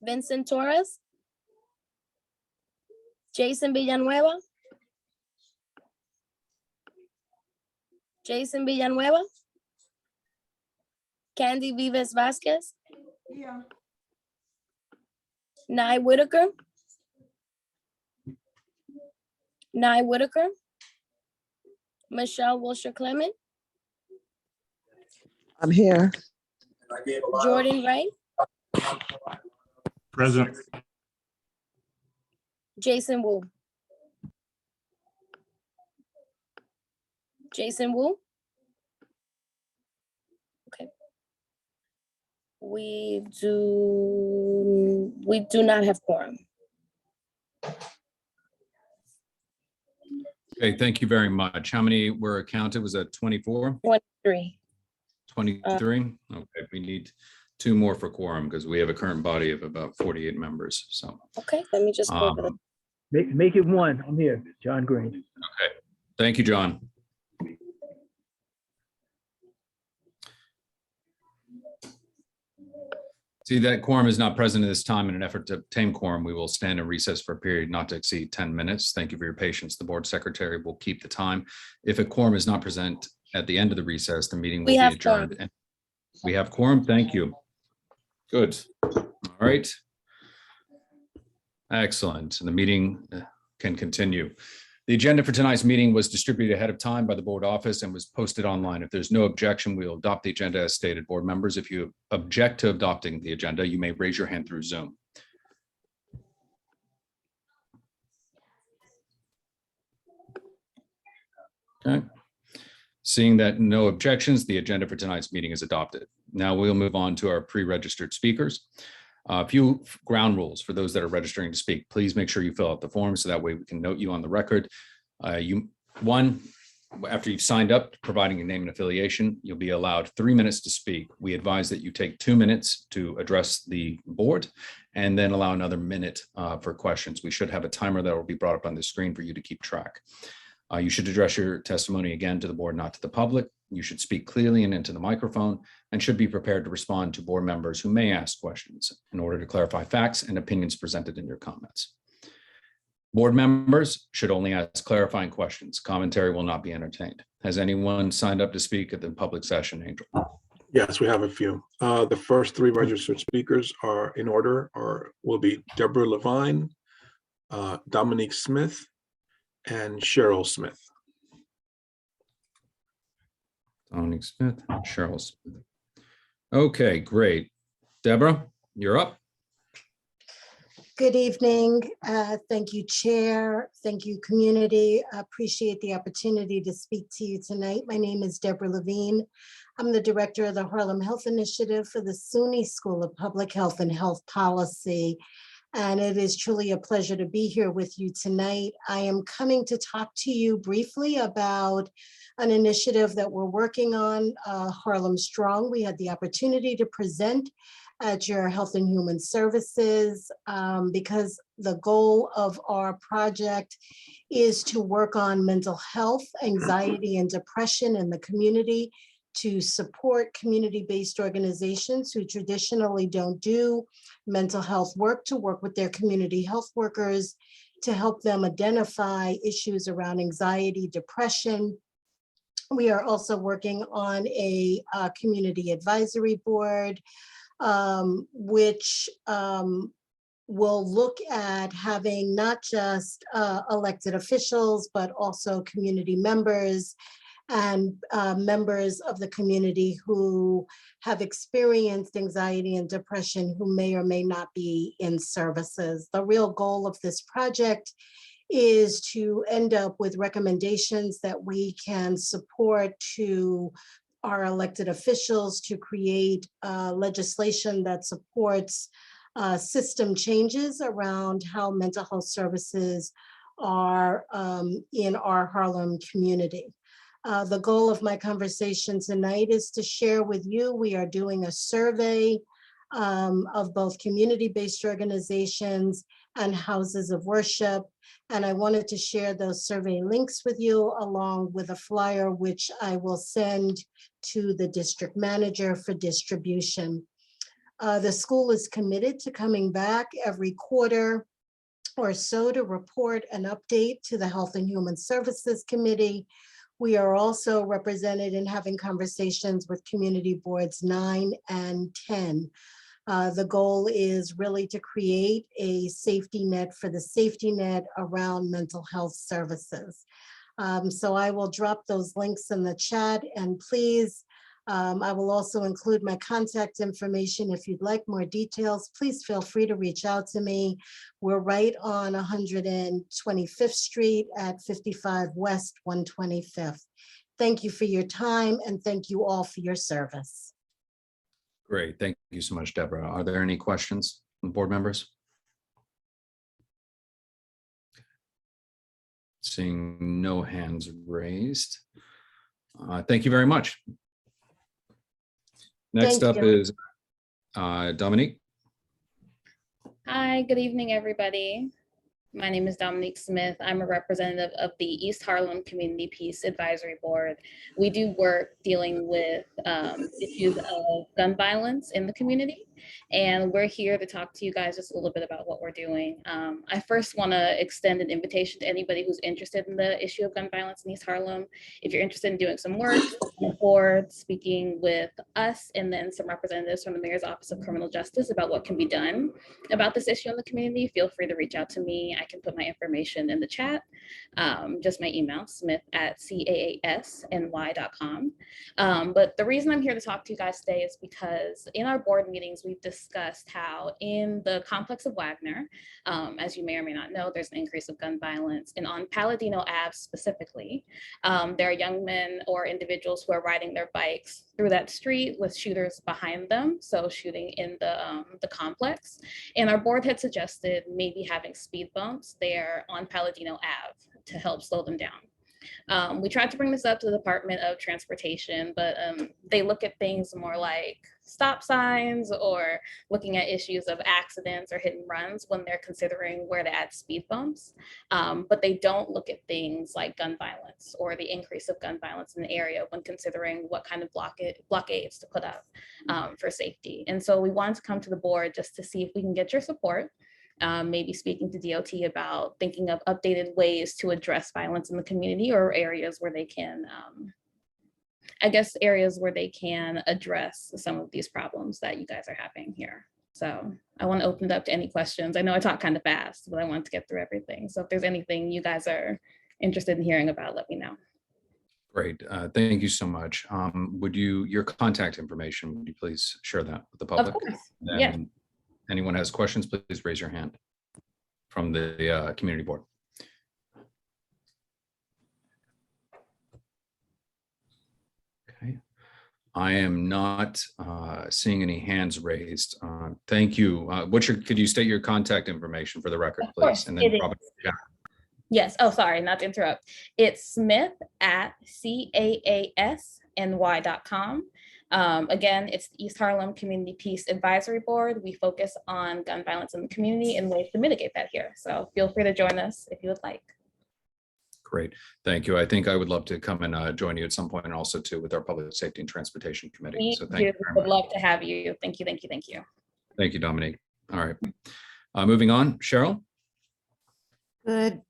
Vincent Torres, Jason Villanueva, Jason Villanueva, Candy Vives Vasquez, Yeah. Nye Whitaker, Nye Whitaker, Michelle Wilshire Clement, I'm here. Jordan Wright, Present. Jason Wu. Jason Wu. Okay. We do not have quorum. Okay, thank you very much. How many were counted? Was that 24? 23. 23? Okay, we need 2 more for quorum because we have a current body of about 48 members. So, Okay, let me just go over the. Make it 1. I'm here, John Green. okay, thank you, John. See that quorum is not present at this time. In an effort to obtain quorum, we will stand in recess for a period not to exceed 10 minutes. Thank you for your patience. The board secretary will keep the time. If a quorum is not present at the end of the recess, the meeting will We be have adjourned. quorum. We have quorum. Thank you. Good. All right. Excellent. And the meeting can continue. The agenda for tonight's meeting was distributed ahead of time by the board office and was posted online. If there's no objection, we will adopt the agenda as stated. Board members, if you object to adopting the agenda, you may raise your hand through Zoom. Okay. Seeing that no objections, the agenda for tonight's meeting is adopted. Now we'll move on to our pre-registered speakers. A few ground rules for those that are registering to speak. Please make sure you fill out the form so that way we can note you on the record. After you've signed up, providing your name and affiliation, you'll be allowed 3 minutes to speak. We advise that you take 2 minutes to address the board and then allow another minute for questions. We should have a timer that will be brought up on the screen for you to keep track. You should address your testimony again to the board, not to the public. You should speak clearly and into the microphone and should be prepared to respond to board members who may ask questions in order to clarify facts and opinions presented in your comments. Board members should only ask clarifying questions. Commentary will not be entertained. Has anyone signed up to speak at the public session, Angel? Yes, we have a few. The first 3 registered speakers are in order, will be Deborah Levine, Dominique Smith, and Cheryl Smith. Dominique Smith, and Cheryl Smith. Okay, great. Deborah, you're up. Good evening. Thank you, Chair. Thank you, community. I appreciate the opportunity to speak to you tonight. My name is Deborah Levine. I'm the director of the Harlem Health Initiative for the SUNY School of Public Health and Health Policy. And it is truly a pleasure to be here with you tonight. I am coming to talk to you briefly about an initiative that we're working on, Harlem Strong. We had the opportunity to present at your Health and Human Services because the goal of our project is to work on mental health, anxiety, and depression in the community, to support community-based organizations who traditionally don't do mental health work, to work with their community health workers, to help them identify issues around anxiety, depression. We are also working on a community advisory board, which will look at having not just elected officials, but also community members and members of the community who have experienced anxiety and depression who may or may not be in services. The real goal of this project is to end up with recommendations that we can support to our elected officials to create legislation that supports system changes around how mental health services are in our Harlem community. The goal of my conversation tonight is to share with you, we are doing a survey of both community-based organizations and houses of worship. And I wanted to share those survey links with you along with a flyer, which I will send to the district manager for distribution. The school is committed to coming back every quarter or so to report an update to the Health and Human Services Committee. We are also represented in having conversations with community boards 9 and 10. The goal is really to create a safety net for the safety net around mental health services. So I will drop those links in the chat, and please, I will also include my contact information. If you'd like more details, please feel free to reach out to me. We're right on 125th Street at 55 West 125th. Thank you for your time, and thank you all for your service. Great. Thank you so much, Deborah. Are there any questions from board members? Seeing no hands raised. Thank you very much. Next Thank up you. is Dominique. Hi, good evening, everybody. My name is Dominique Smith. I'm a representative of the East Harlem Community Peace Advisory Board. We do work dealing with issues of gun violence in the community, and we're here to talk to you guys just a little bit about what we're doing. I first want to extend an invitation to anybody who's interested in the issue of gun violence in East Harlem. If you're interested in doing some work on the board, speaking with us, and then some representatives from the Mayor's Office of Criminal Justice about what can be done about this issue in the community, feel free to reach out to me. I can put my information in the chat, just my email, smith@caasny.com. But the reason I'm here to talk to you guys today is because in our board meetings, we've discussed how in the complex of Wagner, as you may or may not know, there's an increase of gun violence. And on Palladino Ave specifically, there are young men or individuals who are riding their bikes through that street with shooters behind them, so shooting in the complex. And our board had suggested maybe having speed bumps there on Palladino Ave to help slow them down. We tried to bring this up to the Department of Transportation, but they look at things more like stop signs or looking at issues of accidents or hit and runs when they're considering where to add speed bumps. But they don't look at things like gun violence or the increase of gun violence in the area when considering what kind of blockades to put up for safety. And so we wanted to come to the board just to see if we can get your support. Maybe speaking to DOT about thinking of updated ways to address violence in the community, or areas where they can, areas where they can address some of these problems that you guys are having here. So I want to open it up to any questions. I know I talk kind of fast, but I want to get through everything. So if there's anything you guys are interested in hearing about, let me know. Great. Thank you so much. Your contact information, would you please share that with the public? Of course. And Yeah. anyone has questions, please raise your hand from the community board. Okay. I am not seeing any hands raised. Thank you. Could you state your contact information for the record, Of please? course, And then it is. Robin. Yeah. Yes. Oh, sorry, not to interrupt. It's smith@caasny.com. Again, it's the East Harlem Community Peace Advisory Board. We focus on gun violence in the community and ways to mitigate that here. So feel free to join us if you would like. Great. Thank you. I think I would love to come and join you at some point, and also too with our Public Safety and Transportation Committee. So thank you very Would much. love to have you. Thank you, thank you, thank you. Thank you, Dominique. All right. Moving on, Cheryl. Good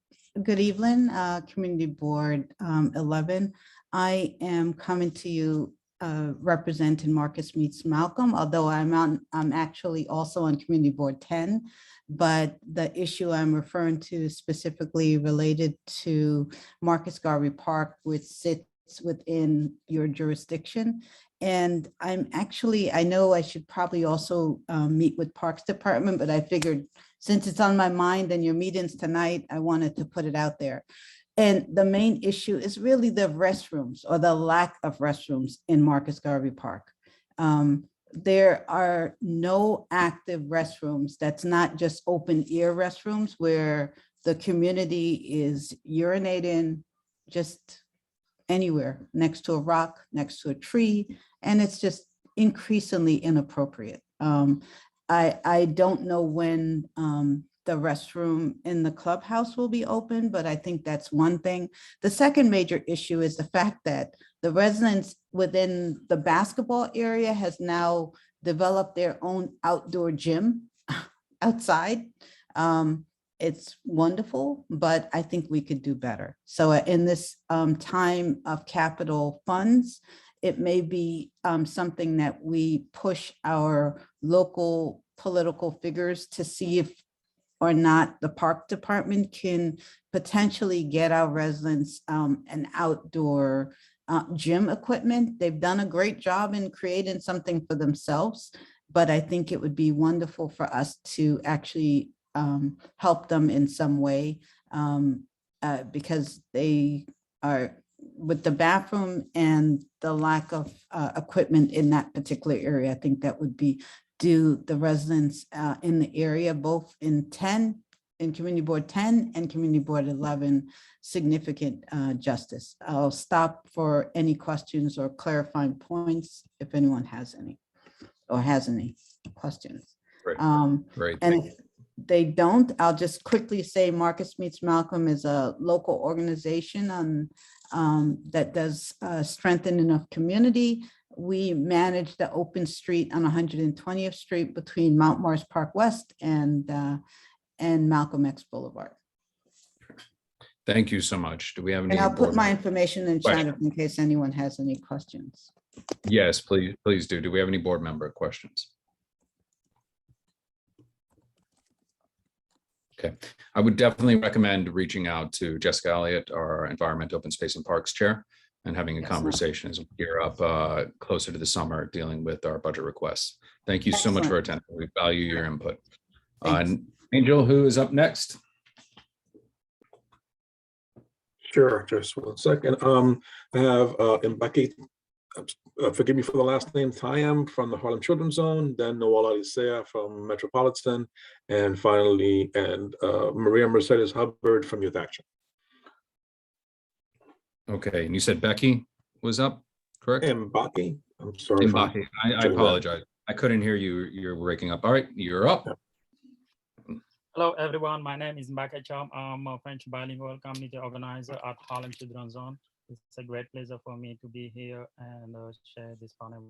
evening, Community Board 11. I am coming to you representing Marcus Meets Malcolm, although I'm actually also on Community Board 10, but the issue I'm referring to is specifically related to Marcus Garvey Park, which sits within your jurisdiction. And I know I should probably also meet with Parks Department, but I figured since it's on my mind and your meetings tonight, I wanted to put it out there. And the main issue is really the restrooms, or the lack of restrooms in Marcus Garvey Park. There are no active restrooms. That's not just open air restrooms where the community is urinating just anywhere, next to a rock, next to a tree, and it's just increasingly inappropriate. I don't know when the restroom in the clubhouse will be open, but I think that's one thing. The second major issue is the fact that the residents within the basketball area has now develop their own outdoor gym outside. It's wonderful, but I think we could do better. So in this time of capital funds, it may be something that we push our local political figures to see if or not the park department can potentially get our residents an outdoor gym equipment. They've done a great job in creating something for themselves, but I think it would be wonderful for us to actually help them in some way because they are, with the bathroom and the lack of equipment in that particular area, I think that would be do the residents in the area, both in Community Board 10 and Community Board 11, significant justice. I'll stop for any questions or clarifying points if anyone has any or has any questions. Great. Great. And if they don't, I'll just quickly say Marcus Meets Malcolm is a local organization that does strengthening of community. We manage the open street on 120th Street between Mount Morris Park West and Malcolm X Boulevard. Thank you so much. Do we have any? And I'll put board my members? information in chat in case anyone has any questions. Yes, please do. Do we have any board member questions? Okay, I would definitely recommend reaching out to Jessica Elliott, our Environment, Open Space and Parks Chair, and having a Excellent. conversation as we gear up closer to the summer, dealing with our budget requests. Thank you so much for attending. We value your input. Angel, who is up next? Sure, just one second. I have Mbaki, forgive me for the last name, Tayam from the Harlem Children's Zone, then Noel Alisea from Metropolitan, and finally, Maria Mercedes Hubbard from Youth Action. Okay, and you said Becky was up, correct? Mbaki, I'm sorry. Mbaki, I apologize. I couldn't hear you. You're breaking up. All right, you're up. Yeah. Hello, everyone. My name is Ppe Giveaway. I'm a French bilingual community organizer at Harlem Children's Zone. It's a great pleasure for me to be here and share this panel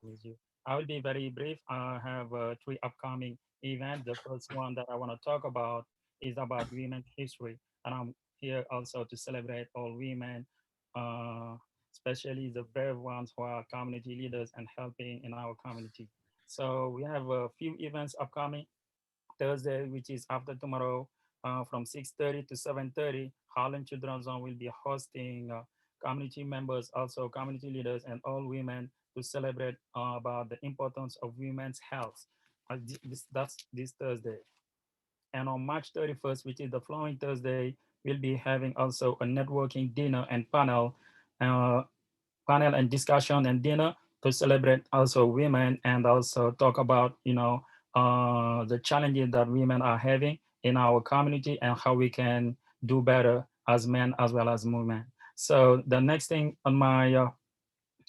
with you. I will be very brief. I have 3 upcoming events. The first one that I want to talk about is about women's history. And I'm here also to celebrate all women, especially the brave ones who are community leaders and helping in our community. So we have a few events upcoming. Thursday, which is after tomorrow, from 6:30 to 7:30, Harlem Children's Zone will be hosting community members, also community leaders and all women to celebrate about the importance of women's health. That's this Thursday. And on March 31st, which is the following Thursday, we'll be having also a networking dinner and panel and discussion and dinner to celebrate also women and also talk about, the challenges that women are having in our community and how we can do better as men as well as women. So the next thing on my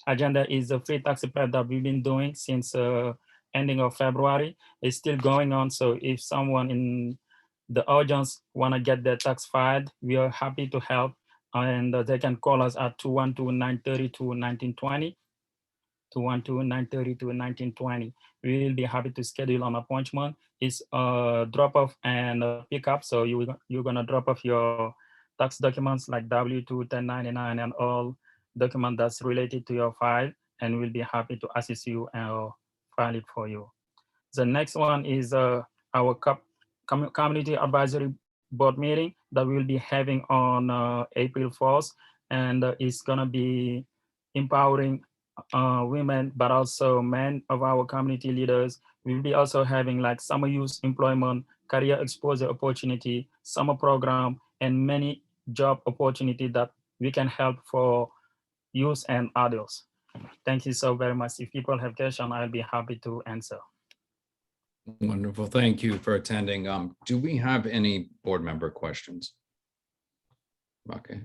agenda is the free taxi prep that we've been doing since ending of February. It's still going on. So if someone in the audience want to get their tax filed, we are happy to help. And they can call us at 212-932-1920. 212-932-1920. We will be happy to schedule an appointment. It's a drop off and a pickup. So you're gonna drop off your tax documents like W-2, 1099, and all documents that's related to your file, and we'll be happy to assist you and file it for you. The next one is our community advisory board meeting that we'll be having on April 4th, and it's gonna be empowering women, but also men of our community leaders. We'll be also having like summer youth employment, career exposure opportunity, summer program, and many job opportunity that we can help for youth and adults. Thank you so very much. If people have questions, I'll be happy to answer. Wonderful. Thank you for attending. Do we have any board member questions? Okay.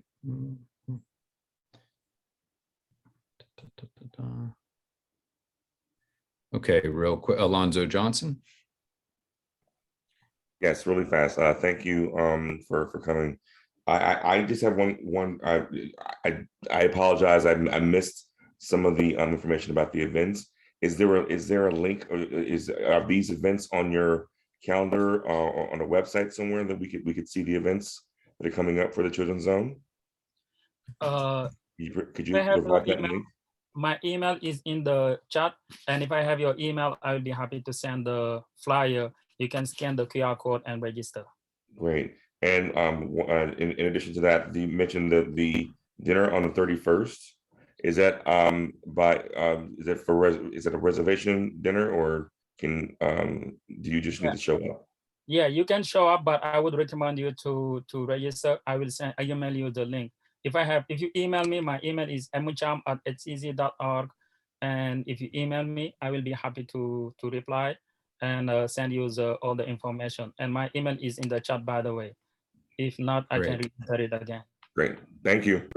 Okay, real quick, Alonzo Johnson. Yes, really fast. Thank you for coming. I just have one. I apologize. I missed some of the information about the events. is there a link, or are these events on your calendar or on a website somewhere that we could see the events that are coming up for the Children's Zone? Could you I have provide your that link? My email is in the chat, and if I have your email, I will be happy to send the flyer. You can scan the QR code and register. Great. And in addition to that, you mentioned the dinner on the 31st. Is that is it a reservation dinner, or do you just need to show up? Yeah, you can show up, but I would recommend you to register. I email you the link. If you email me, my email is emucham@htz.org. And if you email me, I will be happy to reply and send you all the information. And my email is in the chat, by the way. If not, I can read it again. Great, thank you.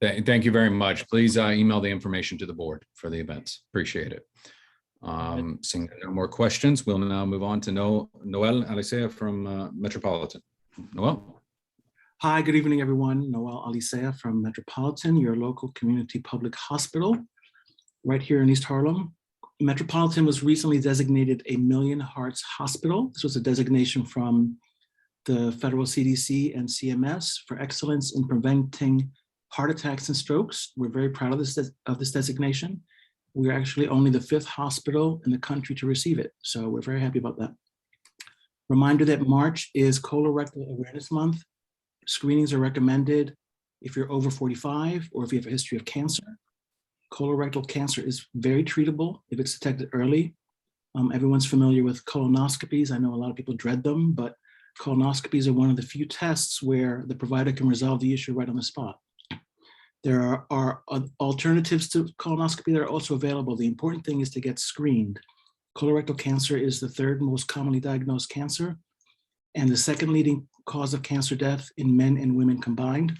Thank you very much. Please email the information to the board for the events. Appreciate it. Seeing no more questions, we'll now move on to Noel Alicea from Metropolitan. Noel. Hi, good evening, everyone. Noel Alicea from Metropolitan, your local community public hospital right here in East Harlem. Metropolitan was recently designated a Million Hearts Hospital. This was a designation from the federal CDC and CMS for excellence in preventing heart attacks and strokes. We're very proud of this designation. We are actually only the 5th hospital in the country to receive it. So we're very happy about that. Reminder that March is Colorectal Awareness Month. Screenings are recommended if you're over 45 or if you have a history of cancer. Colorectal cancer is very treatable if it's detected early. Everyone's familiar with colonoscopies. I know a lot of people dread them, but colonoscopies are one of the few tests where the provider can resolve the issue right on the spot. There are alternatives to colonoscopy that are also available. The important thing is to get screened. Colorectal cancer is the 3rd most commonly diagnosed cancer and the 2nd leading cause of cancer death in men and women combined.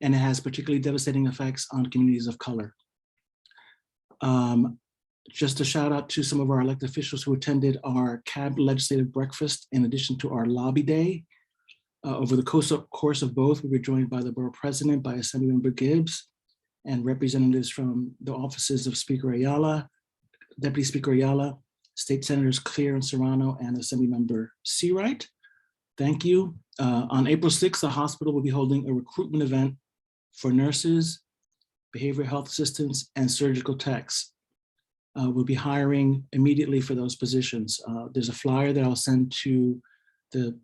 And it has particularly devastating effects on communities of color. Just a shout out to some of our elected officials who attended our CAB legislative breakfast in addition to our lobby day. Over the course of both, we were joined by the borough president, by Assemblymember Gibbs, and representatives from the offices of Speaker Ayala, Deputy Speaker Ayala, State Senators Clear and Serrano, and Assemblymember Seawright. Thank you. On April 6th, the hospital will be holding a recruitment event for nurses, behavioral health assistants, and surgical techs. We'll be hiring immediately for those positions. There's a flyer that I'll send to the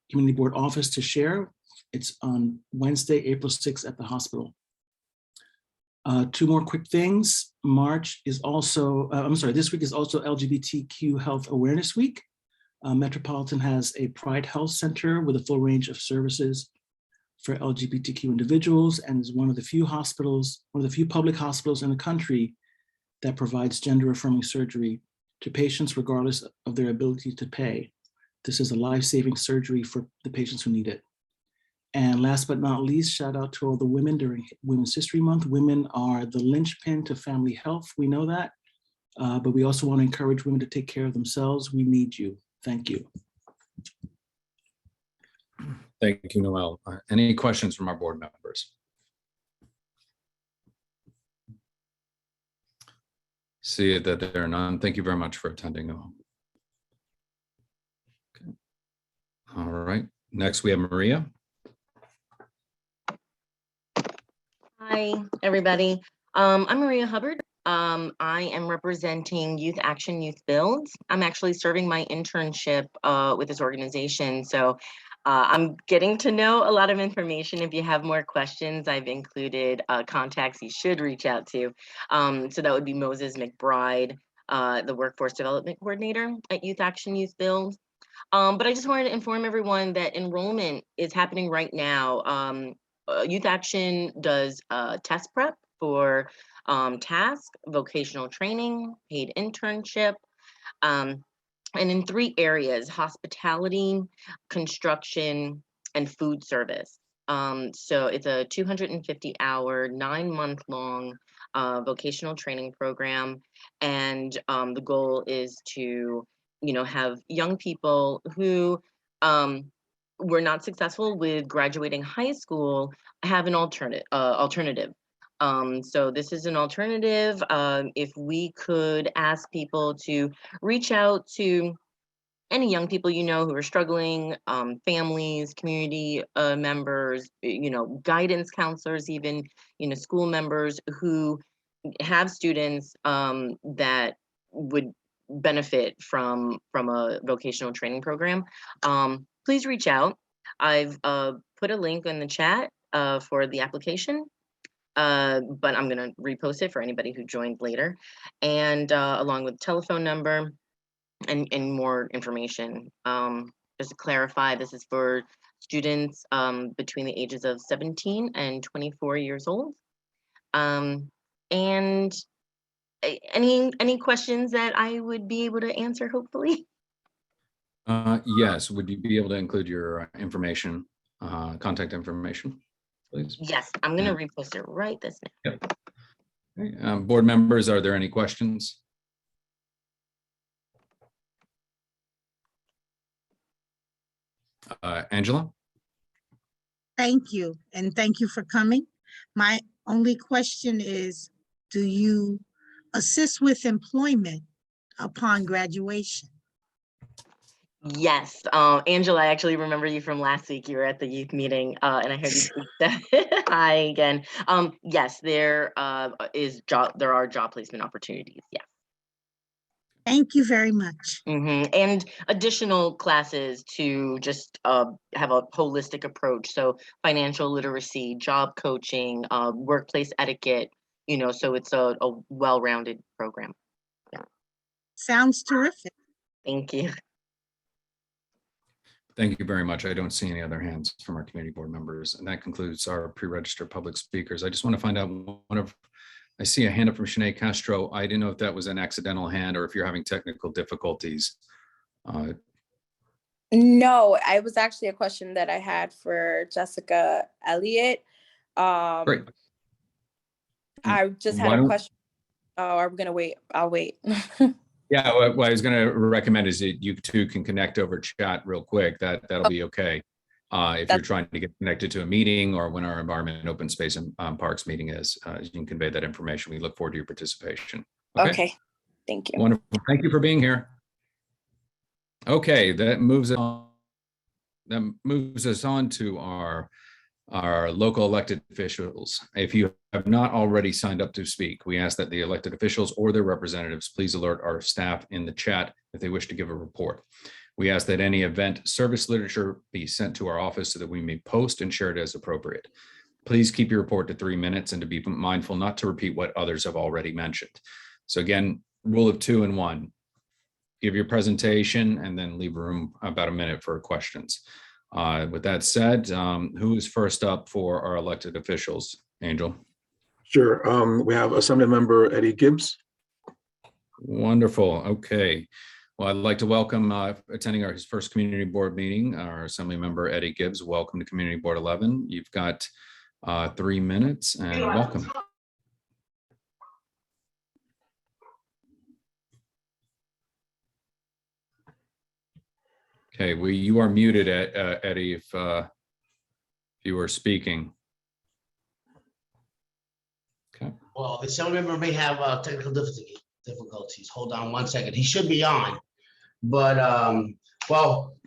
community board office to share. It's on Wednesday, April 6th at the hospital. 2 more quick things. This week is also LGBTQ Health Awareness Week. Metropolitan has a Pride Health Center with a full range of services for LGBTQ individuals, and is one of the few public hospitals in the country that provides gender-affirming surgery to patients regardless of their ability to pay. This is a life-saving surgery for the patients who need it. And last but not least, shout out to all the women during Women's History Month. Women are the linchpin to family health. We know that, but we also want to encourage women to take care of themselves. We need you. Thank you. Thank you, Noel. Any questions from our board members? See that there are none. Thank you very much for attending, Noel. Okay. All right. Next, we have Maria. Hi, everybody. I'm Maria Hubbard. I am representing Youth Action, Youth Build. I'm actually serving my internship with this organization. So I'm getting to know a lot of information. If you have more questions, I've included contacts you should reach out to. So that would be Moses McBride, the Workforce Development Coordinator at Youth Action, Youth Build. But I just wanted to inform everyone that enrollment is happening right now. Youth Action does test prep for task, vocational training, paid internship, and in 3 areas: hospitality, construction, and food service. So it's a 250-hour, 9-month-long vocational training program. And the goal is to, have young people who were not successful with graduating high school have an alternative. So this is an alternative. If we could ask people to reach out to any young people you know who are struggling, families, community members, guidance counselors, even, school members who have students that would benefit from a vocational training program, please reach out. I've put a link in the chat for the application, but I'm gonna repost it for anybody who joined later, and along with telephone number and more information. Just to clarify, this is for students between the ages of 17 and 24 years old. And any questions that I would be able to answer, hopefully? Yes, would you be able to include your information, contact information, please? Yes, I'm gonna repost it right this now. Yep. Okay, board members, are there any questions? Angela? Thank you, and thank you for coming. My only question is, do you assist with employment upon graduation? Yes, Angela, I actually remember you from last week. You were at the youth meeting, and I heard you speak that. Hi again. Yes, there are job placement opportunities. Yeah. Thank you very much. And additional classes to just have a holistic approach. So financial literacy, job coaching, workplace etiquette, so it's a well-rounded program. Yeah. Sounds terrific. Thank you. Thank you very much. I don't see any other hands from our community board members, and that concludes our pre-registered public speakers. I just want to find out I see a hand up from Shanae Castro. I didn't know if that was an accidental hand or if you're having technical difficulties. No, it was actually a question that I had for Jessica Elliott. Great. I just had a question. Oh, I'm gonna wait. I'll wait. Yeah, what I was going to recommend is that you two can connect over chat real quick. That'll be okay. If you're trying to get connected to a meeting or when our Environment, Open Space and Parks meeting is, you can convey that information. We look forward to your participation. Okay. Thank you. Wonderful. Thank you for being here. Okay, that moves us on to our local elected officials. If you have not already signed up to speak, we ask that the elected officials or their representatives please alert our staff in the chat if they wish to give a report. We ask that any event service literature be sent to our office so that we may post and share it as appropriate. Please keep your report to 3 minutes and to be mindful not to repeat what others have already mentioned. So again, rule of 2 and 1, give your presentation and then leave room about a minute for questions. With that said, who is first up for our elected officials? Angel. Sure. We have Assembly Member Eddie Gibbs. Wonderful. Okay. Well, I'd like to welcome attending his first community board meeting, our Assembly Member Eddie Gibbs. Welcome to Community Board 11. You've got 3 minutes and welcome. Okay, you are muted, Eddie, if you are speaking. Okay. Well, the Assembly member may have technical difficulties. Hold on 1 second. He should be on. But, well,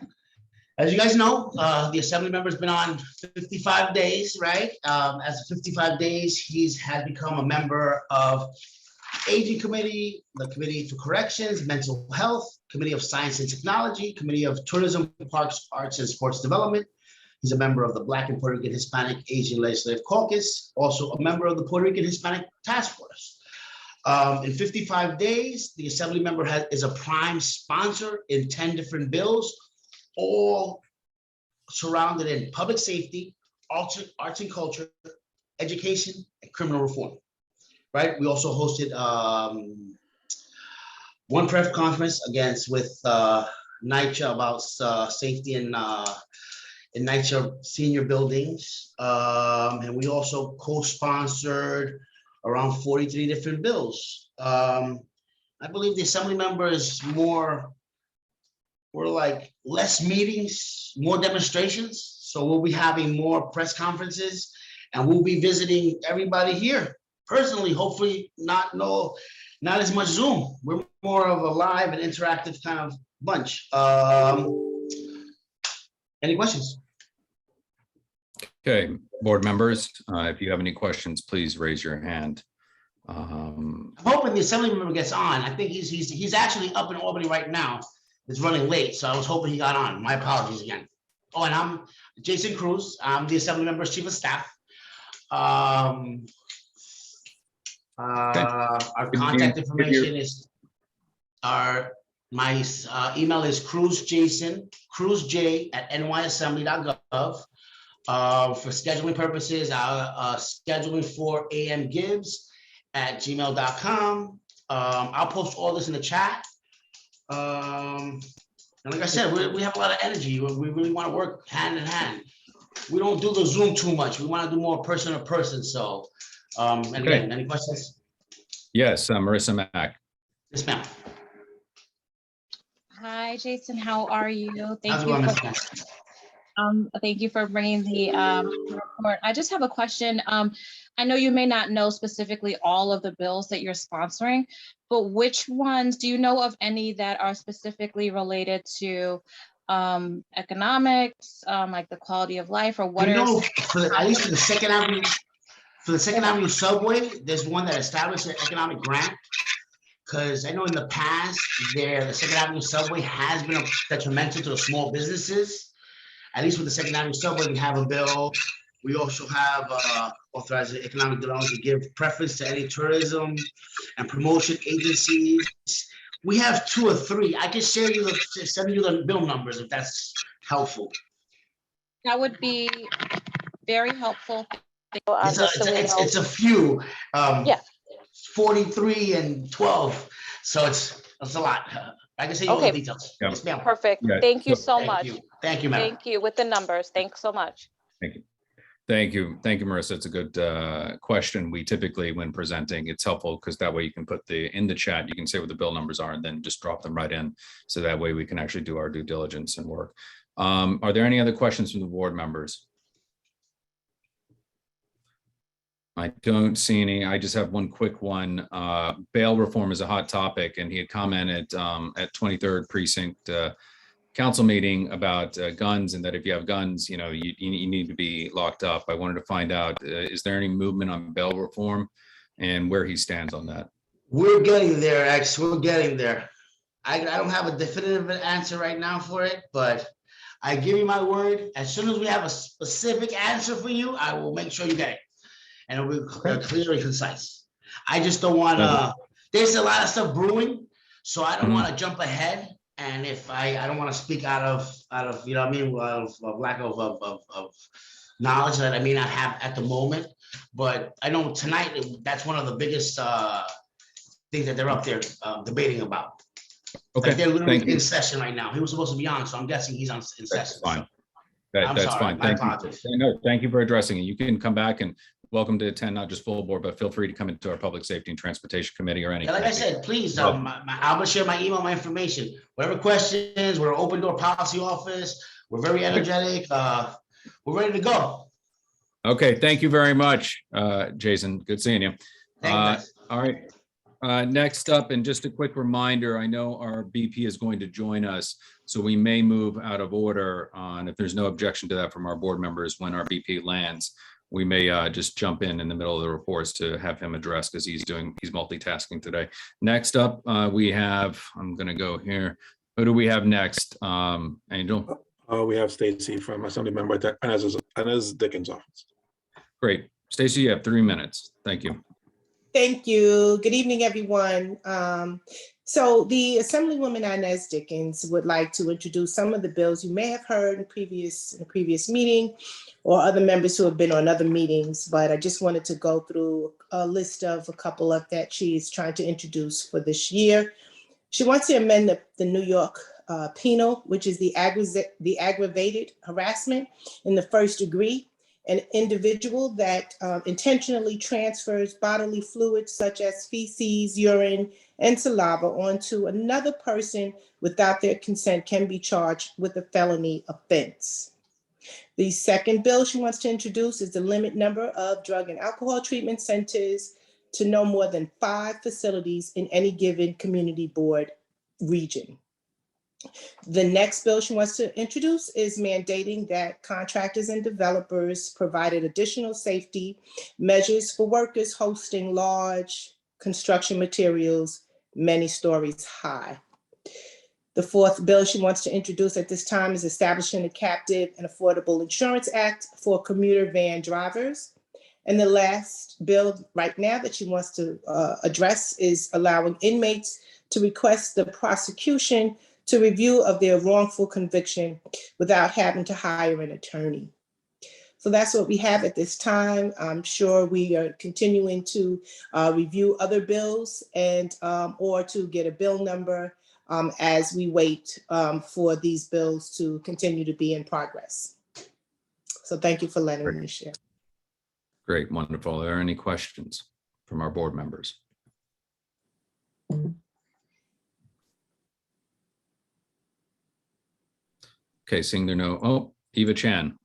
as you guys know, the Assembly member has been on 55 days, right? As of 55 days, has become a member of Aging Committee, the Committee for Corrections, Mental Health, Committee of Science and Technology, Committee of Tourism, Parks, Arts, and Sports Development. He's a member of the Black and Puerto Rican Hispanic Asian Legislative Caucus, also a member of the Puerto Rican Hispanic Task Force. In 55 days, the Assembly member is a prime sponsor in 10 different bills, all surrounded in public safety, arts and culture, education, and criminal reform. Right. We also hosted one press conference with NYCHA about safety in NYCHA senior buildings. And we also co-sponsored around 43 different bills. I believe the Assembly member is more like less meetings, more demonstrations. So we'll be having more press conferences and we'll be visiting everybody here personally, hopefully not as much Zoom. We're more of a live and interactive kind of bunch. Any questions? Okay, board members, if you have any questions, please raise your hand. I'm hoping the assembly member gets on. I think he's actually up in Albany right now. It's running late, so I was hoping he got on. My apologies again. Oh, and I'm Jason Cruz. I'm the assembly member's chief of staff. Our contact information is my email is cruzj@nyassembly.gov. For scheduling purposes, scheduling for amgibbs@gmail.com. I'll post all this in the chat. And like I said, we have a lot of energy. We really want to work hand in hand. We don't do the Zoom too much. We want to do more person to person. So, and again, any questions? Yes, Marissa Mack. Yes, ma'am. Hi, Jason. How are you? How's it going, Ms. Mack? Thank you for bringing the report. I just have a question. I know you may not know specifically all of the bills that you're sponsoring, but which ones, do you know of any that are specifically related to economics, like the quality of life, or what You know, are at least for the Second Avenue subway, there's one that established an economic grant. Because I know in the past, the Second Avenue subway has been detrimental to the small businesses. At least with the Second Avenue subway, we have a bill. We also have authorized the economic development to give preference to any tourism and promotion agencies. We have 2 or 3. I can send you the bill numbers if that's helpful. That would be very helpful. It's a few. Yeah. 43 and 12. So it's a lot. I can say all the details. Yeah. Yes, ma'am. Perfect. Yeah. Thank you so much. Thank you, ma'am. Thank you. With the numbers. Thanks so much. Thank you. Thank you. Thank you, Marissa. It's a good question. We typically, when presenting, it's helpful because that way you can put in the chat, you can say what the bill numbers are and then just drop them right in. So that way we can actually do our due diligence and work. Are there any other questions from the board members? I don't see any. I just have one quick one. Bail reform is a hot topic, and he had commented at 23rd Precinct council meeting about guns, and that if you have guns, you need to be locked up. I wanted to find out, is there any movement on bail reform and where he stands on that? We're getting there, X. We're getting there. I don't have a definitive answer right now for it, but I give you my word. As soon as we have a specific answer for you, I will make sure you get it. And it'll be clear and concise. I just don't want to, there's a lot of stuff brewing, so I don't want to jump ahead. And if I don't want to speak out of, you know what I mean, of lack of knowledge that I may not have at the moment. But I know tonight, that's one of the biggest things that they're up there debating about. Okay, like they're literally thank you. in session right now. He was supposed to be on, so I'm guessing he's in session. That's fine. So. That's sorry, fine. my Thank apologies. you. No, thank you for addressing it. You can come back and welcome to attend not just full board, but feel free to come into our Public Safety and Transportation Committee or any. Yeah, like I said, please, I'm gonna share my email, my information. Whatever questions, we're open door policy office. We're very energetic. We're ready to go. Okay, thank you very much, Jason. Good seeing you. Thank you. All right. Next up, and just a quick reminder, I know our BP is going to join us, so we may move out of order on, if there's no objection to that from our board members, when our BP lands, we may just jump in the middle of the reports to have him address, because he's multitasking today. Next up, we have, I'm going to go here. Who do we have next? Angel? We have Stacy from Assembly Member Anez Dickens' office. Great. Stacy, you have 3 minutes. Thank you. Thank you. Good evening, everyone. So the Assemblywoman Inez Dickens would like to introduce some of the bills you may have heard in the previous meeting, or other members who have been on other meetings, but I just wanted to go through a list of a couple of that she's trying to introduce for this year. She wants to amend the New York penal, which is the aggravated harassment in the first degree. An individual that intentionally transfers bodily fluids such as feces, urine, and saliva onto another person without their consent can be charged with a felony offense. The second bill she wants to introduce is the limit number of drug and alcohol treatment centers to no more than 5 facilities in any given community board region. The next bill she wants to introduce is mandating that contractors and developers provided additional safety measures for workers hosting large construction materials many stories high. The fourth bill she wants to introduce at this time is establishing a captive and affordable insurance act for commuter van drivers. And the last bill right now that she wants to address is allowing inmates to request the prosecution to review of their wrongful conviction without having to hire an attorney. So that's what we have at this time. I'm sure we are continuing to review other bills and or to get a bill number as we wait for these bills to continue to be in progress. So thank you for letting me share. Great, wonderful. Are there any questions from our board members? Okay, seeing there no, oh, Eva Chan.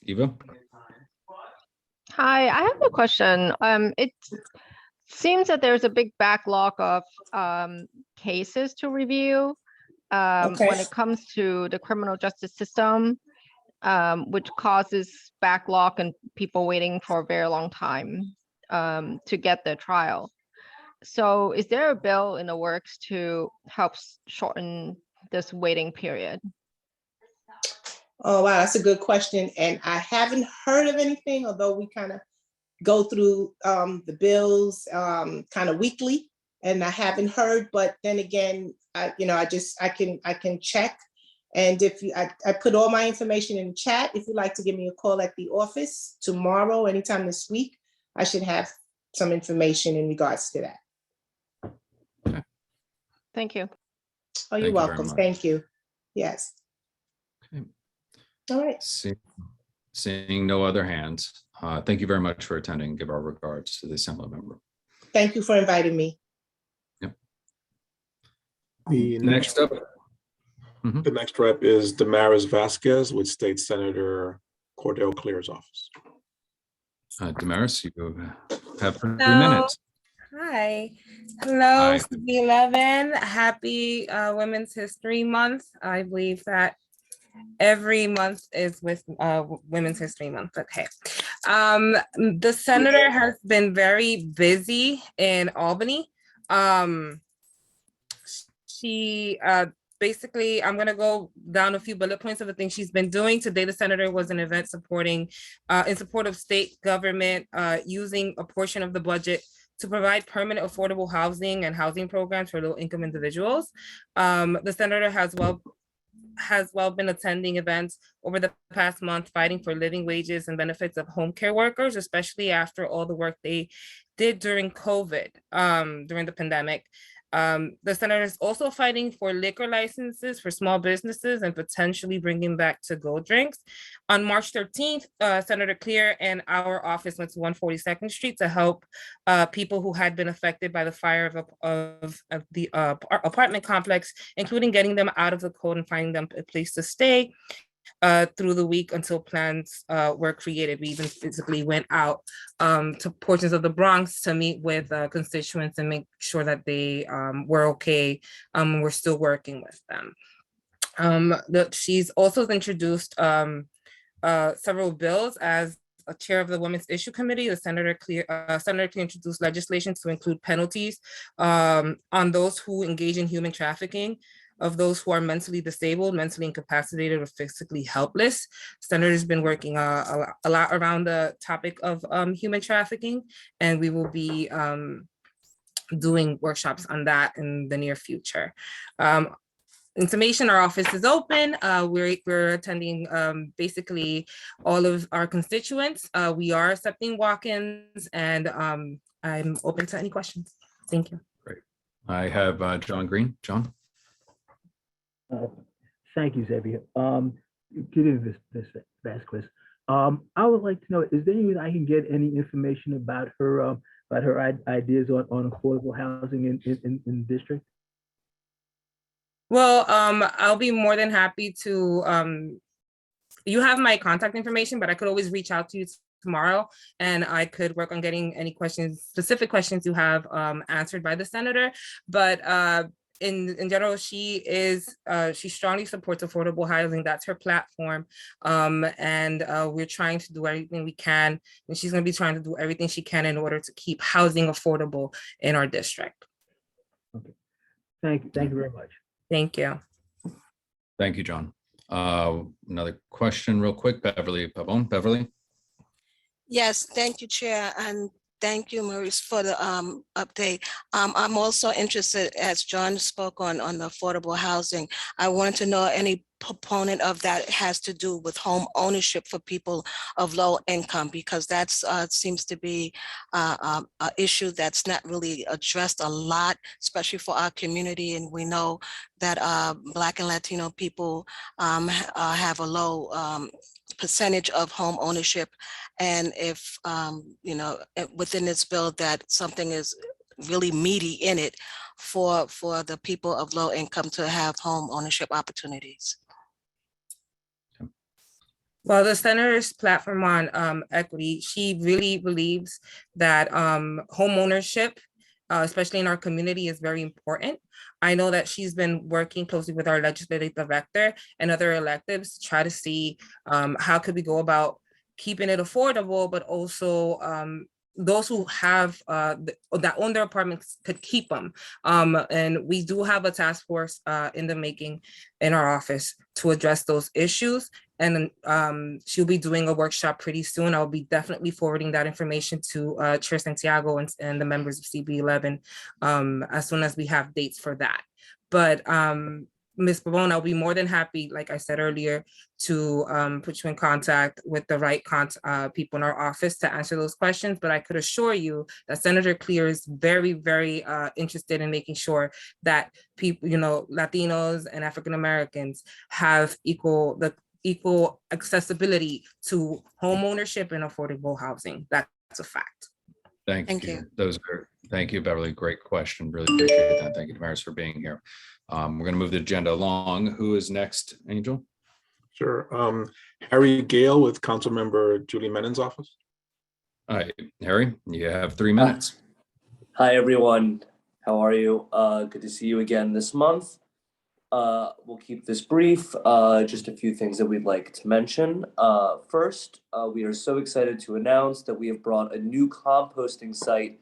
Eva? Hi, I have a question. It seems that there's a big backlog of cases to review when it comes to the criminal justice system, which causes backlog and people waiting for a very long time to get their trial. So is there a bill in the works to help shorten this waiting period? Oh, wow, that's a good question. And I haven't heard of anything, although we kind of go through the bills kind of weekly, and I haven't heard, but then again, I can check. And if you, I put all my information in the chat. If you'd like to give me a call at the office tomorrow, anytime this week, I should have some information in regards to that. Okay. Thank you. Oh, you're welcome. Thank you. Yes. Okay. All right. Seeing no other hands, thank you very much for attending. Give our regards to the Assembly member. Thank you for inviting me. Yep. The Next up. The next rep is Damaris Vasquez with State Senator Cordell Clear's office. Damaris, you have 3 minutes. Hi. Hello, CB11. Happy Women's History Month. I believe that every month is with Women's History Month. Okay. The senator has been very busy in Albany. She basically, I'm going to go down a few bullet points of the things she's been doing. Today, the senator was an event supporting, in support of state government, using a portion of the budget to provide permanent affordable housing and housing programs for low-income individuals. The senator has been attending events over the past month, fighting for living wages and benefits of home care workers, especially after all the work they did during COVID, during the pandemic. The senator is also fighting for liquor licenses for small businesses and potentially bringing back to-go drinks. On March 13th, Senator Clear and our office went to 142nd Street to help people who had been affected by the fire of the apartment complex, including getting them out of the cold and finding them a place to stay through the week until plans were created. We even physically went out to portions of the Bronx to meet with constituents and make sure that they were okay. We're still working with them. She's also introduced several bills as a chair of the Women's Issue Committee. The Senator Clear introduced legislation to include penalties on those who engage in human trafficking of those who are mentally disabled, mentally incapacitated, or physically helpless. Senator has been working a lot around the topic of human trafficking, and we will be doing workshops on that in the near future. Information, our office is open. We're attending basically all of our constituents. We are accepting walk-ins, and I'm open to any questions. Thank you. Great. I have John Green. John? Thank you, Xavier. Good evening, Ms. Vasquez. I would like to know, is there any way I can get any information about her ideas on affordable housing in the district? Well, I'll be more than happy to, you have my contact information, but I could always reach out to you tomorrow, and I could work on getting any questions, specific questions you have answered by the senator. But in general, she strongly supports affordable housing. That's her platform. And we're trying to do everything we can, and she's going to be trying to do everything she can in order to keep housing affordable in our district. Okay. Thank you very much. Thank you. Thank you, John. Another question real quick, Beverly Pavone. Beverly? Yes, thank you, Chair, and thank you, Maurice, for the update. I'm also interested, as John spoke on the affordable housing, I wanted to know any proponent of that has to do with home ownership for people of low income, because that's seems to be an issue that's not really addressed a lot, especially for our community. And we know that Black and Latino people have a low percentage of home ownership. And if, you know, within this bill that something is really meaty in it for the people of low income to have home ownership opportunities. Well, the senator's platform on equity, she really believes that home ownership, especially in our community, is very important. I know that she's been working closely with our legislative director and other electives to try to see how could we go about keeping it affordable, but also those who have that own their apartments could keep them. And we do have a task force in the making in our office to address those issues. And she'll be doing a workshop pretty soon. I'll be definitely forwarding that information to Chair Santiago and the members of CB11 as soon as we have dates for that. But Ms. Pavone, I'll be more than happy, like I said earlier, to put you in contact with the right people in our office to answer those questions. But I could assure you that Senator Clear is very, very interested in making sure that people, you know, Latinos and African Americans have equal accessibility to home ownership and affordable housing. That's a fact. Thank you. Thank you, Beverly. Great question. Really appreciate that. Thank you, Damaris, for being here. We're going to move the agenda along. Who is next, Angel? Sure. Harry Gale with Councilmember Julie Menon's office. All right, Harry, you have 3 minutes. Hi, everyone. How are you? Good to see you again this month. We'll keep this brief. Just a few things that we'd like to mention. First, we are so excited to announce that we have brought a new composting site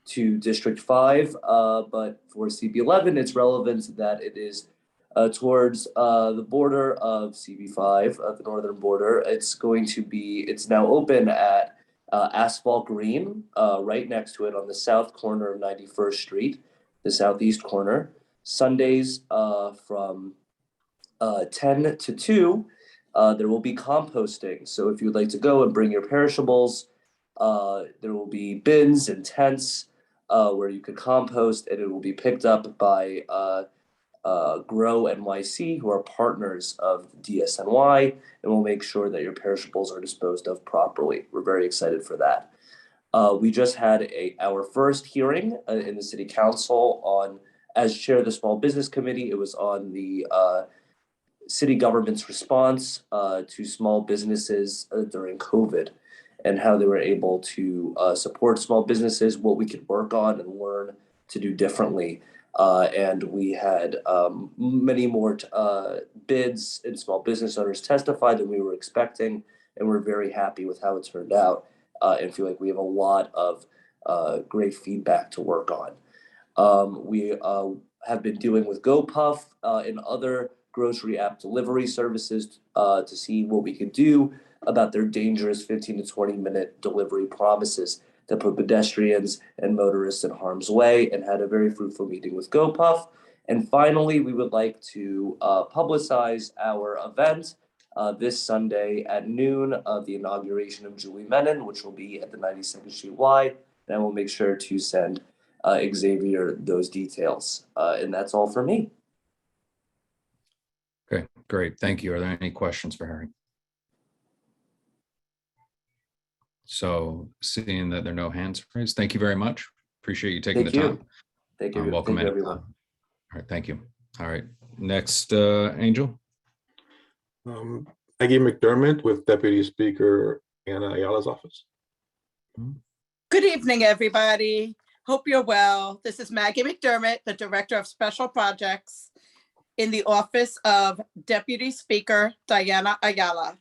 to District 5, but for CB11, it's relevant that it is towards the border of CB5, the northern border. It's now open at Asphalt Green, right next to it on the south corner of 91st Street, the southeast corner. Sundays from 10 to 2, there will be composting. So if you'd like to go and bring your perishables, there will be bins and tents where you could compost, and it will be picked up by Grow NYC, who are partners of DSNY, and will make sure that your perishables are disposed of properly. We're very excited for that. We just had our first hearing in the City Council on, as chair of the Small Business Committee, it was on the city government's response to small businesses during COVID and how they were able to support small businesses, what we could work on and learn to do differently. And we had many more bids and small business owners testify than we were expecting, and we're very happy with how it turned out and feel like we have a lot of great feedback to work on. We have been dealing with GoPuff and other grocery app delivery services to see what we could do about their dangerous 15 to 20 minute delivery promises that put pedestrians and motorists in harm's way, and had a very fruitful meeting with GoPuff. And finally, we would like to publicize our event this Sunday at noon of the inauguration of Julie Menon, which will be at the 92nd Street Y. And I will make sure to send Xavier those details. And that's all for me. Okay, great. Thank you. Are there any questions for Harry? So seeing that there are no hands raised, thank you very much. Appreciate you taking the time. Thank you. Welcome Thank you, in. everyone. All right, thank you. All right, next, Angel. Maggie McDermott with Deputy Speaker Diana Ayala's office. Good evening, everybody. Hope you're well. This is Maggie McDermott, the Director of Special Projects in the Office of Deputy Speaker Diana Ayala.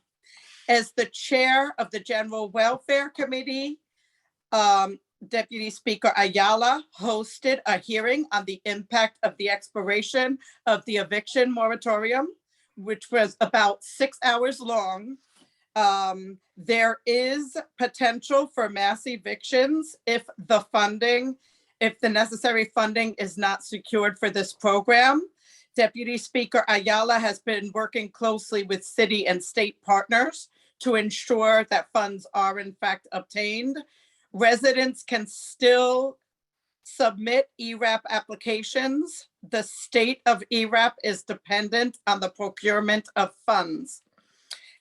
As the Chair of the General Welfare Committee, Deputy Speaker Ayala hosted a hearing on the impact of the expiration of the eviction moratorium, which was about 6 hours long. There is potential for mass evictions if the necessary funding is not secured for this program. Deputy Speaker Ayala has been working closely with city and state partners to ensure that funds are in fact obtained. Residents can still submit ERAP applications. The state of ERAP is dependent on the procurement of funds.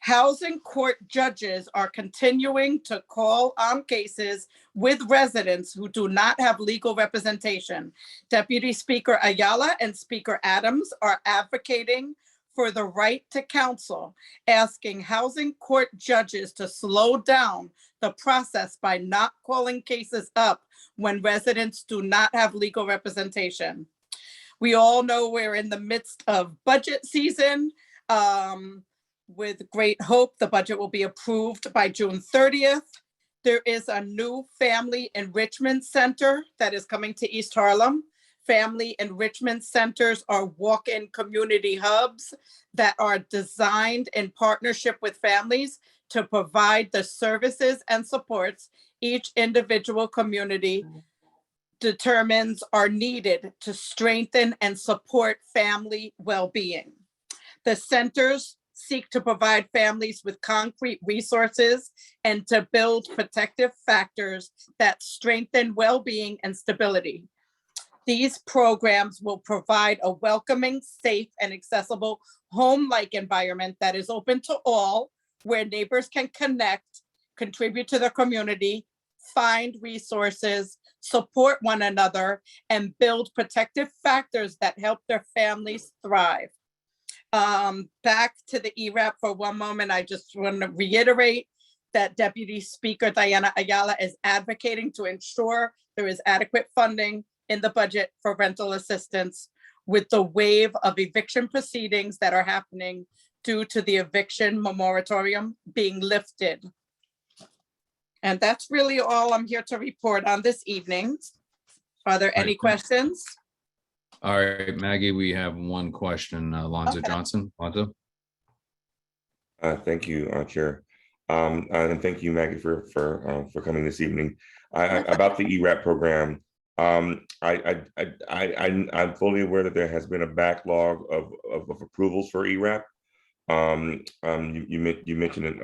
Housing court judges are continuing to call on cases with residents who do not have legal representation. Deputy Speaker Ayala and Speaker Adams are advocating for the right to counsel, asking housing court judges to slow down the process by not calling cases up when residents do not have legal representation. We all know we're in the midst of budget season. With great hope, the budget will be approved by June 30th. There is a new family enrichment center that is coming to East Harlem. Family enrichment centers are walk-in community hubs that are designed in partnership with families to provide the services and supports each individual community determines are needed to strengthen and support family well-being. The centers seek to provide families with concrete resources and to build protective factors that strengthen well-being and stability. These programs will provide a welcoming, safe, and accessible home-like environment that is open to all, where neighbors can connect, contribute to the community, find resources, support one another, and build protective factors that help their families thrive. Back to the ERAP for one moment. I just want to reiterate that Deputy Speaker Diana Ayala is advocating to ensure there is adequate funding in the budget for rental assistance with the wave of eviction proceedings that are happening due to the eviction moratorium being lifted. And that's really all I'm here to report on this evening. Are there any questions? All right, Maggie, we have one question. Alonzo Johnson. Alonzo. Thank you, Chair. And thank you, Maggie, for coming this evening. About the ERAP program, I'm fully aware that there has been a backlog of approvals for ERAP. You mentioned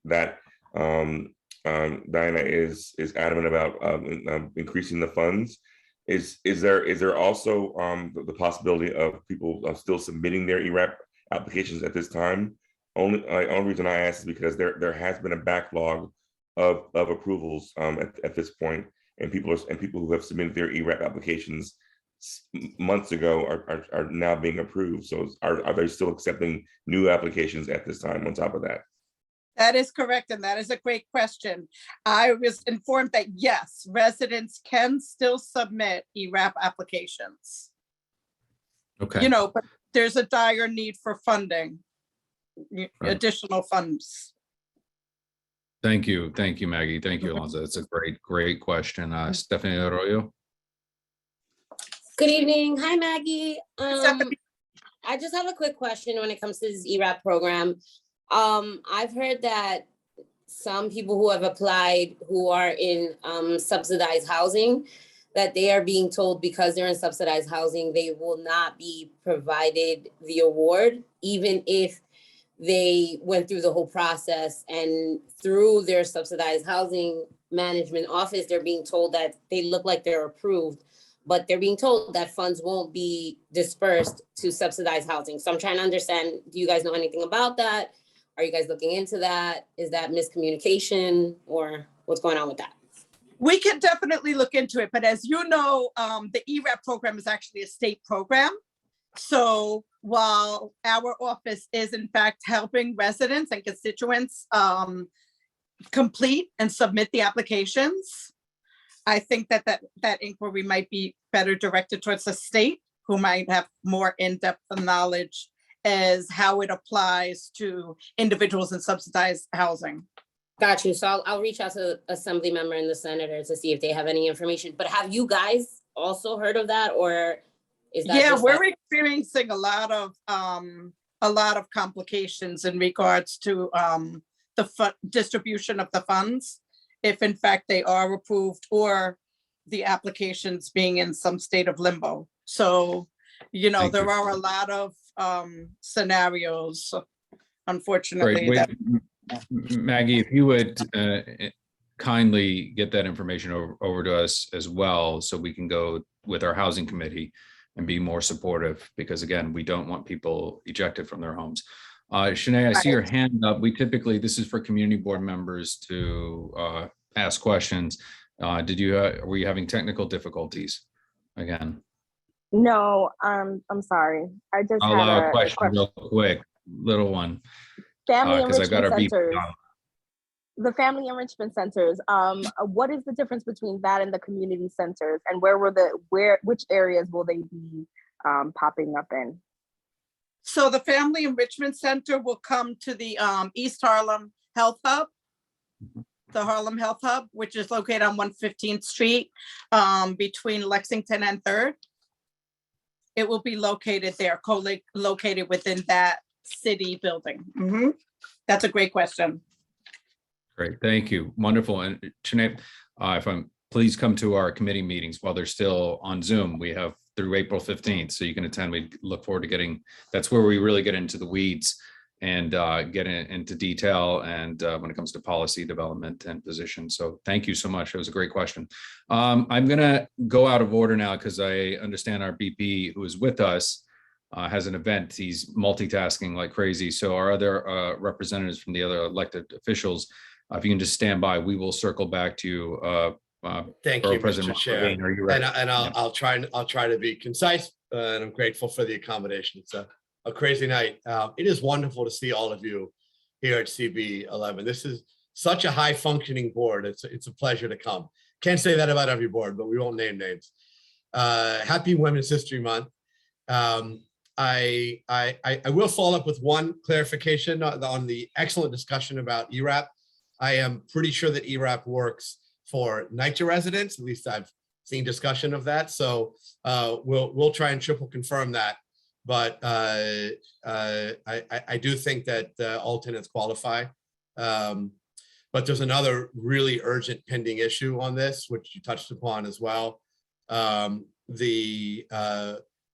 that Diana is adamant about increasing the funds. Is there also the possibility of people still submitting their ERAP applications at this time? Only reason I ask is because there has been a backlog of approvals at this point, and people who have submitted their ERAP applications months ago are now being approved. So are they still accepting new applications at this time on top of that? That is correct, and that is a great question. I was informed that yes, residents can still submit ERAP applications. Okay. You know, but there's a dire need for funding, additional funds. Thank you, Maggie. Thank you, Alonzo. That's a great question. Stephanie Arroyo. Good evening. Hi, Maggie. I just have a quick question when it comes to this ERAP program. I've heard that some people who have applied who are in subsidized housing, that they are being told because they're in subsidized housing, they will not be provided the award, even if they went through the whole process and through their subsidized housing management office, they're being told that they look like they're approved, but they're being told that funds won't be dispersed to subsidized housing. So I'm trying to understand, do you guys know anything about that? Are you guys looking into that? Is that miscommunication, or what's going on with that? We can definitely look into it, but as you know, the ERAP program is actually a state program. So while our office is in fact helping residents and constituents complete and submit the applications. I think that inquiry might be better directed towards the state, who might have more in-depth knowledge as how it applies to individuals in subsidized housing. Got you. So I'll reach out to Assembly member and the senator to see if they have any information. But have you guys also heard of that, or is that? Yeah, we're experiencing a lot of complications in regards to the distribution of the funds, if in fact they are approved or the applications being in some state of limbo. So, you know, there are a lot of scenarios, unfortunately. Great. Maggie, if you would kindly get that information over to us as well, so we can go with our housing committee and be more supportive, because again, we don't want people ejected from their homes. Shanae, I see your hand up. We typically, this is for community board members to ask questions. Were you having technical difficulties again? No, I'm sorry. I just I'll had allow a question real quick, little one. Family Because I've got enrichment our centers. The family enrichment centers. What is the difference between that and the community centers, and which areas will they be popping up in? So the Family Enrichment Center will come to the East Harlem Health Hub, the Harlem Health Hub, which is located on 115th Street between Lexington and 3rd. It will be located there, co-located within that city building. That's a great question. Great, thank you. Wonderful. And Shanae, please come to our committee meetings while they're still on Zoom. We have through April 15th, so you can attend. We look forward to getting, that's where we really get into the weeds and get into detail, and when it comes to policy development and position. So thank you so much. It was a great question. I'm gonna go out of order now because I understand our BP, who is with us, has an event. He's multitasking like crazy. So our other representatives from the other elected officials, if you can just stand by, we will circle back to you. Thank Borough you, President Mr. Chair. Levine, are you ready? And I'll try to be concise, and I'm grateful for the accommodation. It's a crazy night. It is wonderful to see all of you here at CB11. This is such a high functioning board. It's a pleasure to come. Can't say that about every board, but we won't name names. Happy Women's History Month. I will follow up with one clarification on the excellent discussion about ERAP. I am pretty sure that ERAP works for NYCHA residents. At least I've seen discussion of that. So we'll try and triple confirm that. But I do think that all tenants qualify. But there's another really urgent pending issue on this, which you touched upon as well. The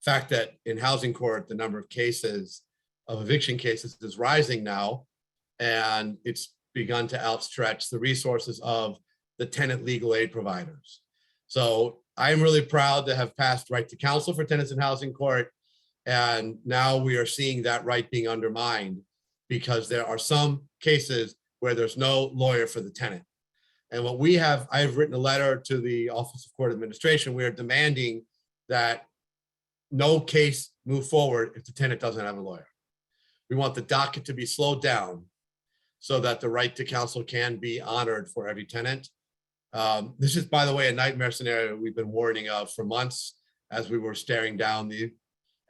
fact that in housing court, the number of cases of eviction cases is rising now, and it's begun to outstretch the resources of the tenant legal aid providers. So I'm really proud to have passed right to counsel for tenants in housing court. And now we are seeing that right being undermined because there are some cases where there's no lawyer for the tenant. And what we have, I've written a letter to the Office of Court Administration. We are demanding that no case move forward if the tenant doesn't have a lawyer. We want the docket to be slowed down so that the right to counsel can be honored for every tenant. This is, by the way, a nightmare scenario we've been warning of for months as we were staring down the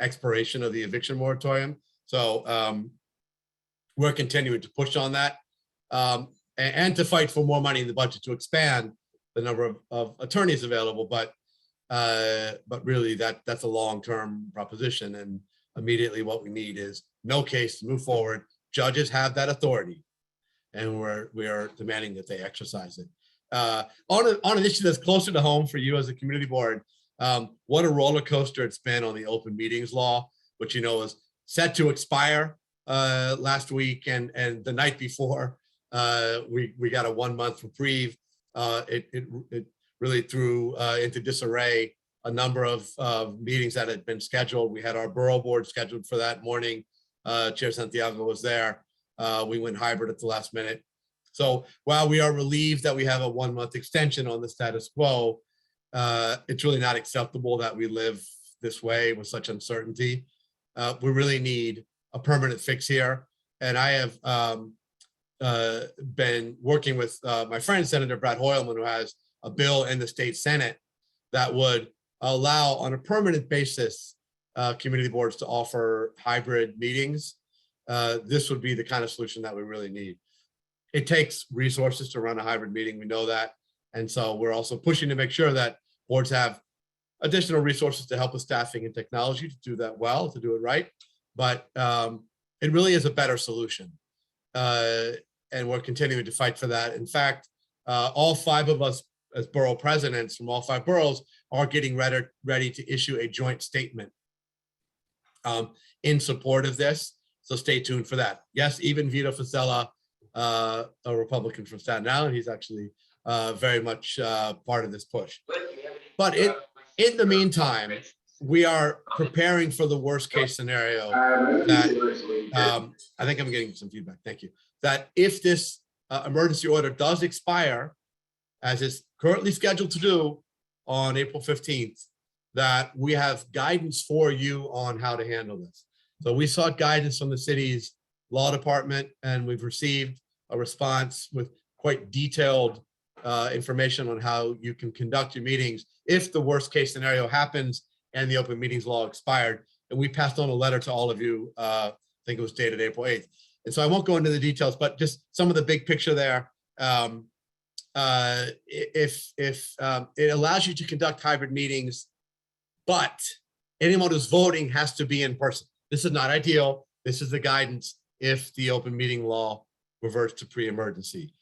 expiration of the eviction moratorium. So we're continuing to push on that and to fight for more money in the budget to expand the number of attorneys available. But really that's a long-term proposition. And immediately what we need is no case to move forward. Judges have that authority, and we are demanding that they exercise it. On an issue that's closer to home for you as a community board, what a roller coaster it's been on the open meetings law, which, you know, was set to expire last week, and the night before we got a 1-month reprieve. It really threw into disarray a number of meetings that had been scheduled. We had our borough board scheduled for that morning. Chair Santiago was there. We went hybrid at the last minute. So while we are relieved that we have a 1-month extension on the status quo, it's really not acceptable that we live this way with such uncertainty. We really need a permanent fix here. And I have been working with my friend, Senator Brad Hoylman, who has a bill in the state Senate that would allow on a permanent basis community boards to offer hybrid meetings. This would be the kind of solution that we really need. It takes resources to run a hybrid meeting, we know that. And so we're also pushing to make sure that boards have additional resources to help with staffing and technology to do that well, to do it right. But it really is a better solution. And we're continuing to fight for that. In fact, all 5 of us as borough presidents from all 5 boroughs are getting ready to issue a joint statement in support of this. So stay tuned for that. Yes, even Vito Fossella, a Republican from Staten Island, he's actually very much part of this push. But in the meantime, we are preparing for the worst case scenario that I think I'm getting some feedback. Thank you. That if this emergency order does expire, as is currently scheduled to do on April 15th, that we have guidance for you on how to handle this. So we sought guidance from the city's law department, and we've received a response with quite detailed information on how you can conduct your meetings if the worst case scenario happens and the open meetings law expired. And we passed on a letter to all of you, I think it was dated April 8th. And so I won't go into the details, but just some of the big picture there. If it allows you to conduct hybrid meetings, but anyone who's voting has to be in person. This is not ideal. This is the guidance if the open meeting law reverts to pre-emergency.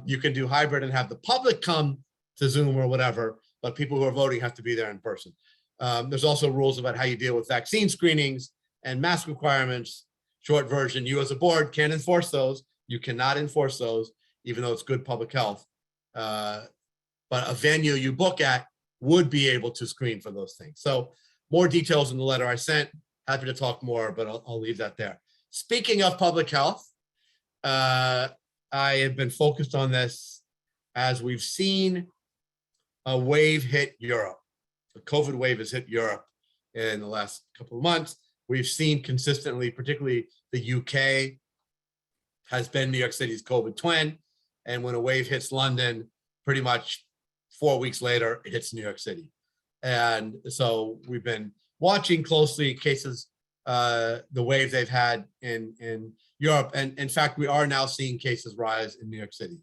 You can do hybrid and have the public come to Zoom or whatever, but people who are voting have to be there in person. There's also rules about how you deal with vaccine screenings and mask requirements. Short version, you as a board can't enforce those. You cannot enforce those, even though it's good public health. But a venue you book at would be able to screen for those things. So more details in the letter I sent. Happy to talk more, but I'll leave that there. Speaking of public health, I have been focused on this as we've seen a wave hit Europe. The COVID wave has hit Europe in the last couple of months. We've seen consistently, particularly the UK has been New York City's COVID twin. And when a wave hits London, pretty much 4 weeks later, it hits New York City. And so we've been watching closely cases, the wave they've had in Europe. And in fact, we are now seeing cases rise in New York City.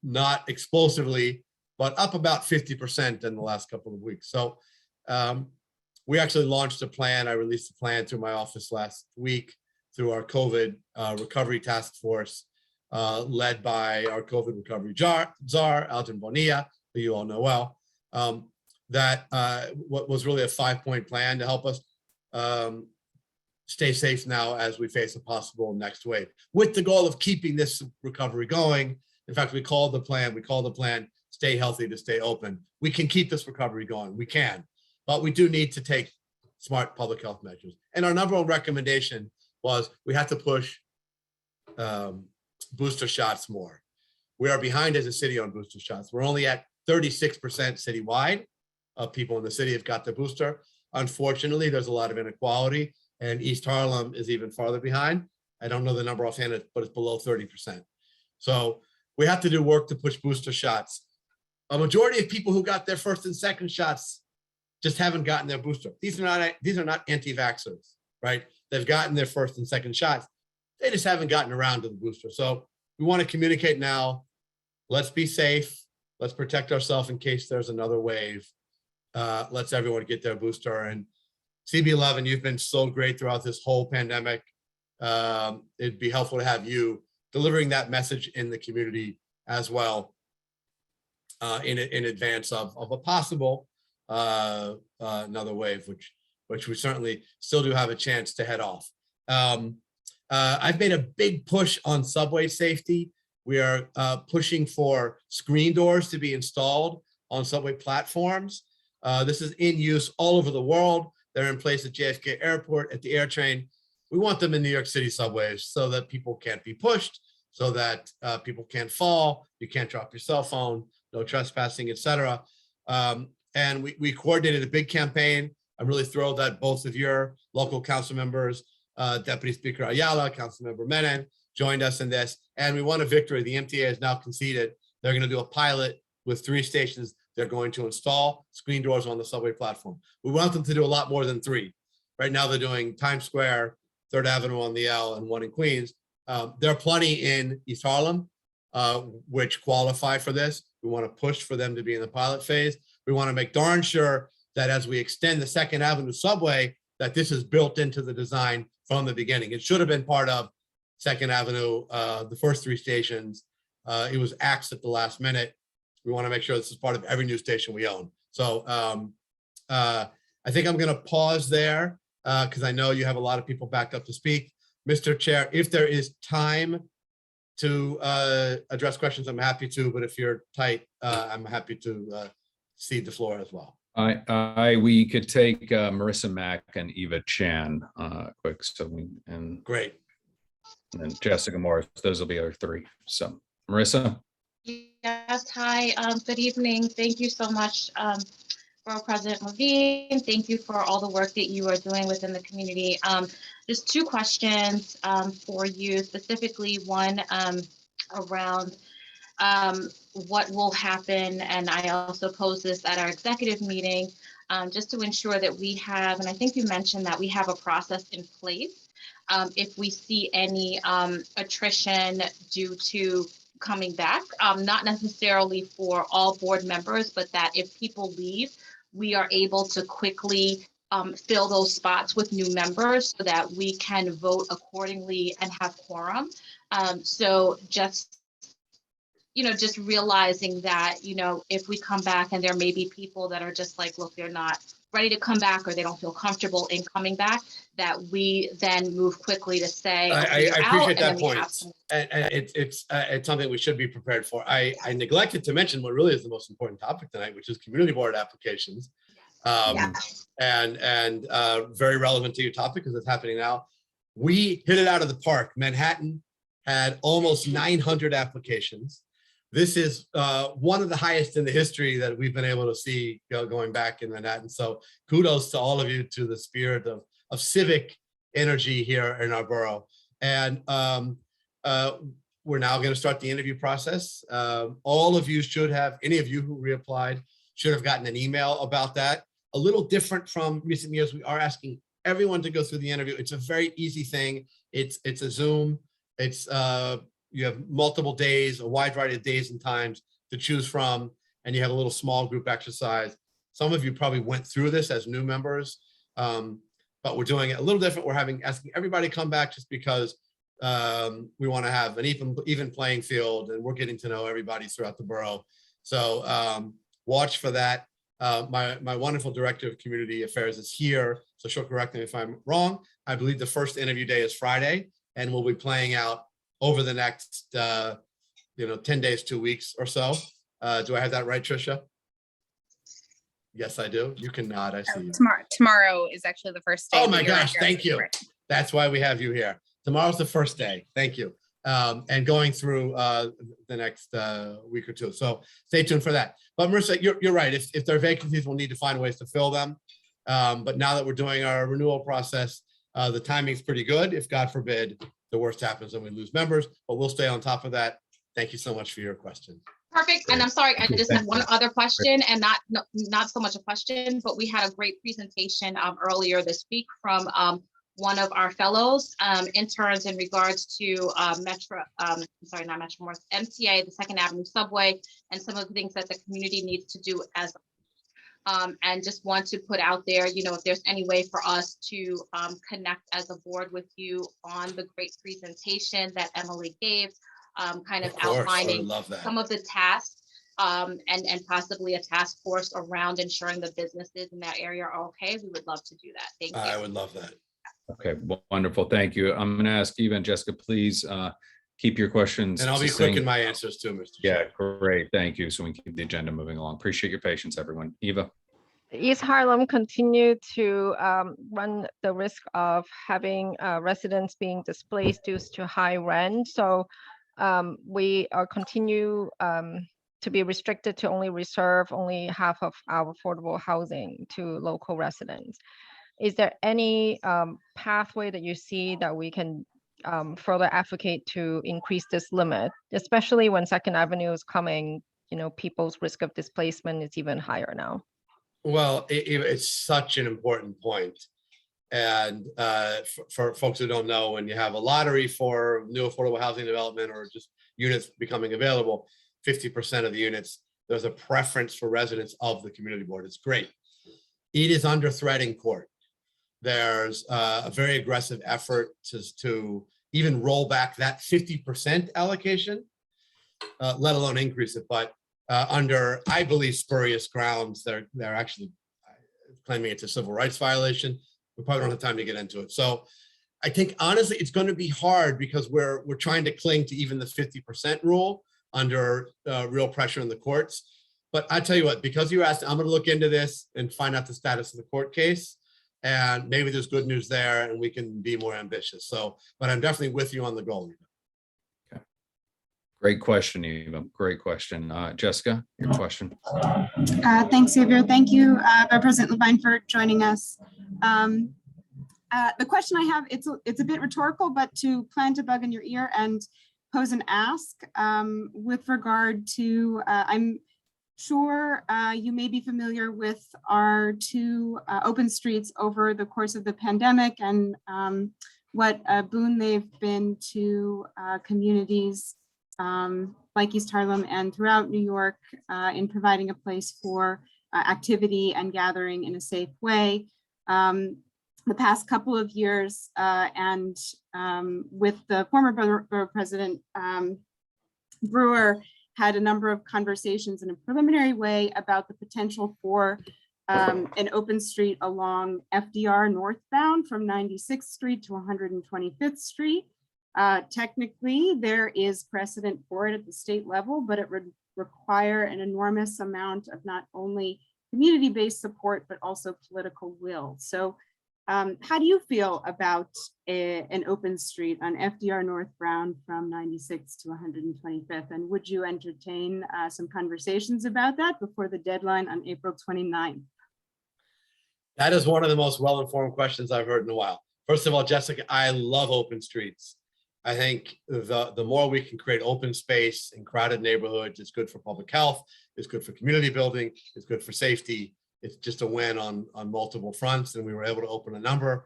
Not explosively, but up about 50% in the last couple of weeks. So we actually launched a plan. I released a plan through my office last week through our COVID recovery task force, led by our COVID recovery czar, Alton Bonilla, who you all know well. That what was really a 5-point plan to help us stay safe now as we face a possible next wave, with the goal of keeping this recovery going. In fact, we call the plan, stay healthy to stay open. We can keep this recovery going, we can, but we do need to take smart public health measures. And our number one recommendation was we have to push booster shots more. We are behind as a city on booster shots. We're only at 36% citywide of people in the city have got the booster. Unfortunately, there's a lot of inequality, and East Harlem is even farther behind. I don't know the number offhand, but it's below 30%. So we have to do work to push booster shots. A majority of people who got their first and second shots just haven't gotten their booster. These are not anti-vaxxers, right? They've gotten their first and second shots. They just haven't gotten around to the booster. So we want to communicate now. Let's be safe. Let's protect ourselves in case there's another wave. Let's everyone get their booster. And CB11, you've been so great throughout this whole pandemic. It'd be helpful to have you delivering that message in the community as well, in advance of a possible another wave, which we certainly still do have a chance to head off. I've made a big push on subway safety. We are pushing for screen doors to be installed on subway platforms. This is in use all over the world. They're in place at JFK Airport, at the AirTrain. We want them in New York City subways so that people can't be pushed, so that people can't fall, you can't drop your cell phone, no trespassing, etc. And we coordinated a big campaign. I'm really thrilled that both of your local council members, Deputy Speaker Ayala, Councilmember Menon, joined us in this, and we won a victory. The MTA has now conceded they're going to do a pilot with 3 stations. They're going to install screen doors on the subway platform. We want them to do a lot more than 3. Right now, they're doing Times Square, 3rd Avenue on the L, and 1 in Queens. There are plenty in East Harlem, which qualify for this. We want to push for them to be in the pilot phase. We want to make darn sure that as we extend the 2nd Avenue subway, that this is built into the design from the beginning. It should have been part of 2nd Avenue, the first 3 stations. It was axed at the last minute. We want to make sure this is part of every new station we own. So I think I'm going to pause there because I know you have a lot of people backed up to speak. Mr. Chair, if there is time to address questions, I'm happy to, but if you're tight, I'm happy to cede the floor as well. We could take Marissa Mack and Eva Chan quick. So great. And Jessica Morris, those will be our 3. So Marissa. Yes, hi, good evening. Thank you so much, Borough President Levine. Thank you for all the work that you are doing within the community. Just 2 questions for you, specifically one around what will happen, and I also posed this at our executive meeting, just to ensure that we have, and I think you mentioned that we have a process in place if we see any attrition due to coming back, not necessarily for all board members, but that if people leave, we are able to quickly fill those spots with new members so that we can vote accordingly and have quorum. So just realizing that, if we come back and there may be people that are just like, look, they're not ready to come back or they don't feel comfortable in coming back, that we then move quickly to say, I appreciate that point. And it's something we should be prepared for. I neglected to mention what really is the most important topic tonight, which is community board applications. And very relevant to your topic because it's happening now. We hit it out of the park. Manhattan had almost 900 applications. This is one of the highest in the history that we've been able to see going back in Manhattan. So kudos to all of you, to the spirit of civic energy here in our borough. And we're now going to start the interview process. All of you should have, any of you who reapplied should have gotten an email about that. A little different from recent years, we are asking everyone to go through the interview. It's a very easy thing. It's a Zoom. It's you have multiple days, a wide variety of days and times to choose from, and you have a little small group exercise. Some of you probably went through this as new members, but we're doing it a little different. We're asking everybody to come back just because we want to have an even playing field, and we're getting to know everybody throughout the borough. So watch for that. My wonderful director of community affairs is here, so she'll correct me if I'm wrong. I believe the first interview day is Friday, and we'll be playing out over the next 10 days, 2 weeks or so. Do I have that right, Tricia? Yes, I do. You can nod. I see you. Tomorrow is actually the first day. Oh my gosh, thank you. That's why we have you here. Tomorrow's the first day. Thank you. And going through the next week or 2. So stay tuned for that. But Marissa, you're right. If there are vacancies, we'll need to find ways to fill them. But now that we're doing our renewal process, the timing's pretty good. If God forbid, the worst happens and we lose members, but we'll stay on top of that. Thank you so much for your question. Perfect. And I'm sorry, I just have one other question, and not so much a question, but we had a great presentation earlier this week from one of our fellows, interns, in regards to MTA, the 2nd Avenue subway, and some of the things that the community needs to do as and just want to put out there, if there's any way for us to connect as a board with you on the great presentation that Emily gave, kind of outlining some of the tasks and possibly a task force around ensuring the businesses in that area are okay. We would love to do that. Thank you. I would love that. Okay, wonderful. Thank you. I'm going to ask Eva and Jessica, please keep your questions. And I'll be quick in my answers too, Mr. Chair. Yeah, great. Thank you. So we can keep the agenda moving along. Appreciate your patience, everyone. Eva. East Harlem continue to run the risk of having residents being displaced due to high rent. So we are continue to be restricted to reserve only half of our affordable housing to local residents. Is there any pathway that you see that we can further advocate to increase this limit, especially when Second Avenue is coming, people's risk of displacement is even higher now. Well, it's such an important point. And for folks who don't know, when you have a lottery for new affordable housing development or just units becoming available, 50% of the units, there's a preference for residents of the community board. It's great. It is under threat in court. There's a very aggressive effort to even roll back that 50% allocation, let alone increase it. But under, I believe, spurious grounds, they're actually claiming it's a civil rights violation. We probably don't have time to get into it. So I think, honestly, it's going to be hard because we're trying to cling to even the 50% rule under real pressure in the courts. But I tell you what, because you asked, I'm going to look into this and find out the status of the court case. And maybe there's good news there and we can be more ambitious. So, but I'm definitely with you on the goal. Okay. Great question, Eva. Great question. Jessica, your question. Thanks, Xavier. Thank you, Representative Levine, for joining us. The question I have, it's a bit rhetorical, but to plant a bug in your ear and pose an ask with regard to, I'm sure you may be familiar with our two open streets over the course of the pandemic and what a boon they've been to communities like East Harlem and throughout New York in providing a place for activity and gathering in a safe way. The past couple of years and with the former borough president, Brewer, had a number of conversations in a preliminary way about the potential for an open street along FDR northbound from 96th Street to 125th Street. Technically, there is precedent for it at the state level, but it would require an enormous amount of not only community-based support, but also political will. So how do you feel about an open street on FDR northbound from 96th to 125th? And would you entertain some conversations about that before the deadline on April 29th? That is one of the most well-informed questions I've heard in a while. First of all, Jessica, I love open streets. I think the more we can create open space in crowded neighborhoods, it's good for public health, it's good for community building, it's good for safety. It's just a win on multiple fronts, and we were able to open a number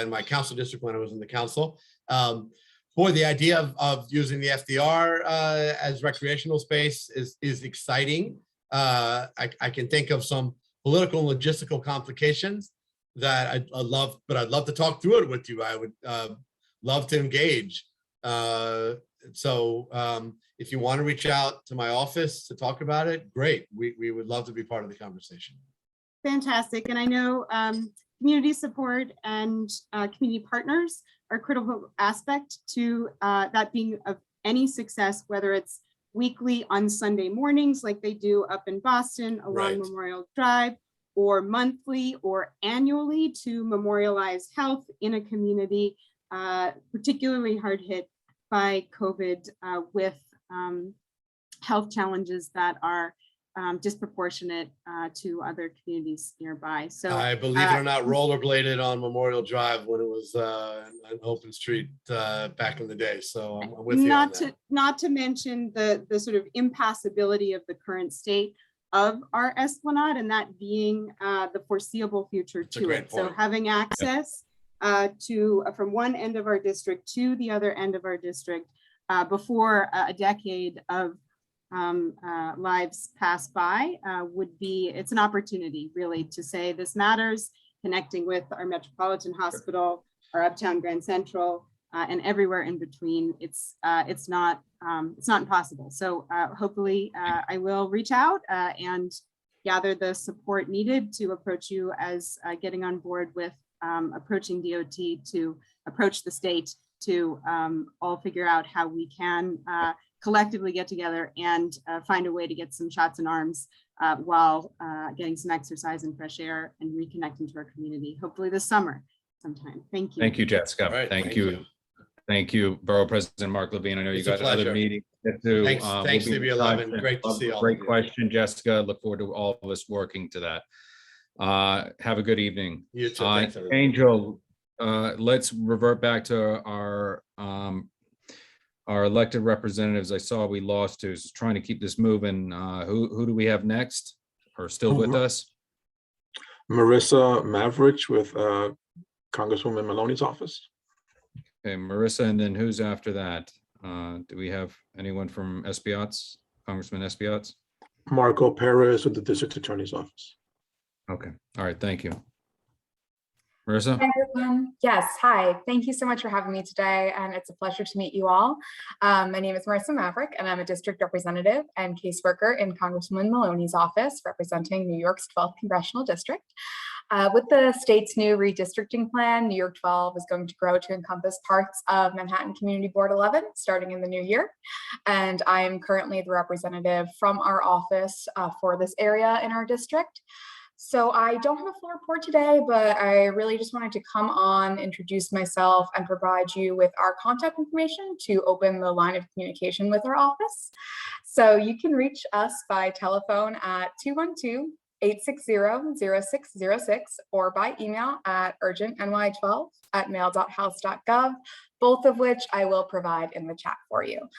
in my council district when I was in the council. Boy, the idea of using the FDR as recreational space is exciting. I can think of some political and logistical complications that I'd love to talk through it with you. I would love to engage. So if you want to reach out to my office to talk about it, great. We would love to be part of the conversation. Fantastic. And I know community support and community partners are a critical aspect to that being of any success, whether it's weekly on Sunday mornings like they do up in Boston along Memorial Drive, or monthly or annually to memorialize health in a community particularly hard hit by COVID with health challenges that are disproportionate to other communities nearby. So I believe it or not, rollerbladed on Memorial Drive when it was an open street back in the day. So I'm with you on that. Not to mention the sort of impassability of the current state of our Esplanade, and that being the foreseeable future to it. So having access to from one end of our district to the other end of our district before a decade of lives pass by it's an opportunity really to say this matters, connecting with our Metropolitan Hospital, our Uptown Grand Central, and everywhere in between. It's not impossible. So hopefully I will reach out and gather the support needed to approach you as getting on board with approaching DOT to approach the state to all figure out how we can collectively get together and find a way to get some shots in arms while getting some exercise and fresh air and reconnecting to our community, hopefully this summer sometime. Thank you. Thank you, Jessica. Right, thank you. Thank you, Borough President Mark Levine. I know you got other meetings to do. Thanks, CB11. Great to see all. Great question, Jessica. Look forward to all of us working to that. Have a good evening. You too. Angel, let's revert back to our elected representatives. I saw we lost two, so trying to keep this moving. Who do we have next or still with us? Marissa Maverich with Congresswoman Maloney's office. Okay, Marissa, and then who's after that? Do we have anyone from Espiats, Congressman Espiats? Marco Perez with the District Attorney's office. Okay, all right, thank you. Marissa? Hi, everyone. Yes, hi. Thank you so much for having me today, and it's a pleasure to meet you all. My name is Marissa Maverick, and I'm a district representative and caseworker in Congresswoman Maloney's office, representing New York's 12th Congressional District. With the state's new redistricting plan, New York 12 is going to grow to encompass parts of Manhattan Community Board 11, starting in the new year. And I am currently the representative from our office for this area in our district. So I don't have a full report today, but I really just wanted to come on, introduce myself, and provide you with our contact information to open the line of communication with our office. So you can reach us by telephone at 212-860-0606 or by email at urgentny12@mail.house.gov, both of which I will provide in the chat for you.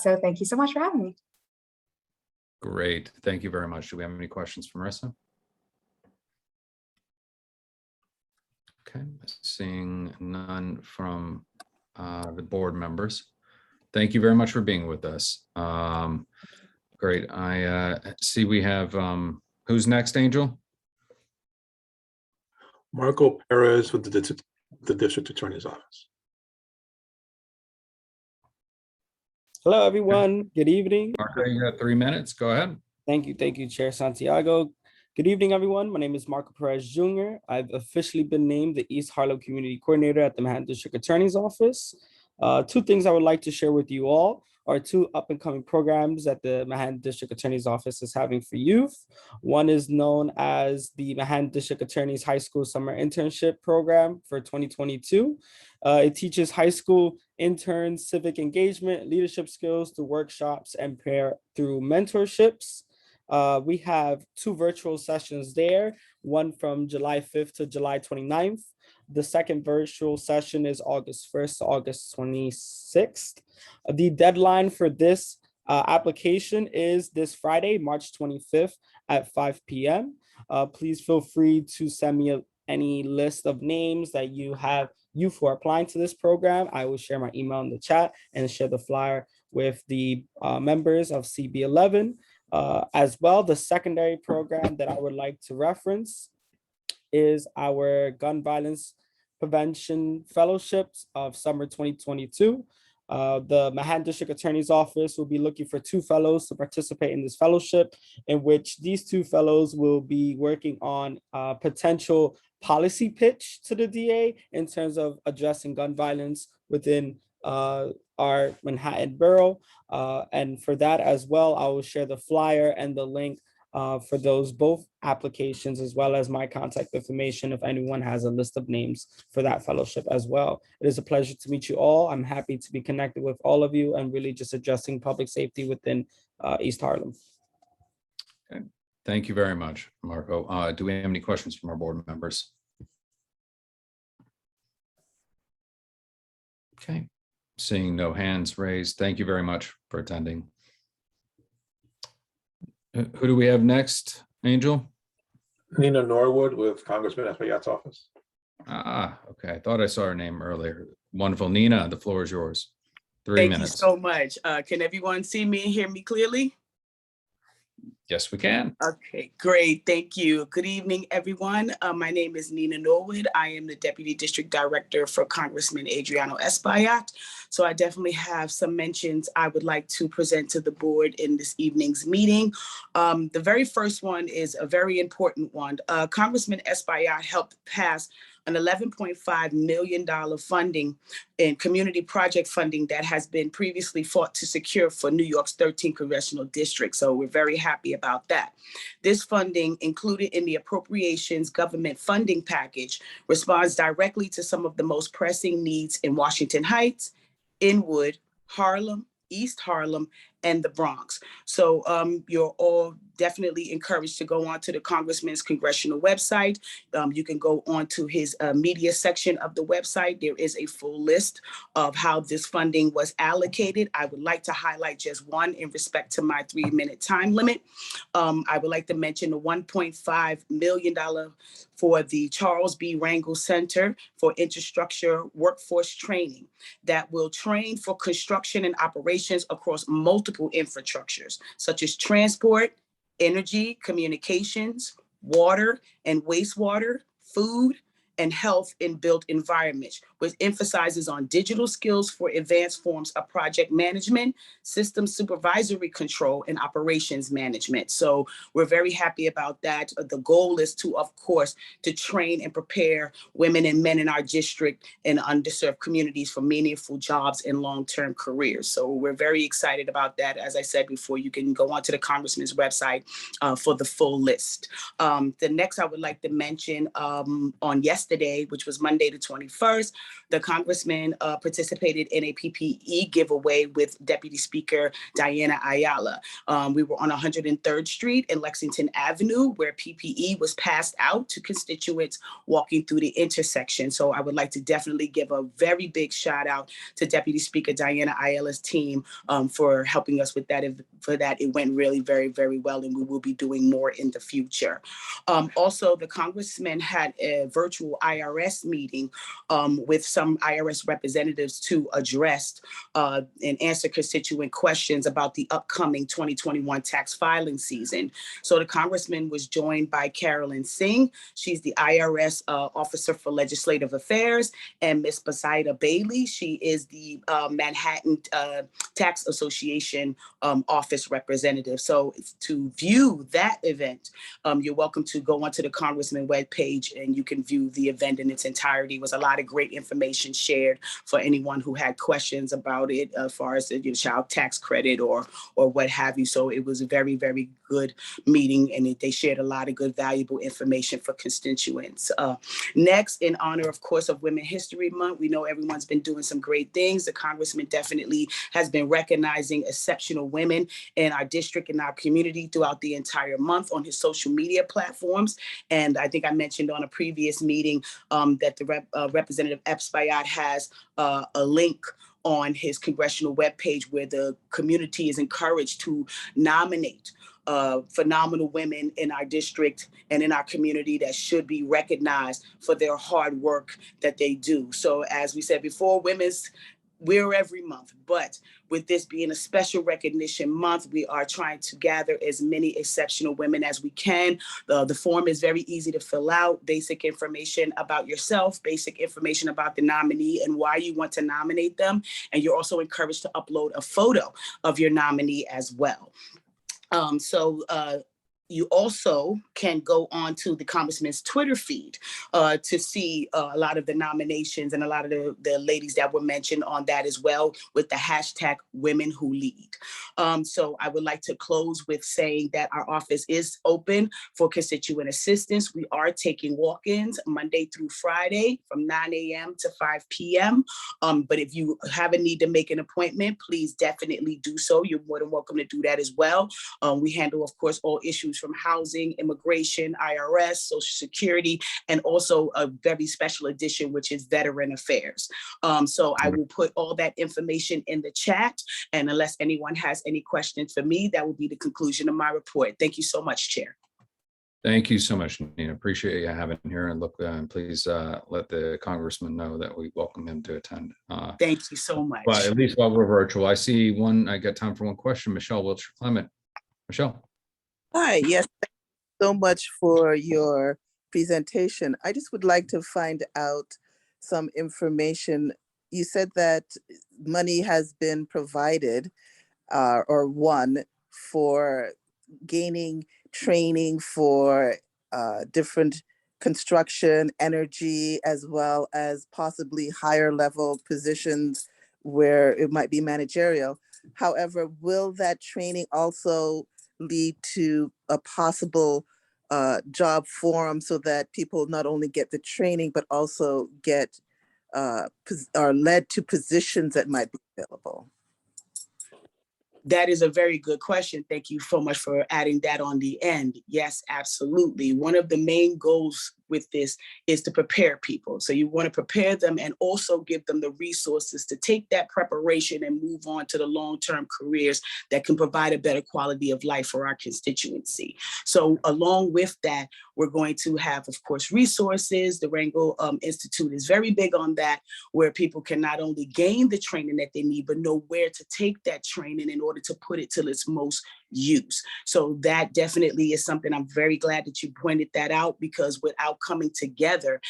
So thank you so much for having me. Great, thank you very much. Do we have any questions for Marissa? Okay, seeing none from the board members. Thank you very much for being with us. Great, I see we have, who's next, Angel? Marco Perez with the District Attorney's office. Hello, everyone. Good evening. Marco, you got 3 minutes. Go ahead. Thank you, Chair Santiago. Good evening, everyone. My name is Marco Perez Jr. I've officially been named the East Harlem Community Coordinator at the Manhattan District Attorney's Office. Two things I would like to share with you all are two up-and-coming programs that the Manhattan District Attorney's Office is having for youth. One is known as the Manhattan District Attorney's High School Summer Internship Program for 2022. It teaches high school interns civic engagement, leadership skills through workshops and through mentorships. We have two virtual sessions there, one from July 5th to July 29th. The second virtual session is August 1st to August 26th. The deadline for this application is this Friday, March 25th at 5 p.m. Please feel free to send me any list of names that you have youth who are applying to this program. I will share my email in the chat and share the flyer with the members of CB11. As well, the secondary program that I would like to reference is our Gun Violence Prevention Fellowships of Summer 2022. The Manhattan District Attorney's Office will be looking for 2 fellows to participate in this fellowship, in which these 2 fellows will be working on a potential policy pitch to the DA in terms of addressing gun violence within our Manhattan borough. And for that as well, I will share the flyer and the link for those both applications, as well as my contact information if anyone has a list of names for that fellowship as well. It is a pleasure to meet you all. I'm happy to be connected with all of you and really just addressing public safety within East Harlem. Okay. Thank you very much, Marco. Do we have any questions from our board members? Okay. Seeing no hands raised, thank you very much for attending. Who do we have next, Angel? Nina Norwood with Congressman Espaillat's office. Okay. I thought I saw her name earlier. Wonderful. Nina, the floor is yours. 3 Thank minutes. you so much. Can everyone see me and hear me clearly? Yes, we can. Okay, great. Thank you. Good evening, everyone. My name is Nina Norwood. I am the Deputy District Director for Congressman Adriano Espaillat. So I definitely have some mentions I would like to present to the board in this evening's meeting. The very first one is a very important one. Congressman Espaillat helped pass an $11.5 million funding in community project funding that has been previously fought to secure for New York's 13th congressional district. So we're very happy about that. This funding, included in the appropriations government funding package, responds directly to some of the most pressing needs in Washington Heights, Inwood, Harlem, East Harlem, and the Bronx. So you're all definitely encouraged to go on to the Congressman's congressional website. You can go on to his media section of the website. There is a full list of how this funding was allocated. I would like to highlight just one in respect to my 3-minute time limit. I would like to mention the $1.5 million for the Charles B. Rangel Center for Infrastructure Workforce Training that will train for construction and operations across multiple infrastructures, such as transport, energy, communications, water and wastewater, food, and health in built environments, which emphasizes on digital skills for advanced forms of project management, system supervisory control, and operations management. So we're very happy about that. The goal is to, of course, to train and prepare women and men in our district and underserved communities for meaningful jobs and long-term careers. So we're very excited about that. As I said before, you can go onto the Congressman's website for the full list. The next I would like to mention on yesterday, which was Monday the 21st, the Congressman participated in a PPE giveaway with Deputy Speaker Diana Ayala. We were on 103rd Street and Lexington Avenue, where PPE was passed out to constituents walking through the intersection. So I would like to definitely give a very big shout out to Deputy Speaker Diana Ayala's team for helping us with that. For that, it went really very, very well, and we will be doing more in the future. Also, the Congressman had a virtual IRS meeting with some IRS representatives to address and answer constituent questions about the upcoming 2021 tax filing season. So the Congressman was joined by Carolyn Singh. She's the IRS Officer for Legislative Affairs, and Ms. Basaida Bailey. She is the Manhattan Tax Association office representative. So to view that event, you're welcome to go onto the Congressman webpage and you can view the event in its entirety. It was a lot of great information shared for anyone who had questions about it as far as the child tax credit or what have you. So it was a very, very good meeting, and they shared a lot of good, valuable information for constituents. Next, in honor, of course, of Women History Month, we know everyone's been doing some great things. The Congressman definitely has been recognizing exceptional women in our district and our community throughout the entire month on his social media platforms. And I think I mentioned on a previous meeting that the Representative Ppe Giveaway has a link on his congressional webpage where the community is encouraged to nominate phenomenal women in our district and in our community that should be recognized for their hard work that they do. So as we said before, we're every month, but with this being a special recognition month, we are trying to gather as many exceptional women as we can. The form is very easy to fill out, basic information about yourself, basic information about the nominee and why you want to nominate them. And you're also encouraged to upload a photo of your nominee as well. You also can go on to the Congressman's Twitter feed to see a lot of the nominations and a lot of the ladies that were mentioned on that as well with the hashtag Women Who Lead. So I would like to close with saying that our office is open for constituent assistance. We are taking walk-ins Monday through Friday from 9 a.m. to 5 p.m. But if you have a need to make an appointment, please definitely do so. You're more than welcome to do that as well. We handle, of course, all issues from housing, immigration, IRS, Social Security, and also a very special edition, which is Veteran Affairs. So I will put all that information in the chat. And unless anyone has any questions for me, that will be the conclusion of my report. Thank you so much, Chair. Thank you so much, Nina. Appreciate you having him here, and look, please let the Congressman know that we welcome him to attend. Thank you so much. But at least while we're virtual, I see one, I got time for one question. Michelle Wiltshire Clement. Michelle. Hi, yes, thank you so much for your presentation. I just would like to find out some information. You said that money has been provided or won for gaining training for different construction, energy, as well as possibly higher level positions where it might be managerial. However, will that training also lead to a possible job forum so that people not only get the training, but also get are led to positions that might be available? That is a very good question. Thank you so much for adding that on the end. Yes, absolutely. One of the main goals with this is to prepare people. So you want to prepare them and also give them the resources to take that preparation and move on to the long-term careers that can provide a better quality of life for our constituency. So along with that, we're going to have, of course, resources. The Rango Institute is very big on that, where people can not only gain the training that they need, but know where to take that training in order to put it to its most use. So that definitely is something I'm very glad that you pointed that out, because without coming together,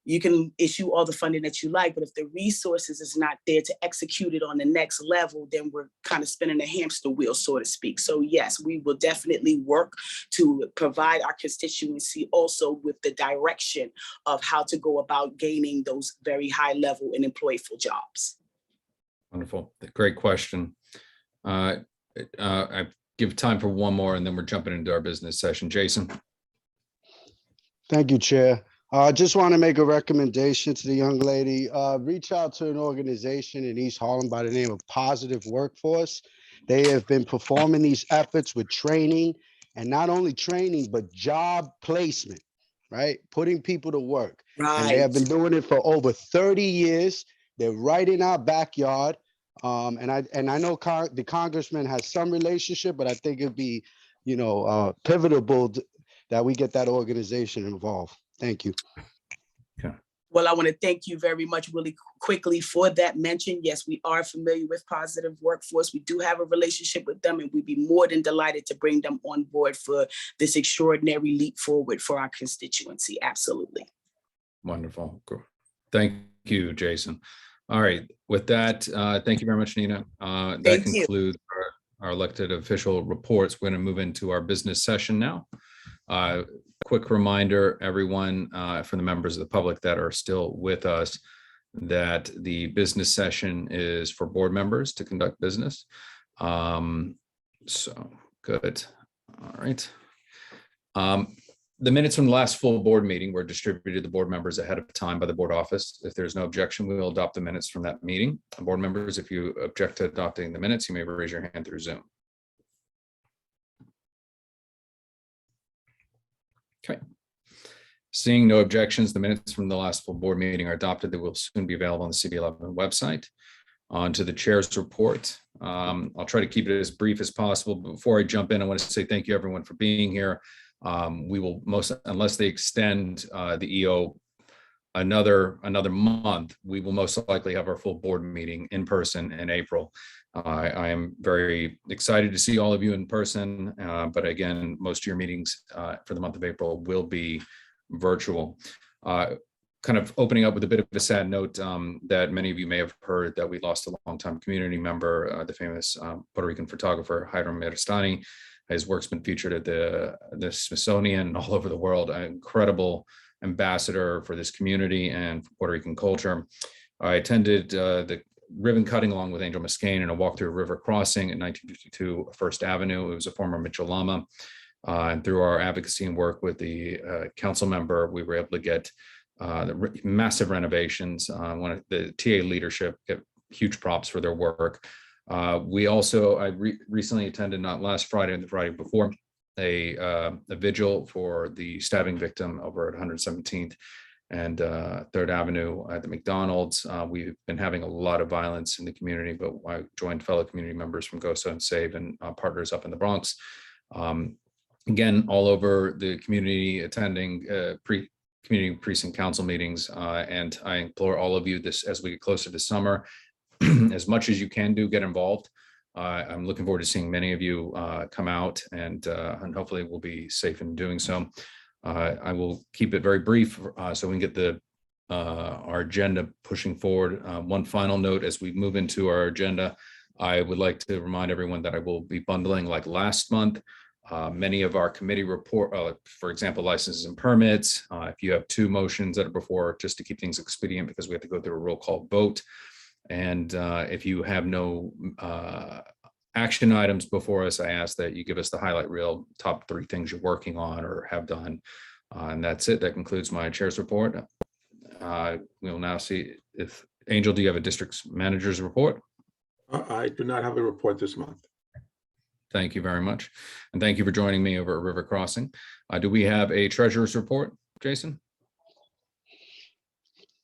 you can issue all the funding that you like, but if the resources is not there to execute it on the next level, then we're kind of spinning a hamster wheel, so to speak. So yes, we will definitely work to provide our constituency also with the direction of how to go about gaining those very high level and employable jobs. Wonderful. Great question. I give time for one more and then we're jumping into our business session. Jason. Thank you, Chair. I just want to make a recommendation to the young lady. Reach out to an organization in East Harlem by the name of Positive Workforce. They have been performing these efforts with training, and not only training, but job placement, right? Putting people to work. Right. And they have been doing it for over 30 years. They're right in our backyard. And I know the congressman has some relationship, but I think it'd be, pivotal that we get that organization involved. Thank you. Okay. Well, I want to thank you very much really quickly for that mention. Yes, we are familiar with Positive Workforce. We do have a relationship with them, and we'd be more than delighted to bring them on board for this extraordinary leap forward for our constituency. Absolutely. Wonderful. Cool. Thank you, Jason. All right. With that, thank you very much, Nina. That concludes our elected official reports. We're going to move into our business session now. Quick reminder, everyone, for the members of the public that are still with us, that the business session is for board members to conduct business. So good. All right. The minutes from the last full board meeting were distributed to board members ahead of time by the board office. If there's no objection, we will adopt the minutes from that meeting. Board members, if you object to adopting the minutes, you may raise your hand through Zoom. Okay. Seeing no objections, the minutes from the last full board meeting are adopted. They will soon be available on the CB11M website. On to the chair's report. I'll try to keep it as brief as possible. But before I jump in, I want to say thank you everyone for being here. We will unless they extend the EO another month, we will most likely have our full board meeting in person in April. I am very excited to see all of you in person, but again, most of your meetings for the month of April will be virtual. Kind of opening up with a bit of a sad note that many of you may have heard that we lost a longtime community member, the famous Puerto Rican photographer, Hiram Meristani. His work's been featured at the Smithsonian and all over the world. An incredible ambassador for this community and for Puerto Rican culture. I attended the ribbon cutting along with Angel Muscane and a walk through a river crossing in 1952 First Avenue. It was a former Mitchell Lama. And through our advocacy and work with the council member, we were able to get the massive renovations. The TA leadership get huge props for their work. We also, I recently attended, not last Friday and the Friday before, a vigil for the stabbing victim over at 117th and 3rd Avenue at the McDonald's. We've been having a lot of violence in the community, but I joined fellow community members from GOSA and SAVE and partners up in the Bronx. Again, all over the community attending community precinct council meetings. And I implore all of you this, as we get closer to summer, as much as you can do, get involved. I'm looking forward to seeing many of you come out and hopefully we'll be safe in doing so. I will keep it very brief so we can get our agenda pushing forward. One final note as we move into our agenda, I would like to remind everyone that I will be bundling like last month. Many of our committee report, for example, licenses and permits. If you have 2 motions that are before, just to keep things expedient because we have to go through a roll call vote. And if you have no action items before us, I ask that you give us the highlight reel, top 3 things you're working on or have done. And that's it. That concludes my chair's report. We will now see if, Angel, do you have a district manager's report? I do not have a report this month. Thank you very much. And thank you for joining me over at River Crossing. Do we have a treasurer's report, Jason?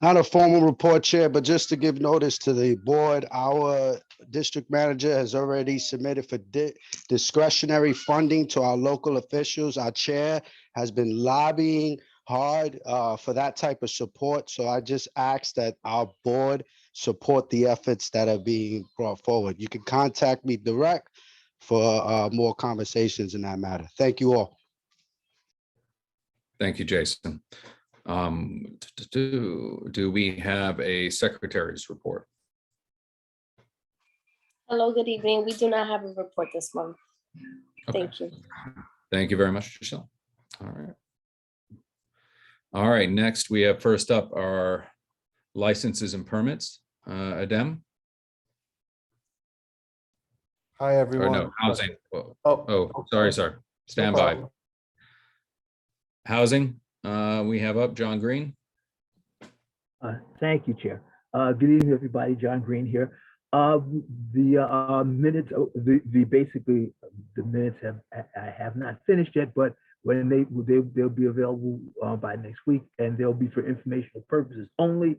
Not a formal report, Chair, but just to give notice to the board, our district manager has already submitted for discretionary funding to our local officials. Our chair has been lobbying hard for that type of support. So I just ask that our board support the efforts that are being brought forward. You can contact me direct for more conversations in that matter. Thank you all. Thank you, Jason. Do we have a secretary's report? Hello, good evening. We do not have a report this month. Okay. Thank you. Thank you very much, Giselle. All right. All right, next we have first up our licenses and permits. Adem? Hi, everyone. Or no, housing. Sorry. Stand by. Housing, we have up John Green. Thank you, Chair. Good evening, everybody. John Green here. The minutes, basically the minutes I have not finished yet, but when they'll be available by next week, and they'll be for informational purposes only.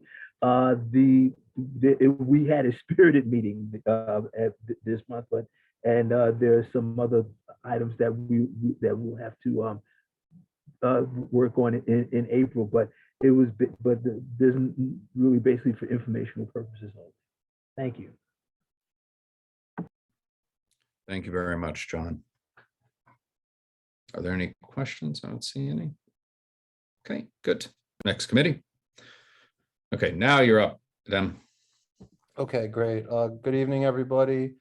We had a spirited meeting this month, but there are some other items that we'll have to work on in April, but there's really basically for informational purposes only. Thank you. Thank you very much, John. Are there any questions? I don't see any. Okay, good. Next committee. Okay, now you're up, Adem. Okay, great. Good evening, everybody.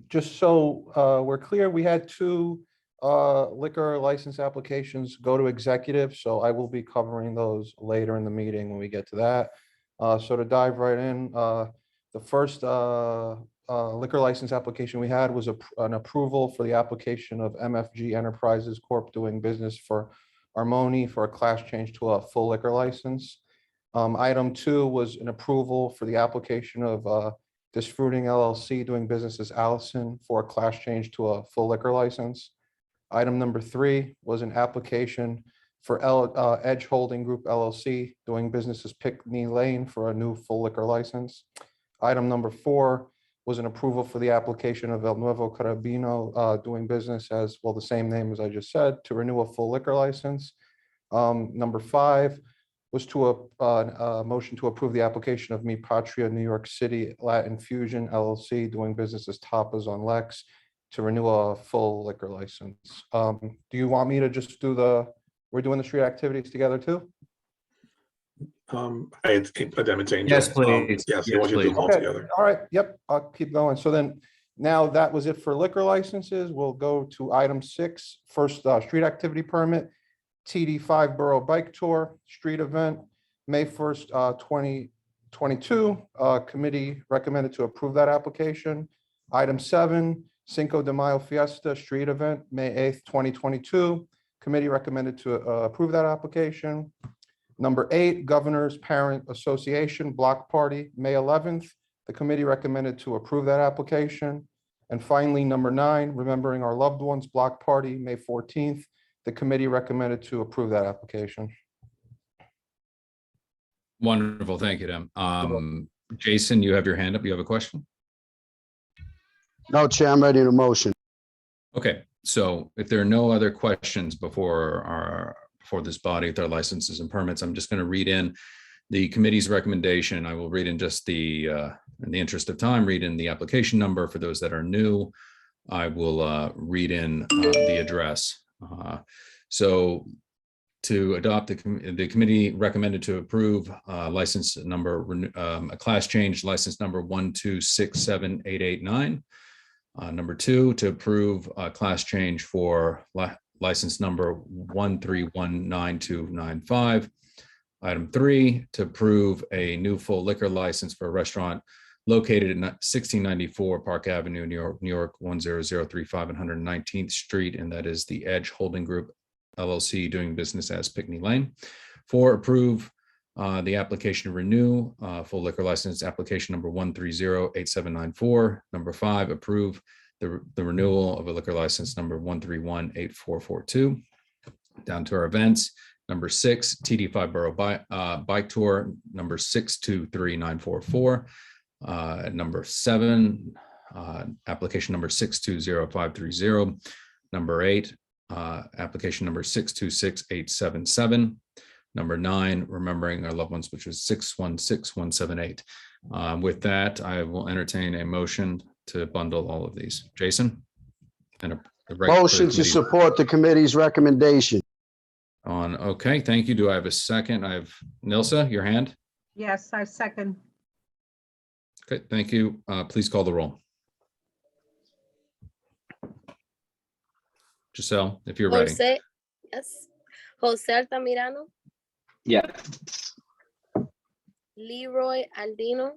Just so we're clear, we had 2 liquor license applications go to executive, so I will be covering those later in the meeting when we get to that. So to dive right in, the first liquor license application we had was an approval for the application of MFG Enterprises Corp. Doing business for Armoni for a class change to a full liquor license. Item 2 was an approval for the application of Disfruiting LLC doing business as Allison for a class change to a full liquor license. Item number 3 was an application for Edge Holding Group LLC doing business as Pickney Lane for a new full liquor license. Item number 4 was an approval for the application of El Nuevo Carabino doing business as, well, the same name as I just said, to renew a full liquor license. Number 5 was to a motion to approve the application of Mi Patria New York City Latin Fusion LLC doing business as Tapas on Lex to renew a full liquor license. Do you want me to just do we're doing the street activities together too? Yes, please. Yes, I want you to do them all together. All right, yep, I'll keep going. So then, now that was it for liquor licenses. We'll go to item 6, first street activity permit, TD5 Borough Bike Tour, street event, May 1st, 2022. Committee recommended to approve that application. Item 7, Cinco de Mayo Fiesta, street event, May 8th, 2022. Committee recommended to approve that application. Number 8, Governor's Parent Association Block Party, May 11th. The committee recommended to approve that application. And finally, number 9, Remembering Our Loved Ones Block Party, May 14th. The committee recommended to approve that application. Wonderful, thank you, Dem. Jason, you have your hand up. You have a question? No, Chair, I'm ready to motion. Okay, so if there are no other questions before this body with their licenses and permits, I'm just going to read in the committee's recommendation. I will read in just in the interest of time, read in the application number for those that are new. I will read in the address. So to adopt, the committee recommended to approve license number, a class change license number 1267889. Number 2, to approve a class change for license number 1319295. Item 3, to approve a new full liquor license for a restaurant located at 1694 Park Avenue, New York 10035 and 119th Street, and that is the Edge Holding Group LLC doing business as Pickney Lane. 4, approve the application to renew full liquor license application number 1308794. Number 5, approve the renewal of a liquor license number 1318442. Down to our events, number 6, TD5 Borough Bike Tour, number 623944. Number 7, application number 620530. Number 8, application number 626877. Number 9, remembering our loved ones, which was 616178. With that, I will entertain a motion to bundle all of these. Jason? And a Motion to support the committee's recommendation. Okay, thank you. Do I have a second? I have Nilsa, your hand. Yes, I second. Okay, thank you. Please call the roll. Giselle, if you're ready. Jose, yes. Jose Altamirano, Yes. Leroy Aldino,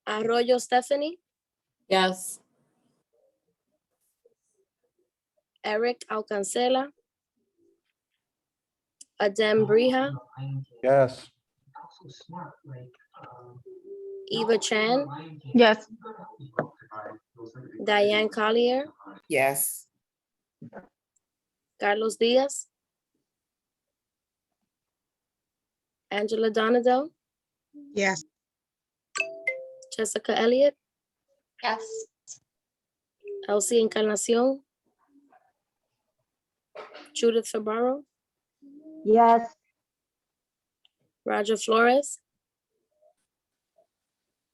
Arroyo Stephanie, Yes. Eric Alcancela, Adem Brija, Yes. Eva Chan, Yes. Diane Collier, Yes. Carlos Diaz, Angela Donadell, Yes. Jessica Elliott, Yes. Elsie Encarnacion, Judith Fabaro, Yes. Roger Flores,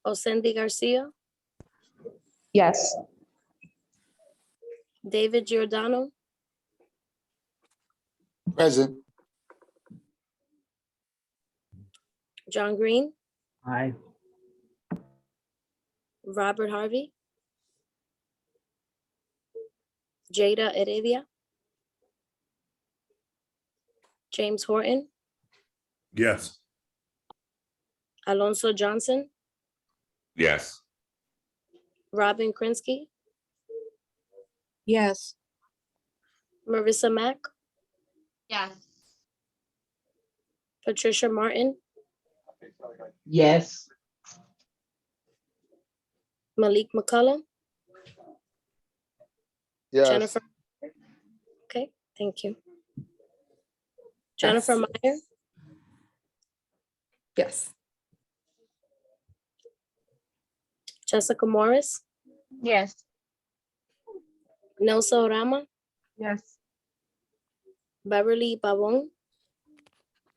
Osendi Garcia, Yes. David Giordano, Present. John Green, Aye. Robert Harvey, Jada Heredia, James Horton, Yes. Alonso Johnson, Yes. Robin Krinsky, Yes. Marissa Mack, Yes. Patricia Martin, Yes. Malik McCullough, Yes. Jennifer. Okay, thank you. Jennifer Meyer, Yes. Jessica Morris, Yes. Nelsa Orama, Yes. Beverly Pavon,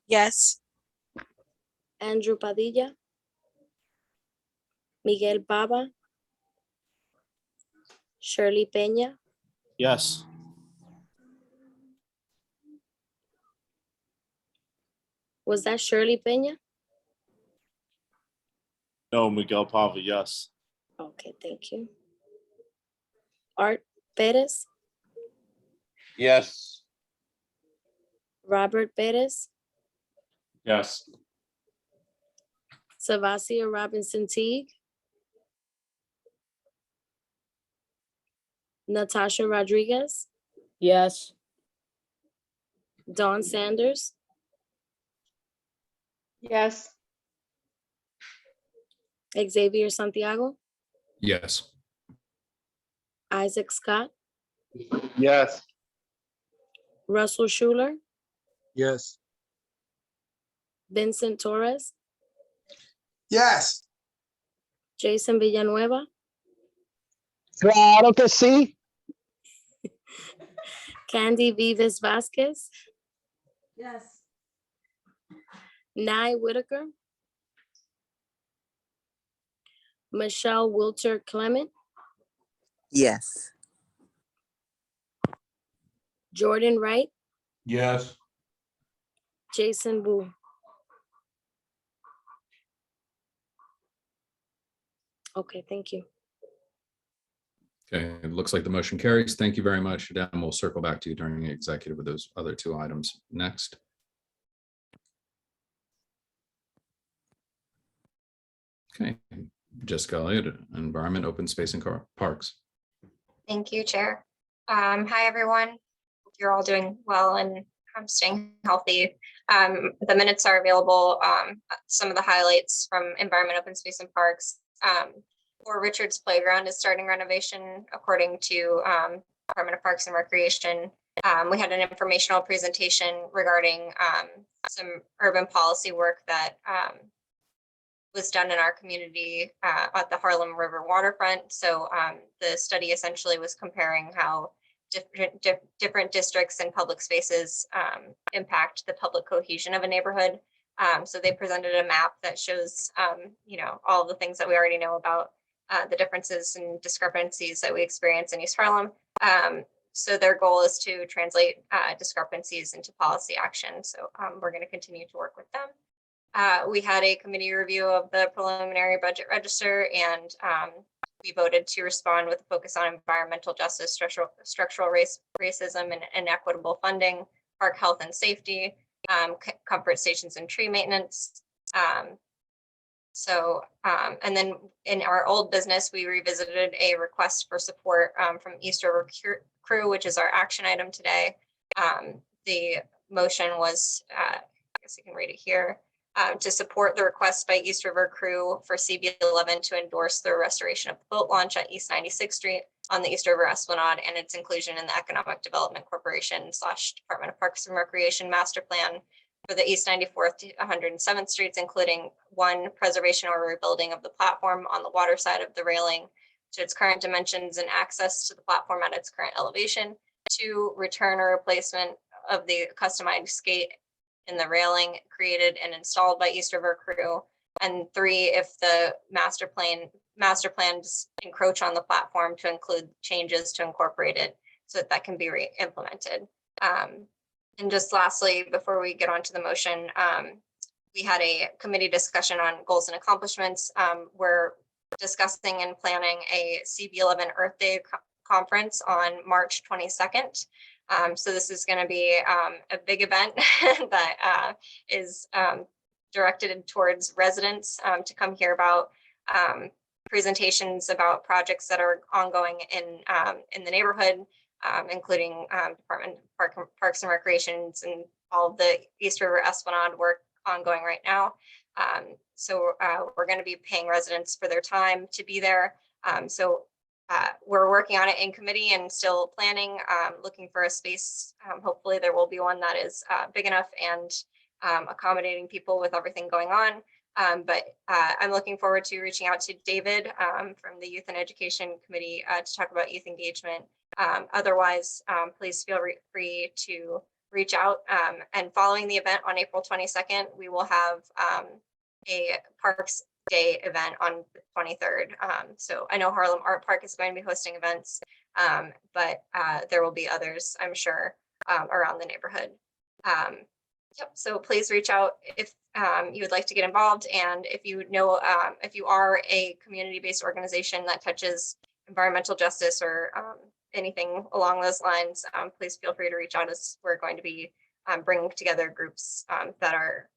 Yes. Andrew Padilla, Miguel Baba, Shirley Peña, Yes. was that Shirley Peña? No, Miguel Pava, yes. Okay, thank you. Art Perez, Yes. Robert Perez, Yes. Savasia Robinson Teague, Natasha Rodriguez, Yes. Dawn Sanders, Yes. Xavier Santiago, Yes. Isaac Scott, Yes. Russell Schuler, Yes. Vincent Torres, Yes. Jason Villanueva, Claro que sí. Candy Vivas Vasquez, Yes. Nye Whitaker, Michelle Wilter Clement, Yes. Jordan Wright, Yes. Jason Wu. Okay, thank you. Okay, it looks like the motion carries. Thank you very much. Dan, we'll circle back to you during the executive with those other 2 items. Next. Okay, Jessica Elliott, Environment, Open Space and Parks. Thank you, Chair. Hi, everyone. Hope you're all doing well and staying healthy. The minutes are available. Some of the highlights from Environment, Open Space and Parks Or Richards Playground is starting renovation according to Department of Parks and Recreation. We had an informational presentation regarding some urban policy work that was done in our community at the Harlem River waterfront. So the study essentially was comparing how different districts and public spaces impact the public cohesion of a neighborhood. So they presented a map that shows, all the things that we already know about the differences and discrepancies that we experience in East Harlem. So their goal is to translate discrepancies into policy action. So we're going to continue to work with them. We had a committee review of the preliminary budget register, and we voted to respond with a focus on environmental justice, structural racism, and equitable funding, park health and safety, comfort stations and tree maintenance. And then in our old business, we revisited a request for support from East River Crew, which is our action item today. The motion was, I guess I can read it here, to support the request by East River Crew for CB11 to endorse the restoration of the boat launch at East 96th Street on the East River Esplanade and its inclusion in the Economic Development Corporation / Department of Parks and Recreation Master Plan for the East 94th to 107th Streets, including 1, preservation or rebuilding of the platform on the water side of the railing to its current dimensions and access to the platform at its current elevation, 2, return or replacement of the customized skate in the railing created and installed by East River Crew, and 3, if the master plans encroach on the platform, to include changes to incorporate it so that can be re-implemented. And just lastly, before we get on to the motion, we had a committee discussion on goals and accomplishments. We're discussing and planning a CB11 Earth Day conference on March 22nd. So this is going to be a big event that is directed towards residents to come hear about presentations about projects that are ongoing in the neighborhood, including Department of Parks and Recreations and all of the East River Esplanade work ongoing right now. So we're going to be paying residents for their time to be there. We're working on it in committee and still planning, looking for a space. Hopefully there will be one that is big enough and accommodating people with everything going on. But I'm looking forward to reaching out to David from the Youth and Education Committee to talk about youth engagement. Otherwise, please feel free to reach out. And following the event on April 22nd, we will have a Parks Day event on the 23rd. So I know Harlem Art Park is going to be hosting events, but there will be others, I'm sure, around the neighborhood. So please reach out if you would like to get involved, and if you know, if you are a community-based organization that touches environmental justice or anything along those lines, please feel free to reach out, as we're going to be bringing together groups that are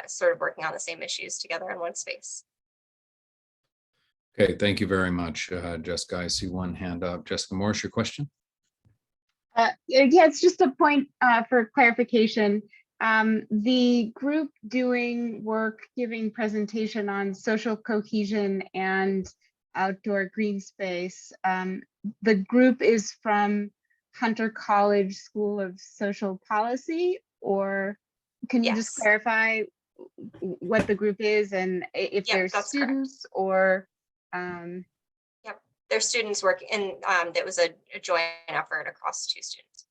sort of working on the same issues together in one space. Okay, thank you very much, Jessica. I see one hand up. Jessica Morris, your question? Yeah, it's just a point for clarification. The group doing work, giving presentation on social cohesion and outdoor green space, the group is from Hunter College School of Social Policy, or can you just clarify what the group is and if there's students correct. Or Yep, there's students working, and that was a joint effort across 2 students.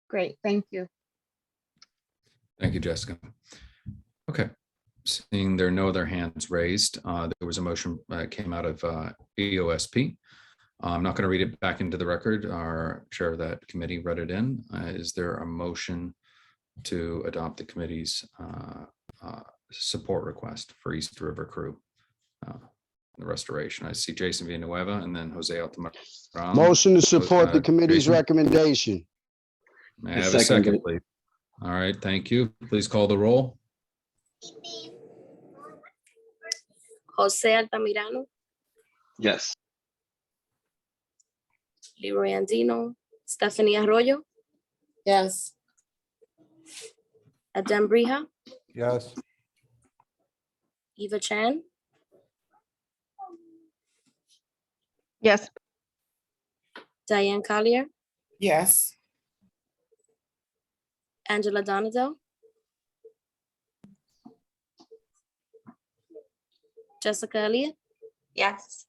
Great, thank you. Thank you, Jessica. Okay, seeing there are no other hands raised, there was a motion that came out of EOSP. I'm not going to read it back into the record. Our chair of that committee read it in. Is there a motion to adopt the committee's support request for East River Crew, the restoration? I see Jason Villanueva and then Jose Altamirano. Motion to support the committee's Jason? recommendation. May I have a second, please? All right, thank you. Please call the roll. Jose Altamirano, Yes. Leroy Andino, Stephanie Arroyo, Yes. Adam Brija, Yes. Eva Chan, Yes. Diane Collier, Yes. Angela Donadell, Jessica Elliott, Yes.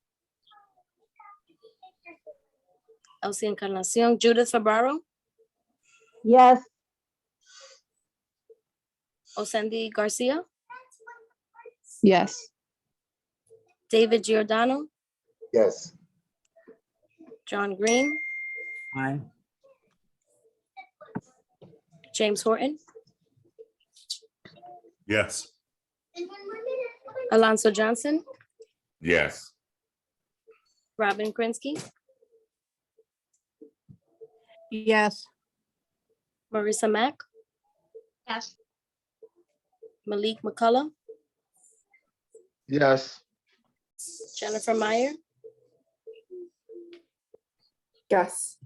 Elsie Encarnacion, Judith Fabaro, Yes. Osendi Garcia, Yes. David Giordano, Yes. John Green, Aye. James Horton, Yes. Alonso Johnson, Yes. Robin Krinsky, Yes. Marissa Mack, Yes. Malik McCullough, Yes. Jennifer Meyer, Yes.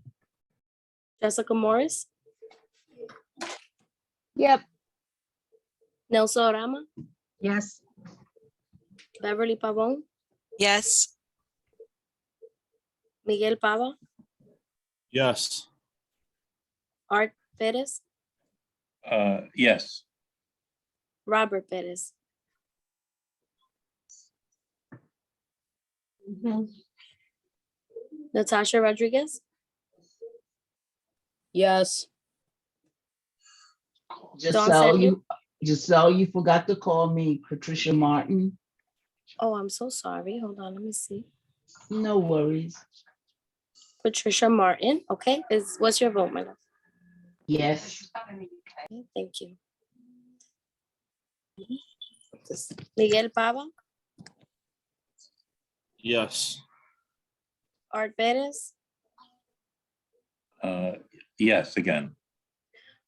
Jessica Morris, Yep. Nelson Orama, Yes. Beverly Pavon, Yes. Miguel Pava, Yes. Art Perez, Yes. Robert Perez, Natasha Rodriguez, Yes. Dawn Sanders. Giselle, you forgot to call me Patricia Martin. Oh, I'm so sorry. Hold on, let me see. No worries. Patricia Martin. Okay, what's your vote, my love? Yes. Okay, thank you. Miguel Pava, Yes. Art Perez, Yes, again.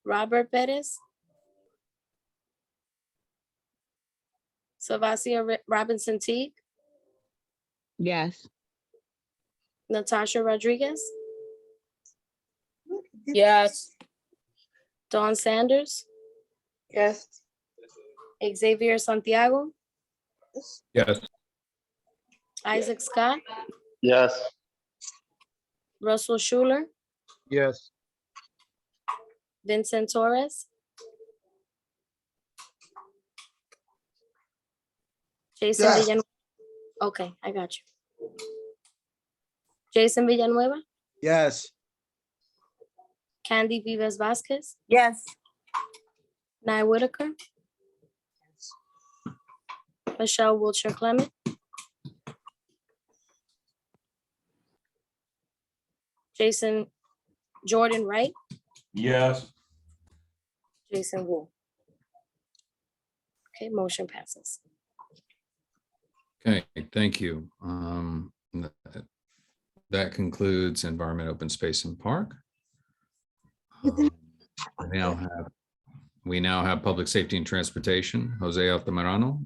Robert Perez, Sylvasia Robinson Teague, Yes. Natasha Rodriguez, Yes. Dawn Sanders, Yes. Xavier Santiago, Yes. Isaac Scott, Yes. Russell Schuler, Yes. Vincent Torres, Jason Yes. Villanueva. Okay, I got you. Jason Villanueva, Yes. Candy Vives Vasquez, Yes. Nye Whitaker, Michelle Wiltshire Clement, Jason Jordan Wright, Yes. Jason Wu. Okay, motion passes. Okay, thank you. That concludes Environment, Open Space and Park. We now have Public Safety and Transportation. Jose Altamirano,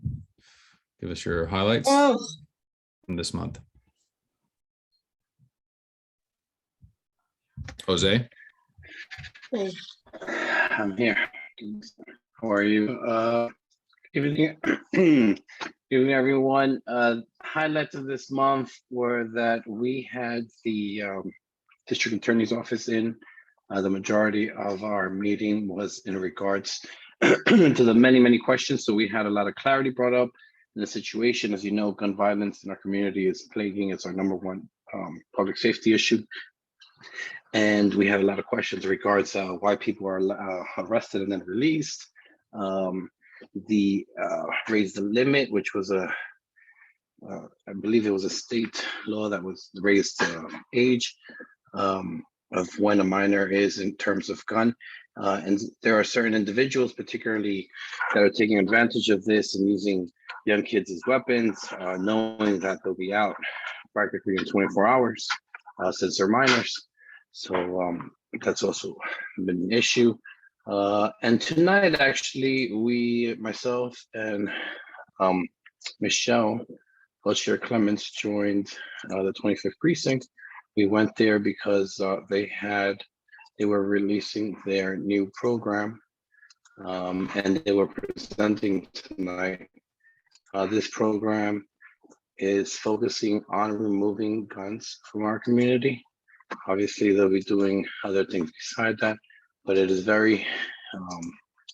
give us your highlights from this month. Jose? I'm here. How are you? Evening, evening, everyone. Highlights of this month were that we had the district attorney's office in. The majority of our meeting was in regards to the many questions. So we had a lot of clarity brought up in the situation. As you know, gun violence in our community is plaguing. It's our number one public safety issue. And we had a lot of questions in regards why people are arrested and then released. Raise the limit, which was I believe it was a state law that was raised age of when a minor is in terms of gun. And there are certain individuals, particularly that are taking advantage of this and using young kids as weapons, knowing that they'll be out practically in 24 hours since they're minors. So that's also been an issue. And tonight, actually, myself and Michelle Wiltshire Clements joined the 25th precinct. We went there because they were releasing their new program, and they were presenting tonight. This program is focusing on removing guns from our community. Obviously, they'll be doing other things beside that, but it is very,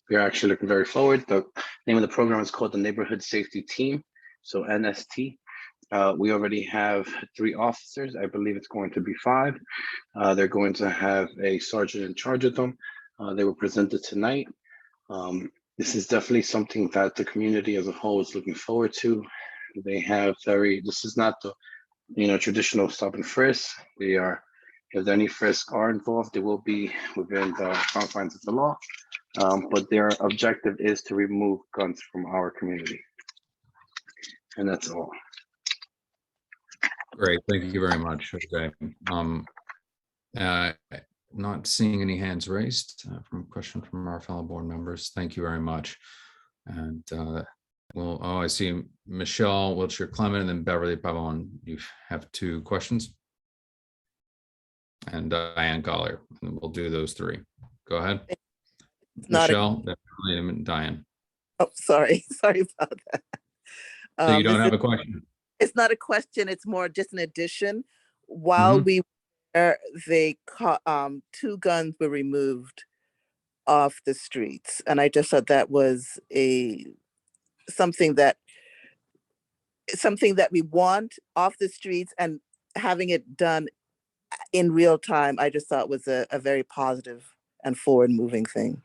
we're actually looking very forward. The name of the program is called the Neighborhood Safety Team, so NST. We already have 3 officers. I believe it's going to be 5. They're going to have a sergeant in charge of them. They were presented tonight. This is definitely something that the community as a whole is looking forward to. They have this is not the, traditional stop and frisk. They are, if any frisks are involved, they will be within the confines of the law. But their objective is to remove guns from our community. And that's all. Great, thank you very much. Okay. Not seeing any hands raised from question from our fellow board members. Thank you very much. And I see Michelle Wiltshire Clement and then Beverly Pavon. You have 2 questions. And Diane Collier, and we'll do those 3. Go ahead. Michelle, Beverly, and Diane. Oh, sorry about that. So you don't have a question? It's not a question, it's more just an addition. While we were there, 2 guns were removed off the streets. And I just thought that was something that we want off the streets, and having it done in real time, I just thought was a very positive and forward moving thing.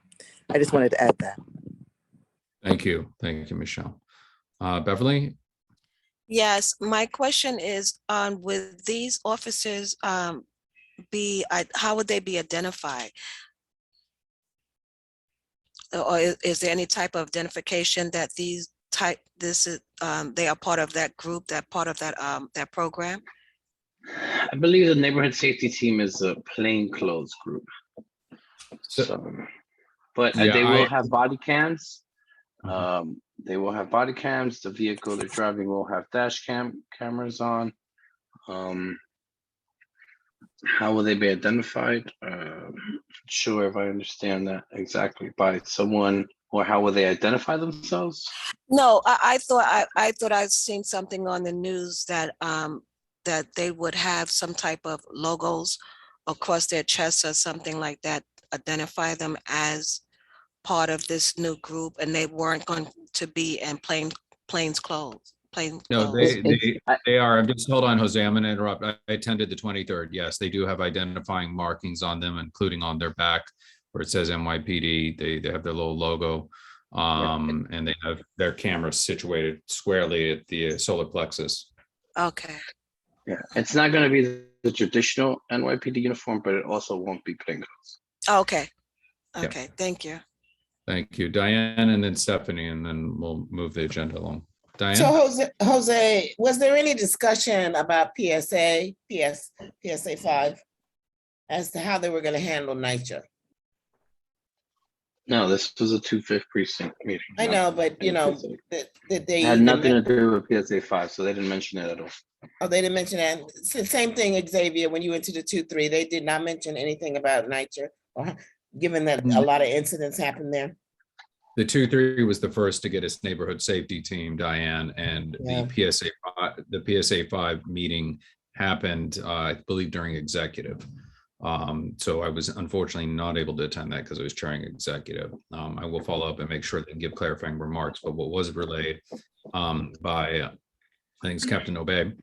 I just wanted to add that. Thank you, Michelle. Beverly? Yes, my question is, would these officers how would they be identified? Or is there any type of identification that they are part of that group, that part of that program? I believe the Neighborhood Safety Team is a plainclothes group. But they will have body cams. They will have body cams. The vehicle they're driving will have dash cameras on. How will they be identified? Sure, if I understand that exactly, by someone, or how will they identify themselves? No, I thought I'd seen something on the news that that they would have some type of logos across their chests or something like that, identify them as part of this new group, and they weren't going to be in plain clothes. No, they are. Just hold on, Jose. I'm going to interrupt. I attended the 23rd. Yes, they do have identifying markings on them, including on their back where it says NYPD. They have their little logo, and they have their cameras situated squarely at the solar plexus. Okay. Yeah, it's not going to be the traditional NYPD uniform, but it also won't be plainclothes. Okay. Okay. Thank you. Thank you, Diane, and then Stephanie, and then we'll move the agenda along. Diane? So Jose, was there any discussion about PSA 5 as to how they were going to handle NYCHA? No, this was a 2/5 precinct meeting. I know, but that they had nothing to do with PSA 5, so they didn't mention it at all. Oh, they didn't mention that. It's the same thing, Xavier, when you went to the 2-3, they did not mention anything about NYCHA, given that a lot of incidents happened there. The 2-3 was the first to get its neighborhood safety team, Diane, and the PSA 5 meeting happened, I believe, during executive. So I was unfortunately not able to attend that because I was chairing executive. I will follow up and make sure they give clarifying remarks. But what was relayed by, I think it's Captain Obey,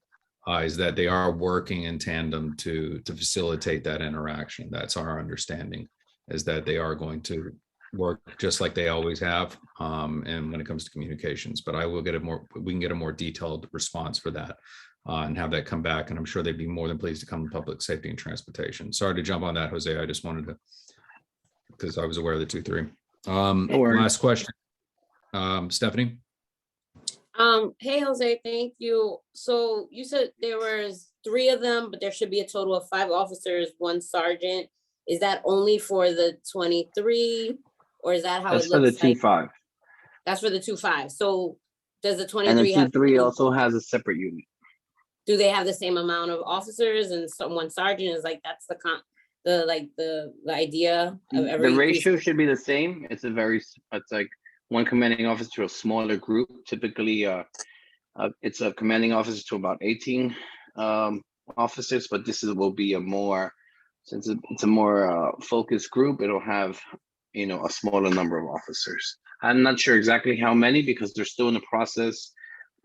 is that they are working in tandem to facilitate that interaction. That's our understanding, is that they are going to work just like they always have, and when it comes to communications. But I will get we can get a more detailed response for that and have that come back. And I'm sure they'd be more than pleased to come to public safety and transportation. Sorry to jump on that, Jose. I just wanted to, because I was aware of the 2-3. Last question, Stephanie. Hey, Jose, thank you. So you said there was 3 of them, but there should be a total of 5 officers, 1 sergeant. Is that only for the 23, or is that how That's it looks? That's for the 2-5. That's for the 2-5. So does the 23 and the have 2-3 also has a separate unit? Do they have the same amount of officers and one sergeant? Is like that's the idea of every. The ratio should be the same. It's like 1 commanding officer to a smaller group. Typically, It's a commanding officer to about 18 officers, but will be a more, since it's a more focused group, it'll have, a smaller number of officers. I'm not sure exactly how many because they're still in the process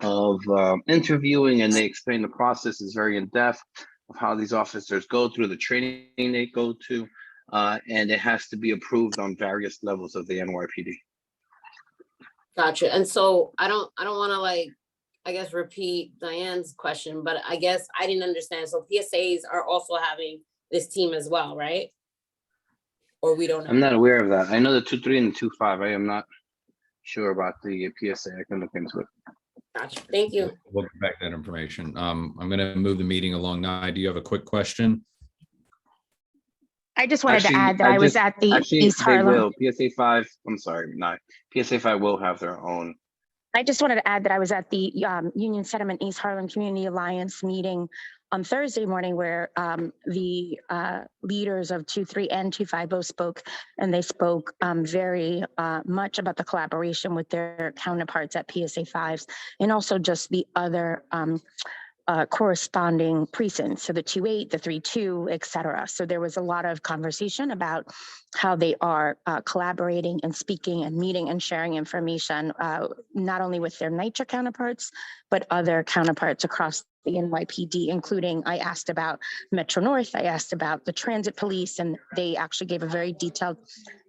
of interviewing, and they explain the process is very in-depth of how these officers go through the training they go to, and it has to be approved on various levels of the NYPD. Gotcha. And so I don't want to I guess repeat Diane's question, but I guess I didn't understand. So PSAs are also having this team as well, right? Or we don't know? I'm not aware of that. I know the 2-3 and the 2-5. I am not sure about the PSA. I can look into it. Gotcha. Thank you. We'll get back that information. I'm going to move the meeting along. Now, do you have a quick question? I just wanted to add that I was at the East Harlem. PSA 5, I'm sorry, not PSA 5 will have their own. I just wanted to add that I was at the Union Settlement East Harlem Community Alliance meeting on Thursday morning where the leaders of 2-3 and 2-5 both spoke, and they spoke very much about the collaboration with their counterparts at PSA 5s and also just the other corresponding precincts, so the 2-8, the 3-2, et cetera. So there was a lot of conversation about how they are collaborating and speaking and meeting and sharing information, not only with their NYCHA counterparts, but other counterparts across the NYPD, including I asked about Metro North, I asked about the transit police, and they actually gave a very detailed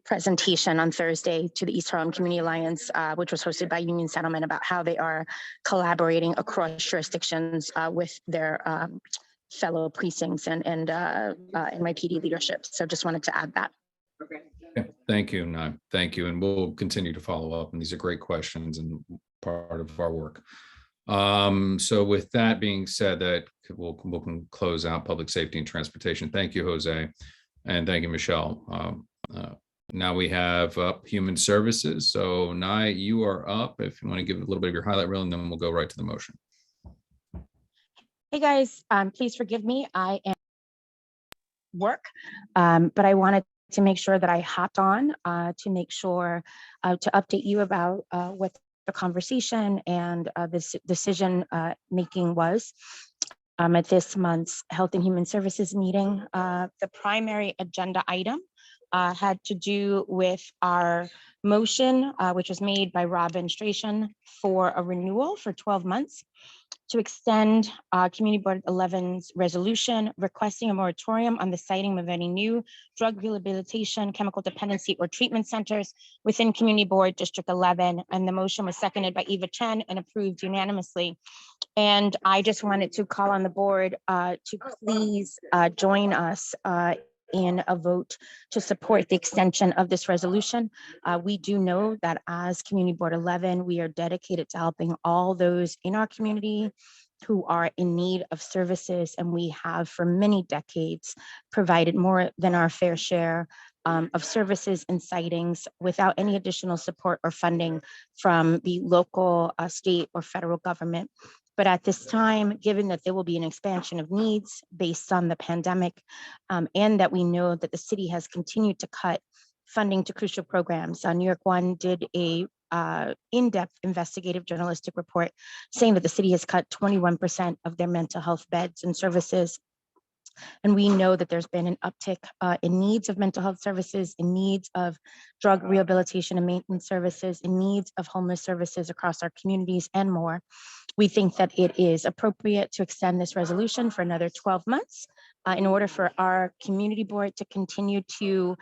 presentation on Thursday to the East Harlem Community Alliance, which was hosted by Union Settlement, about how they are collaborating across jurisdictions with their fellow precincts and NYPD leadership. So just wanted to add that. Okay. Thank you, Nye. Thank you. And we'll continue to follow up. And these are great questions and part of our work. So with that being said, that we'll close out public safety and transportation. Thank you, Jose. And thank you, Michelle. Now we have up human services. So Nye, you are up. If you want to give a little bit of your highlight reel, and then we'll go right to the motion. Hey guys, please forgive me. I am work, but I wanted to make sure that I hopped on to make sure to update you about what the conversation and this decision making was at this month's Health and Human Services meeting. The primary agenda item had to do with our motion, which was made by Robin Stration for a renewal for 12 months to extend Community Board 11's resolution requesting a moratorium on the siting of any new drug rehabilitation, chemical dependency, or treatment centers within Community Board District 11. And the motion was seconded by Eva Chen and approved unanimously. And I just wanted to call on the board to please join us in a vote to support the extension of this resolution. We do know that as Community Board 11, we are dedicated to helping all those in our community who are in need of services, and we have for many decades provided more than our fair share of services and sightings without any additional support or funding from the local, state, or federal government. But at this time, given that there will be an expansion of needs based on the pandemic, and that we know that the city has continued to cut funding to crucial programs, New York One did a in-depth investigative journalistic report saying that the city has cut 21% of their mental health beds and services. And we know that there's been an uptick in needs of mental health services, in needs of drug rehabilitation and maintenance services, in needs of homeless services across our communities and more. We think that it is appropriate to extend this resolution for another 12 months in order for our community board to continue to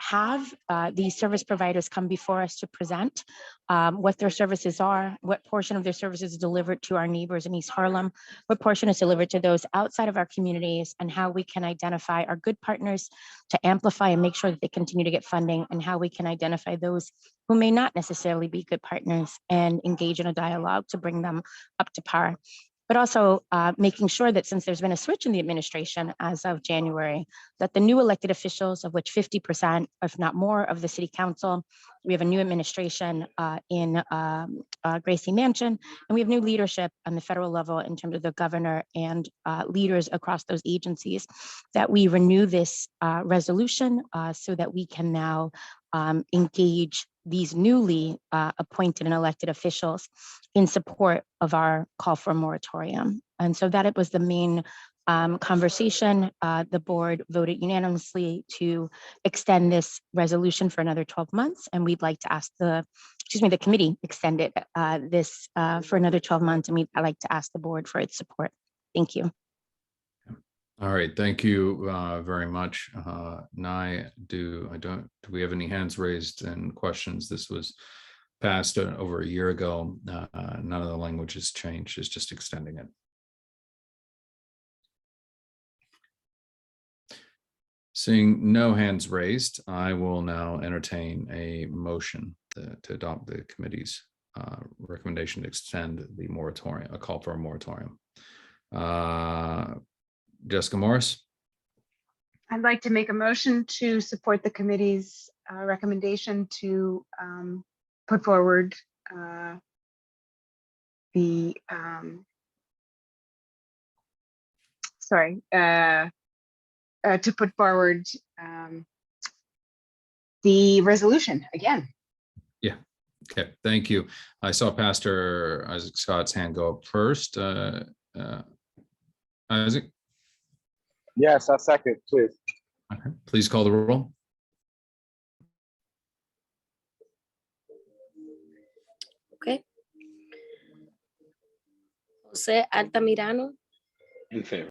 have these service providers come before us to present what their services are, what portion of their services is delivered to our neighbors in East Harlem, what portion is delivered to those outside of our communities, and how we can identify our good partners to amplify and make sure that they continue to get funding, and how we can identify those who may not necessarily be good partners and engage in a dialogue to bring them up to par. But also making sure that since there's been a switch in the administration as of January, that the new elected officials, of which 50%, if not more, of the city council, we have a new administration in Gracie Mansion, and we have new leadership on the federal level in terms of the governor and leaders across those agencies, that we renew this resolution so that we can now engage these newly appointed and elected officials in support of our call for a moratorium. And so that it was the main conversation. The board voted unanimously to extend this resolution for another 12 months. And we'd like to ask the committee extended this for another 12 months. And I'd like to ask the board for its support. Thank you. All right, thank you very much. Do we have any hands raised and questions? This was passed over a year ago. None of the language has changed, it's just extending it. Seeing no hands raised, I will now entertain a motion to adopt the committee's recommendation to extend the moratorium, a call for a moratorium. Jessica Morris. I'd like to make a motion to support the committee's recommendation to put forward to put forward the resolution again. Yeah, okay, thank you. I saw Pastor Isaac Scott's hand go up first. Isaac? Yes, I second, please. Okay, please call the roll. Okay. Jose Altamirano, In favor.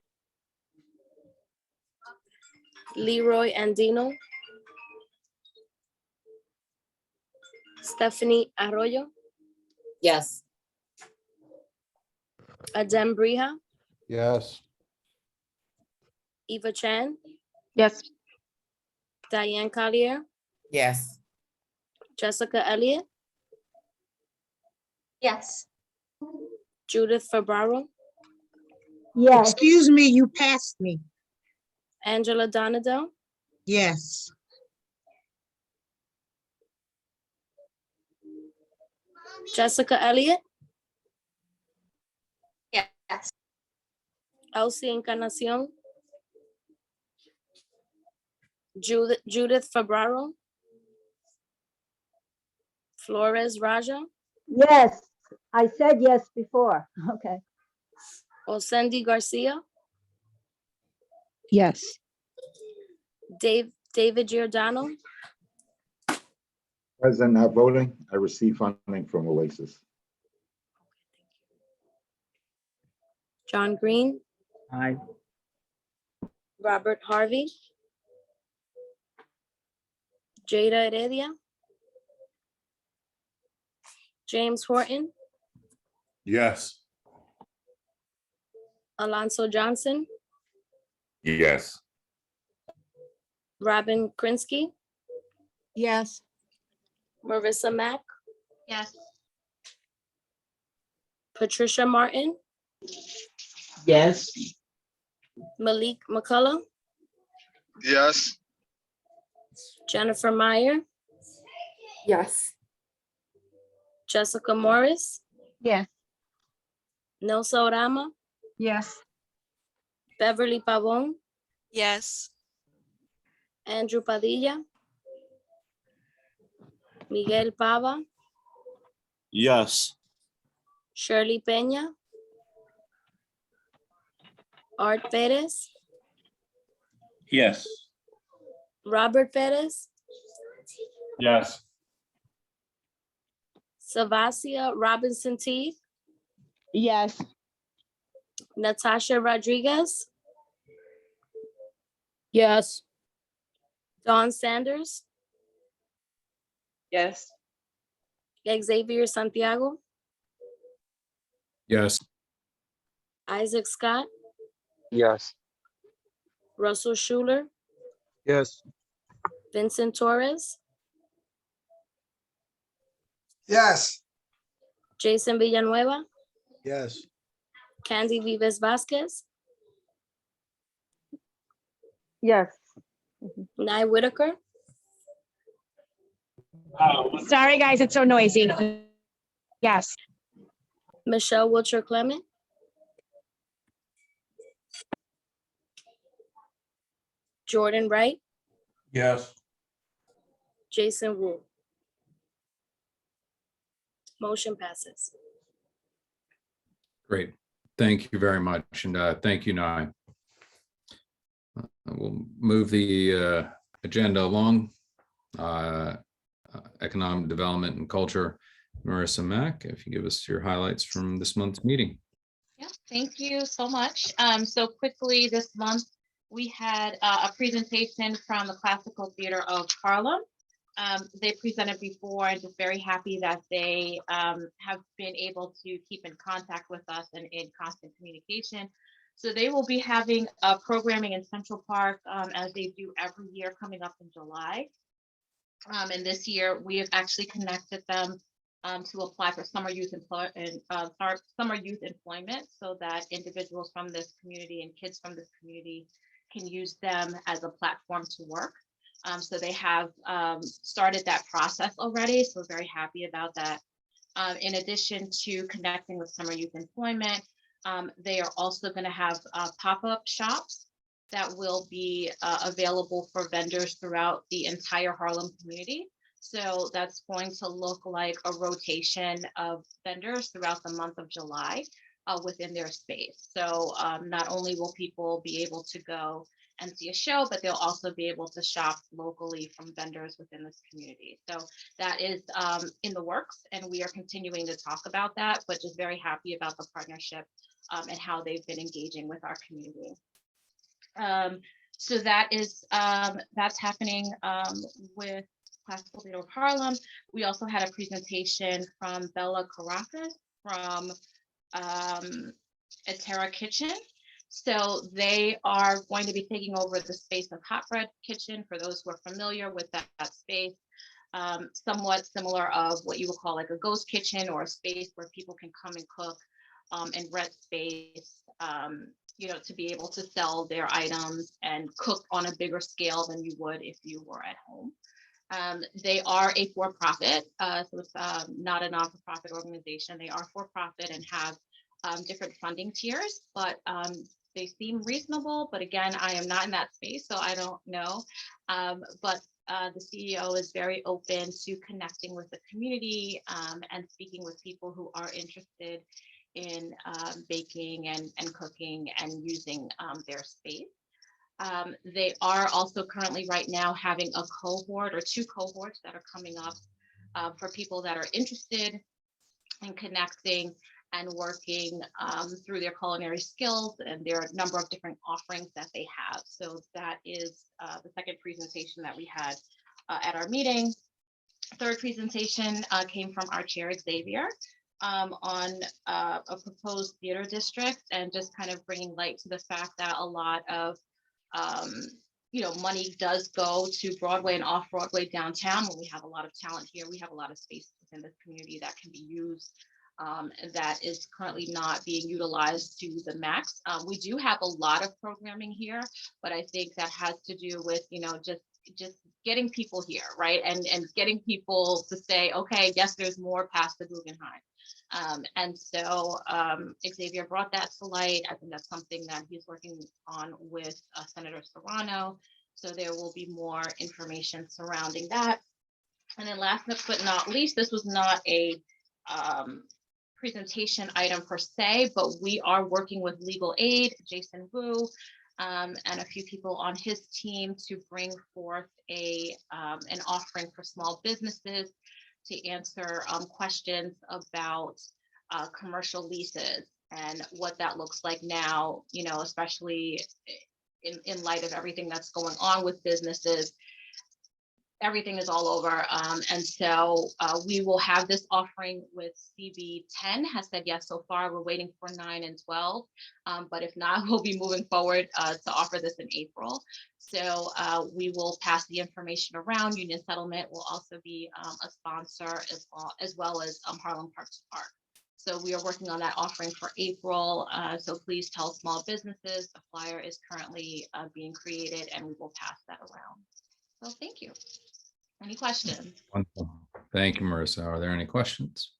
Leroy Andino, Stephanie Arroyo, Yes. Adem Brija, Yes. Eva Chan, Yes. Diane Collier, Yes. Jessica Elliott, Yes. Judith Fabaro, Yes. Excuse me, you passed me. Angela Donadell, Yes. Jessica Elliott, Yes. Elsie Encarnacion, Judith Fabaro, Flores Raja, Yes, I said yes before. Okay. Osendi Garcia, Yes. David Giordano, President, not voting. I received funding from Oasis. John Green, Aye. Robert Harvey, Jada Heredia, James Horton, Yes. Alonso Johnson, Yes. Robin Krinsky, Yes. Marissa Mack, Yes. Patricia Martin, Yes. Malik McCullough, Yes. Jennifer Meyer, Yes. Jessica Morris, Yes. Nelsa Orama, Yes. Beverly Pavon, Yes. Andrew Padilla, Miguel Pava, Yes. Shirley Peña, Art Perez, Yes. Robert Perez, Yes. Savasia Robinson Teeth, Yes. Natasha Rodriguez, Yes. Dawn Sanders, Yes. Xavier Santiago, Yes. Isaac Scott, Yes. Russell Schuler, Yes. Vincent Torres, Yes. Jason Villanueva, Yes. Candy Vives Vasquez, Yes. Nye Whitaker, Sorry, guys, it's so noisy. Yes. Michelle Wilcher Clement, Jordan Wright, Yes. Jason Wu. Motion passes. Great. Thank you very much. And thank you, Nye. We'll move the agenda along. Economic development and culture. Marissa Mack, if you give us your highlights from this month's meeting. Yeah, thank you so much. So quickly this month, we had a presentation from the Classical Theater of Harlem. They presented before and just very happy that they have been able to keep in contact with us and in constant communication. So they will be having programming in Central Park as they do every year coming up in July. And this year we have actually connected them to apply for summer youth employment so that individuals from this community and kids from this community can use them as a platform to work. So they have started that process already, so we're very happy about that. In addition to connecting with summer youth employment, they are also going to have pop-up shops that will be available for vendors throughout the entire Harlem community. So that's going to look like a rotation of vendors throughout the month of July within their space. So not only will people be able to go and see a show, but they'll also be able to shop locally from vendors within this community. So that is in the works, and we are continuing to talk about that, but just very happy about the partnership and how they've been engaging with our community. So that is that's happening with Classical Theater of Harlem. We also had a presentation from Bella Caracas from Atera Kitchen. So they are going to be taking over the space of Hot Bread Kitchen, for those who are familiar with that space. Somewhat similar of what you would call like a ghost kitchen, or a space where people can come and cook and rent space, you know, to be able to sell their items and cook on a bigger scale than you would if you were at home. They are a for-profit, so it's not a non-for-profit organization. They are for-profit and have different funding tiers, but they seem reasonable. But again, I am not in that space, so I don't know. But the CEO is very open to connecting with the community and speaking with people who are interested in baking and cooking and using their space. They are also currently right now having a cohort or 2 cohorts that are coming up for people that are interested in connecting and working through their culinary skills, and there are a number of different offerings that they have. So that is the second presentation that we had at our meeting. Third presentation came from our chair, Xavier, on a proposed theater district, and just kind of bringing light to the fact that a lot of you know, money does go to Broadway and off Broadway downtown. When we have a lot of talent here, we have a lot of space within this community that can be used that is currently not being utilized to the max. We do have a lot of programming here, but I think that has to do with, you know, just getting people here, right? And getting people to say, okay, yes, there's more past the Guggenheim. And so Xavier brought that to light. I think that's something that he's working on with Senator Serrano. So there will be more information surrounding that. And then last but not least, this was not a presentation item per se, but we are working with legal aid, Jason Wu, and a few people on his team to bring forth an offering for small businesses to answer questions about commercial leases and what that looks like now, you know, especially in light of everything that's going on with businesses. Everything is all over. And so we will have this offering with CB10 has said yes so far. We're waiting for 9 and 12. But if not, we'll be moving forward to offer this in April. So we will pass the information around. Union Settlement will also be a sponsor as well as Harlem Parks Park. So we are working on that offering for April. So please tell small businesses. The flyer is currently being created and we will pass that around. So thank you. Any questions? Wonderful. Thank you, Marissa. Are there any questions?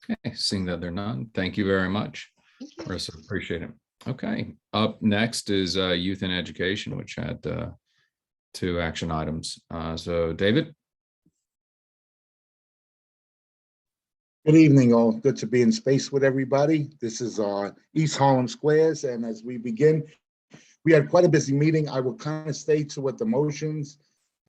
Okay, seeing that there are none, thank you very much. Marissa, appreciate it. Okay, up next is youth and education, which had to action items. So David? Good evening, all. Good to be in space with everybody. This is East Harlem Squares, and as we begin, we had quite a busy meeting. I will kind of stay to what the motions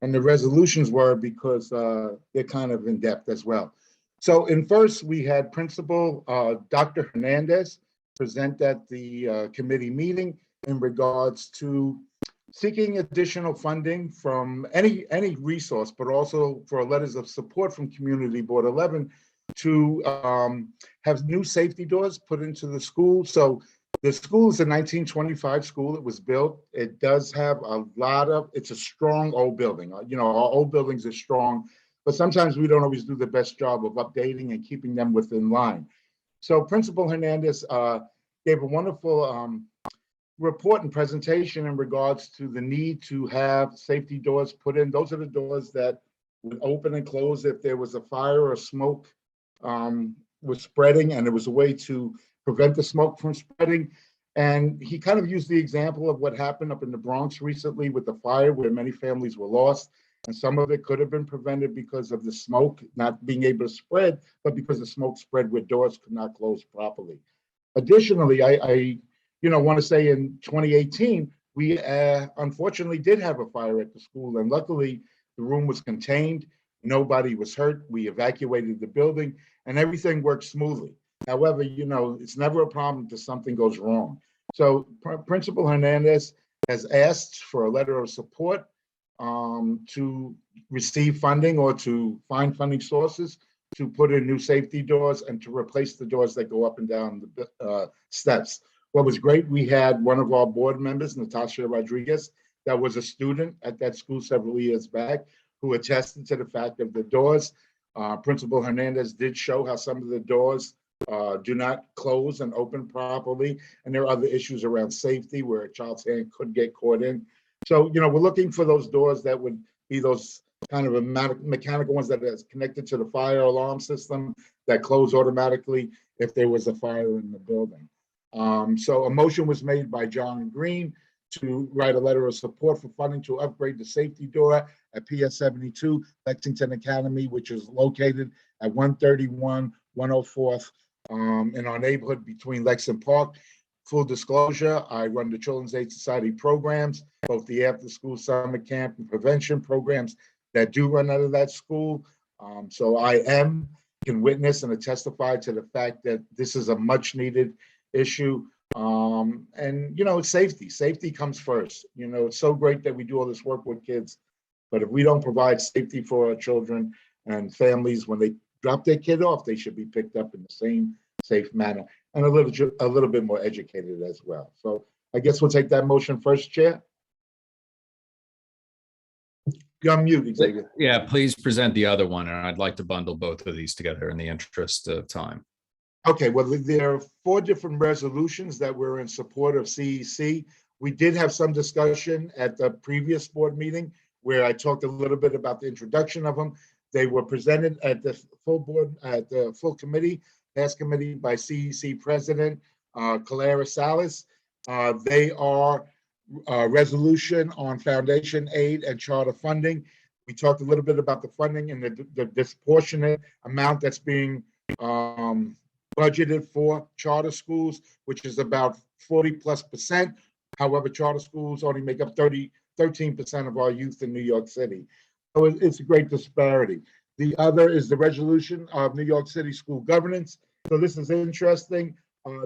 and the resolutions were because they're kind of in depth as well. So in first, we had Principal Dr. Hernandez present at the committee meeting in regards to seeking additional funding from any resource, but also for letters of support from Community Board 11 to have new safety doors put into the school. So the school is a 1925 school. It was built. It does have a lot of, it's a strong old building. You know, our old buildings are strong, but sometimes we don't always do the best job of updating and keeping them within line. So Principal Hernandez gave a wonderful report and presentation in regards to the need to have safety doors put in. Those are the doors that would open and close if there was a fire or smoke was spreading, and it was a way to prevent the smoke from spreading. And he kind of used the example of what happened up in the Bronx recently with the fire, where many families were lost, and some of it could have been prevented because of the smoke not being able to spread, but because the smoke spread where doors could not close properly. Additionally, I want to say in 2018, we unfortunately did have a fire at the school, and luckily the room was contained. Nobody was hurt. We evacuated the building and everything worked smoothly. However, it's never a problem if something goes wrong. So Principal Hernandez has asked for a letter of support to receive funding or to find funding sources to put in new safety doors and to replace the doors that go up and down the steps. What was great, we had one of our board members, Natasha Rodriguez, that was a student at that school several years back, who attested to the fact of the doors. Principal Hernandez did show how some of the doors do not close and open properly. And there are other issues around safety where a child's hand could get caught in. So, we're looking for those doors that would be those kind of mechanical ones that is connected to the fire alarm system that close automatically if there was a fire in the building. So a motion was made by John Green to write a letter of support for funding to upgrade the safety door at PS 72 Lexington Academy, which is located at 131 104th in our neighborhood between Lex and Park. Full disclosure, I run the Children's Aid Society programs, both the after-school summer camp and prevention programs that do run out of that school. So I can witness and testify to the fact that this is a much needed issue. And safety comes first. It's so great that we do all this work with kids, but if we don't provide safety for our children and families, when they drop their kid off, they should be picked up in the same safe manner and a little bit more educated as well. So I guess we'll take that motion first, Chair. You're on mute, Xavier. Yeah, please present the other one, and I'd like to bundle both of these together in the interest of time. Okay, well, there are 4 different resolutions that were in support of CEC. We did have some discussion at the previous board meeting where I talked a little bit about the introduction of them. They were presented at the full board, at the full committee, past committee by CEC President Calara Salas. They are resolution on foundation aid and charter funding. We talked a little bit about the funding and the disproportionate amount that's being budgeted for charter schools, which is about 40+%. However, charter schools only make up 13% of our youth in New York City. So it's a great disparity. The other is the resolution of New York City school governance. So this is interesting.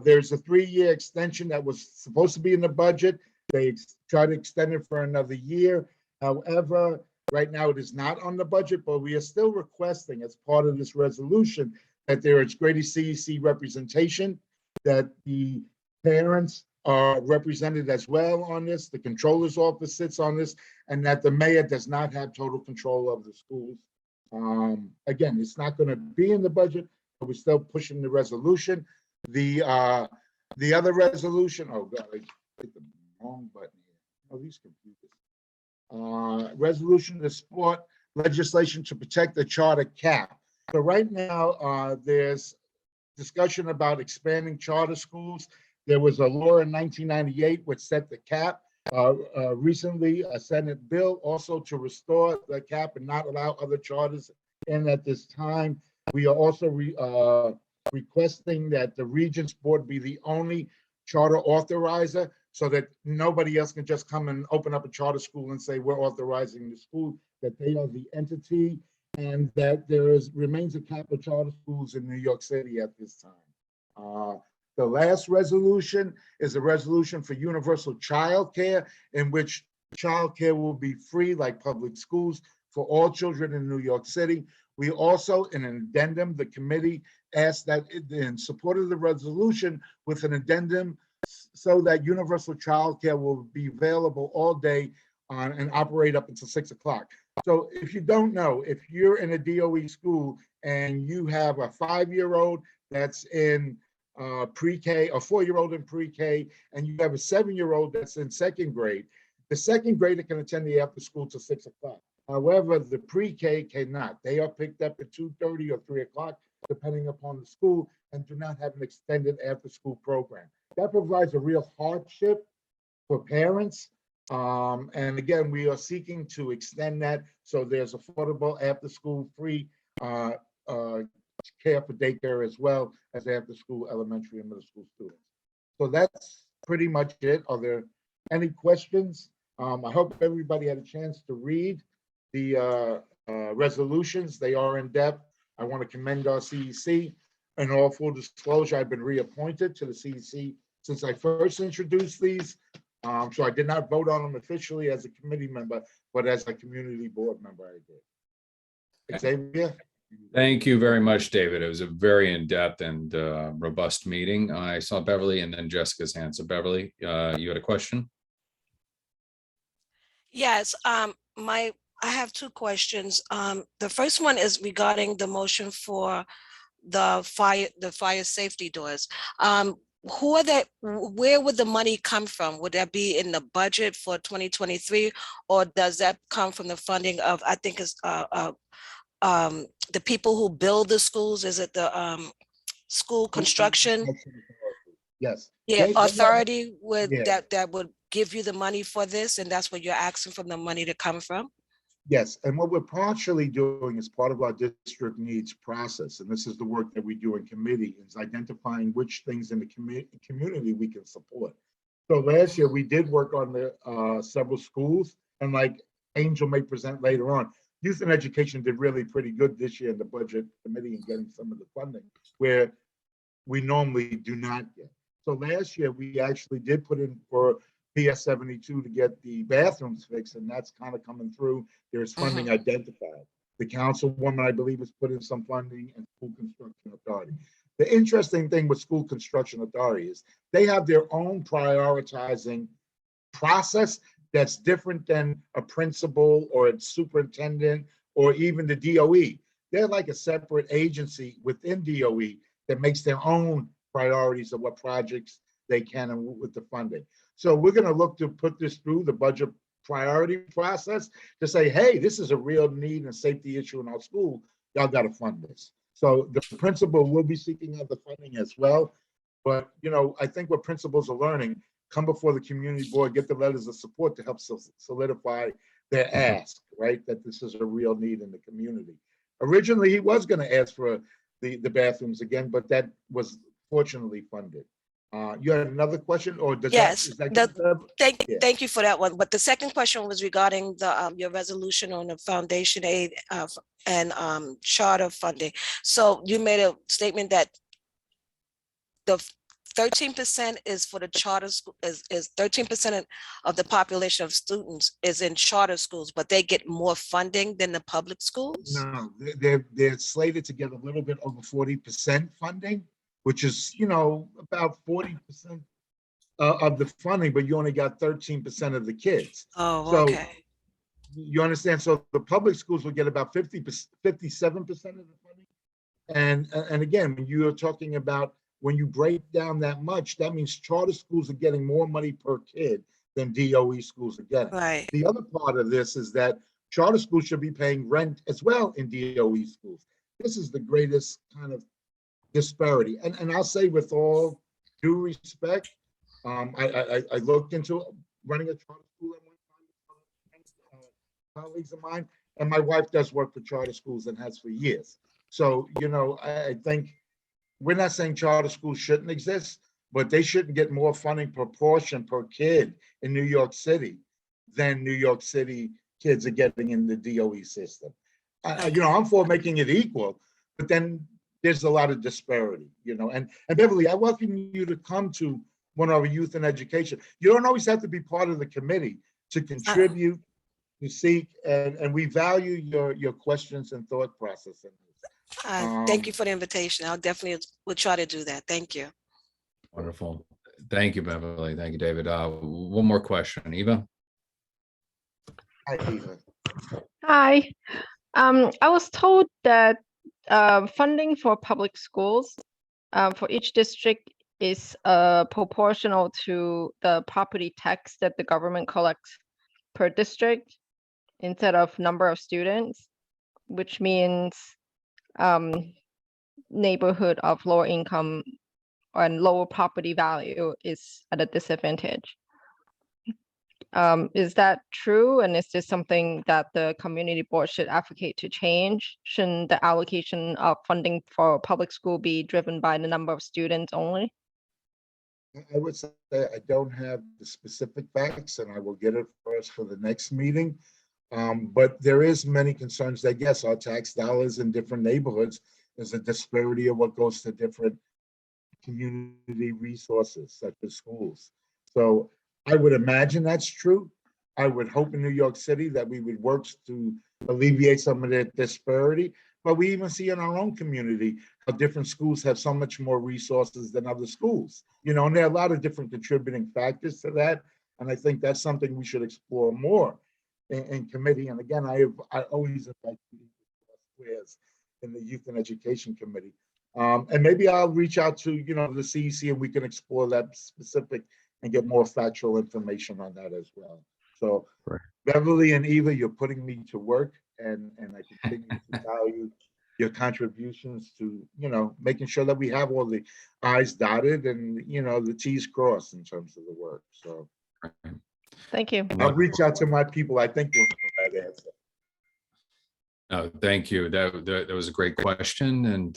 There's a 3-year extension that was supposed to be in the budget. They tried to extend it for another year. However, right now it is not on the budget, but we are still requesting as part of this resolution that there is greater CEC representation, that the parents are represented as well on this, the controller's office sits on this, and that the mayor does not have total control of the schools. Again, it's not going to be in the budget, but we're still pushing the resolution. The other resolution, oh God, I hit the wrong button here. Oh, these computers. Resolution to support legislation to protect the charter cap. So right now, there's discussion about expanding charter schools. There was a law in 1998 which set the cap. Recently, a Senate bill also to restore the cap and not allow other charters in at this time. We are also requesting that the Regents Board be the only charter authorizer so that nobody else can just come and open up a charter school and say, we're authorizing the school, that they are the entity, and that there remains a cap of charter schools in New York City at this time. The last resolution is a resolution for universal child care, in which child care will be free like public schools for all children in New York City. We also, in an addendum, the committee asked that in support of the resolution with an addendum so that universal child care will be available all day and operate up until 6 o'clock. So if you don't know, if you're in a DOE school and you have a 5-year-old that's in pre-K, a 4-year-old in pre-K, and you have a 7-year-old that's in second grade, the second grader can attend the after school till 6 o'clock. However, the pre-K cannot. They are picked up at 2:30 or 3 o'clock, depending upon the school, and do not have an extended after school program. That provides a real hardship for parents. And again, we are seeking to extend that so there's affordable after school free care for daycare as well as after school elementary and middle school students. So that's pretty much it. Are there any questions? I hope everybody had a chance to read the resolutions. They are in depth. I want to commend our CEC. In all full disclosure, I've been reappointed to the CEC since I first introduced these. So I did not vote on them officially as a committee member, but as a community board member, I did. Xavier? Thank you very much, David. It was a very in-depth and robust meeting. I saw Beverly and then Jessica's hand. So Beverly, you had a question? Yes, I have two questions. The first one is regarding the motion for the fire safety doors. Who are they? Where would the money come from? Would that be in the budget for 2023, or does that come from the funding of, I think it's the people who build the schools? Is it the school construction? Yes. Yeah, authority would Yeah. that would give you the money for this, and that's what you're asking for the money to come from? Yes, and what we're partially doing as part of our district needs process, and this is the work that we do in committee, is identifying which things in the community we can support. So last year we did work on the several schools, and like Angel may present later on, youth and education did really pretty good this year in the budget committee and getting some of the funding where we normally do not get. So last year we actually did put in for PS 72 to get the bathrooms fixed, and that's kind of coming through. There's funding identified. The councilwoman, I believe, has put in some funding, and school construction authority. The interesting thing with school construction authority is they have their own prioritizing process that's different than a principal or a superintendent or even the DOE. They're like a separate agency within DOE that makes their own priorities of what projects they can and with the funding. So we're going to look to put this through the budget priority process to say, hey, this is a real need and safety issue in our school. Y'all got to fund this. So the principal will be seeking other funding as well. But, you know, I think what principals are learning, come before the community board, get the letters of support to help solidify their ask, right? That this is a real need in the community. Originally, he was going to ask for the bathrooms again, but that was fortunately funded. You had another question, or does Yes, that, thank you for that one. But the second question was regarding the your resolution on the foundation aid and charter funding. So you made a statement that the 13% is for the charter school, is 13% of the population of students is in charter schools, but they get more funding than the public schools? No, they're slated to get a little bit over 40% funding, which is, you know, about 40% of the funding, but you only got 13% of the kids. Oh, so, okay. You understand? So the public schools will get about 57% of the funding. And again, when you're talking about, when you break down that much, that means charter schools are getting more money per kid than DOE schools are getting. Right. The other part of this is that charter schools should be paying rent as well in DOE schools. This is the greatest kind of disparity. And I'll say with all due respect, I looked into running a charter school at one time, colleagues of mine, and my wife does work for charter schools and has for years. So, I think we're not saying charter schools shouldn't exist, but they shouldn't get more funding proportion per kid in New York City than New York City kids are getting in the DOE system. I'm for making it equal, but then there's a lot of disparity, and Beverly, I welcome you to come to one of our youth and education. You don't always have to be part of the committee to contribute, to seek, and we value your questions and thought process. Thank you for the invitation. I'll definitely will try to do that. Thank you. Wonderful. Thank you, Beverly. Thank you, David. One more question, Eva. Hi, Eva. Hi. I was told that funding for public schools for each district is proportional to the property tax that the government collects per district instead of number of students, which means neighborhood of lower income and lower property value is at a disadvantage. Is that true? And is this something that the community board should advocate to change? Shouldn't the allocation of funding for public school be driven by the number of students only? I would say I don't have the specific facts, and I will get it for us for the next meeting. But there is many concerns that, yes, our tax dollars in different neighborhoods, there's a disparity of what goes to different community resources, such as schools. So I would imagine that's true. I would hope in New York City that we would work to alleviate some of that disparity. But we even see in our own community how different schools have so much more resources than other schools. And there are a lot of different contributing factors to that. And I think that's something we should explore more in committee. And again, I always invite squares in the Youth and Education Committee. And maybe I'll reach out to, the CEC and we can explore that specific and get more factual information on that as well. So Beverly and Eva, you're putting me to work, and I continue to value your contributions to, making sure that we have all the I's dotted and, the T's crossed in terms of the work. So thank you. I'll reach out to my people. I think we'll know that answer. No, thank you. That was a great question, and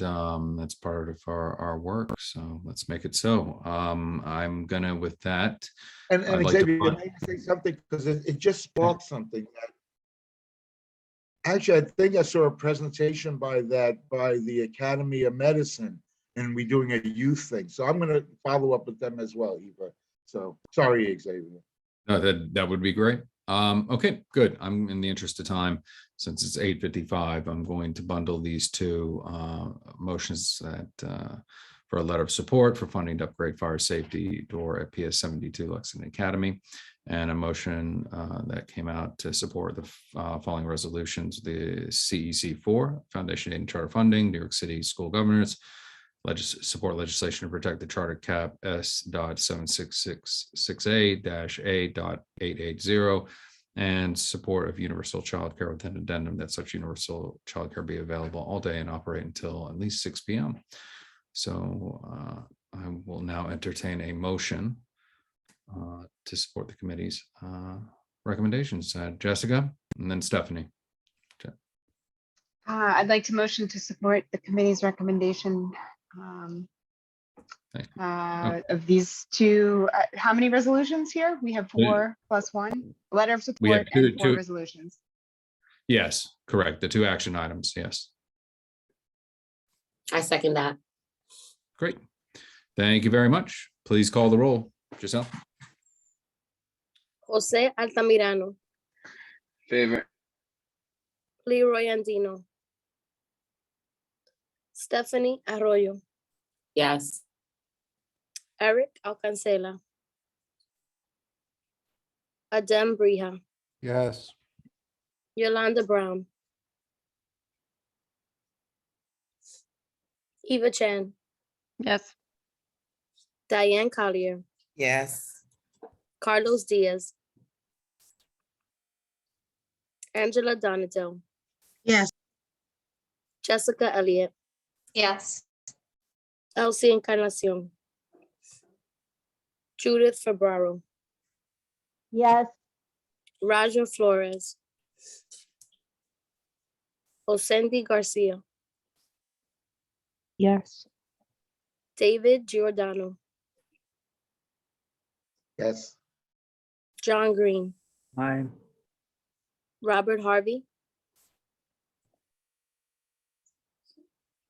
that's part of our work. So let's make it so. I'm gonna with that. And I'd like Xavier, to- may I say something, because it just sparked something. Actually, I think I saw a presentation by the Academy of Medicine, and we're doing a youth thing. So I'm going to follow up with them as well, Eva. So sorry, Xavier. No, that would be great. Okay, good. I'm in the interest of time, since it's 8:55, I'm going to bundle these two motions that for a letter of support for funding to upgrade fire safety door at PS 72 Lexington Academy, and a motion that came out to support the following resolutions: the CEC4 Foundation Aid and Charter Funding, New York City School Governors, support legislation to protect the charter cap S.766A-A.880, and support of universal childcare with an addendum that such universal childcare be available all day and operate until at least 6 p.m. So I will now entertain a motion to support the committee's recommendations. Jessica, and then Stephanie. I'd like to motion to support the committee's recommendation of these two. How many resolutions here? We have 4 plus 1, letter of support and 4 resolutions. Yes, correct. The 2 action items. Yes. I second that. Great. Thank you very much. Please call the roll. Giselle. Jose Altamirano, Favor. Leroy Andino, Stephanie Arroyo, Yes. Eric Alcancela, Adem Brija, Yes. Yolanda Brown, Eva Chan, Yes. Diane Collier, Yes. Carlos Diaz, Angela Donato, Yes. Jessica Elliott, Yes. Elsie Encarnacion, Judith Febraro, Yes. Raja Flores. Osendi Garcia. Yes. David Giordano. Yes. John Green. Aye. Robert Harvey.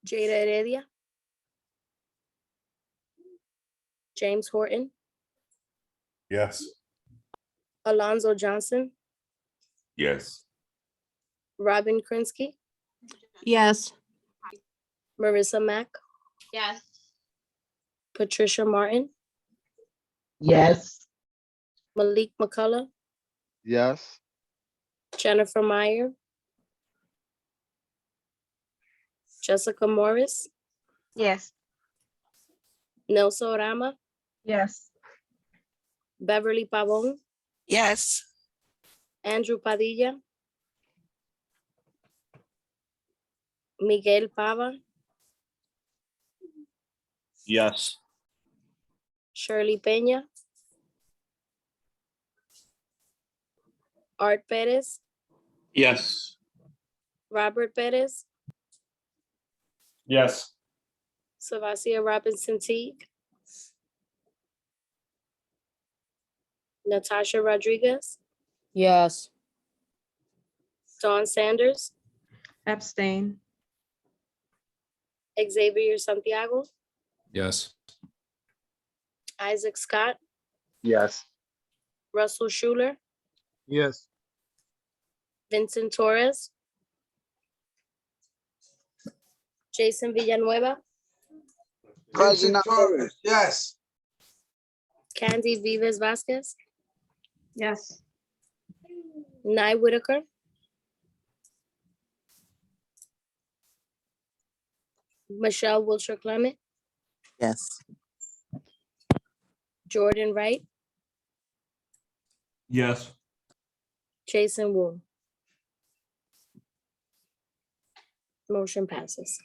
Jada Heredia. James Horton. Yes. Alonzo Johnson. Yes. Robin Krinsky. Yes. Marissa Mack. Yes. Patricia Martin. Yes. Malik McCullough. Yes. Jennifer Meyer. Jessica Morris. Yes. Nelson Rama. Yes. Beverly Pavon. Yes. Andrew Padilla. Miguel Pava. Yes. Shirley Peña. Art Perez. Yes. Robert Perez. Yes. Savasia Robinson Teague. Natasha Rodriguez. Yes. Dawn Sanders. Abstain. Xavier Santiago. Yes. Isaac Scott. Yes. Russell Schuler. Yes. Vincent Torres. Jason Villanueva. Vincent Torres. Yes. Candy Vives Vasquez. Yes. Nye Whitaker. Michelle Wilshire Clement. Yes. Jordan Wright. Yes. Jason Wu. Motion passes.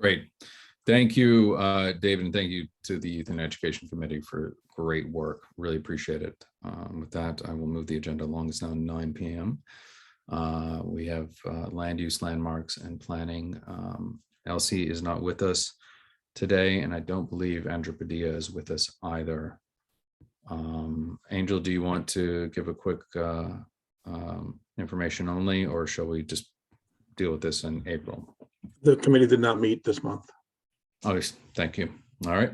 Great. Thank you, David, and thank you to the Youth and Education Committee for great work. Really appreciate it. With that, I will move the agenda along. It's now 9 p.m. We have land use, landmarks, and planning. Elsie is not with us today, and I don't believe Andrew Padilla is with us either. Angel, do you want to give a quick information only, or shall we just deal with this in April? The committee did not meet this month. Oh, yes, thank you. All right,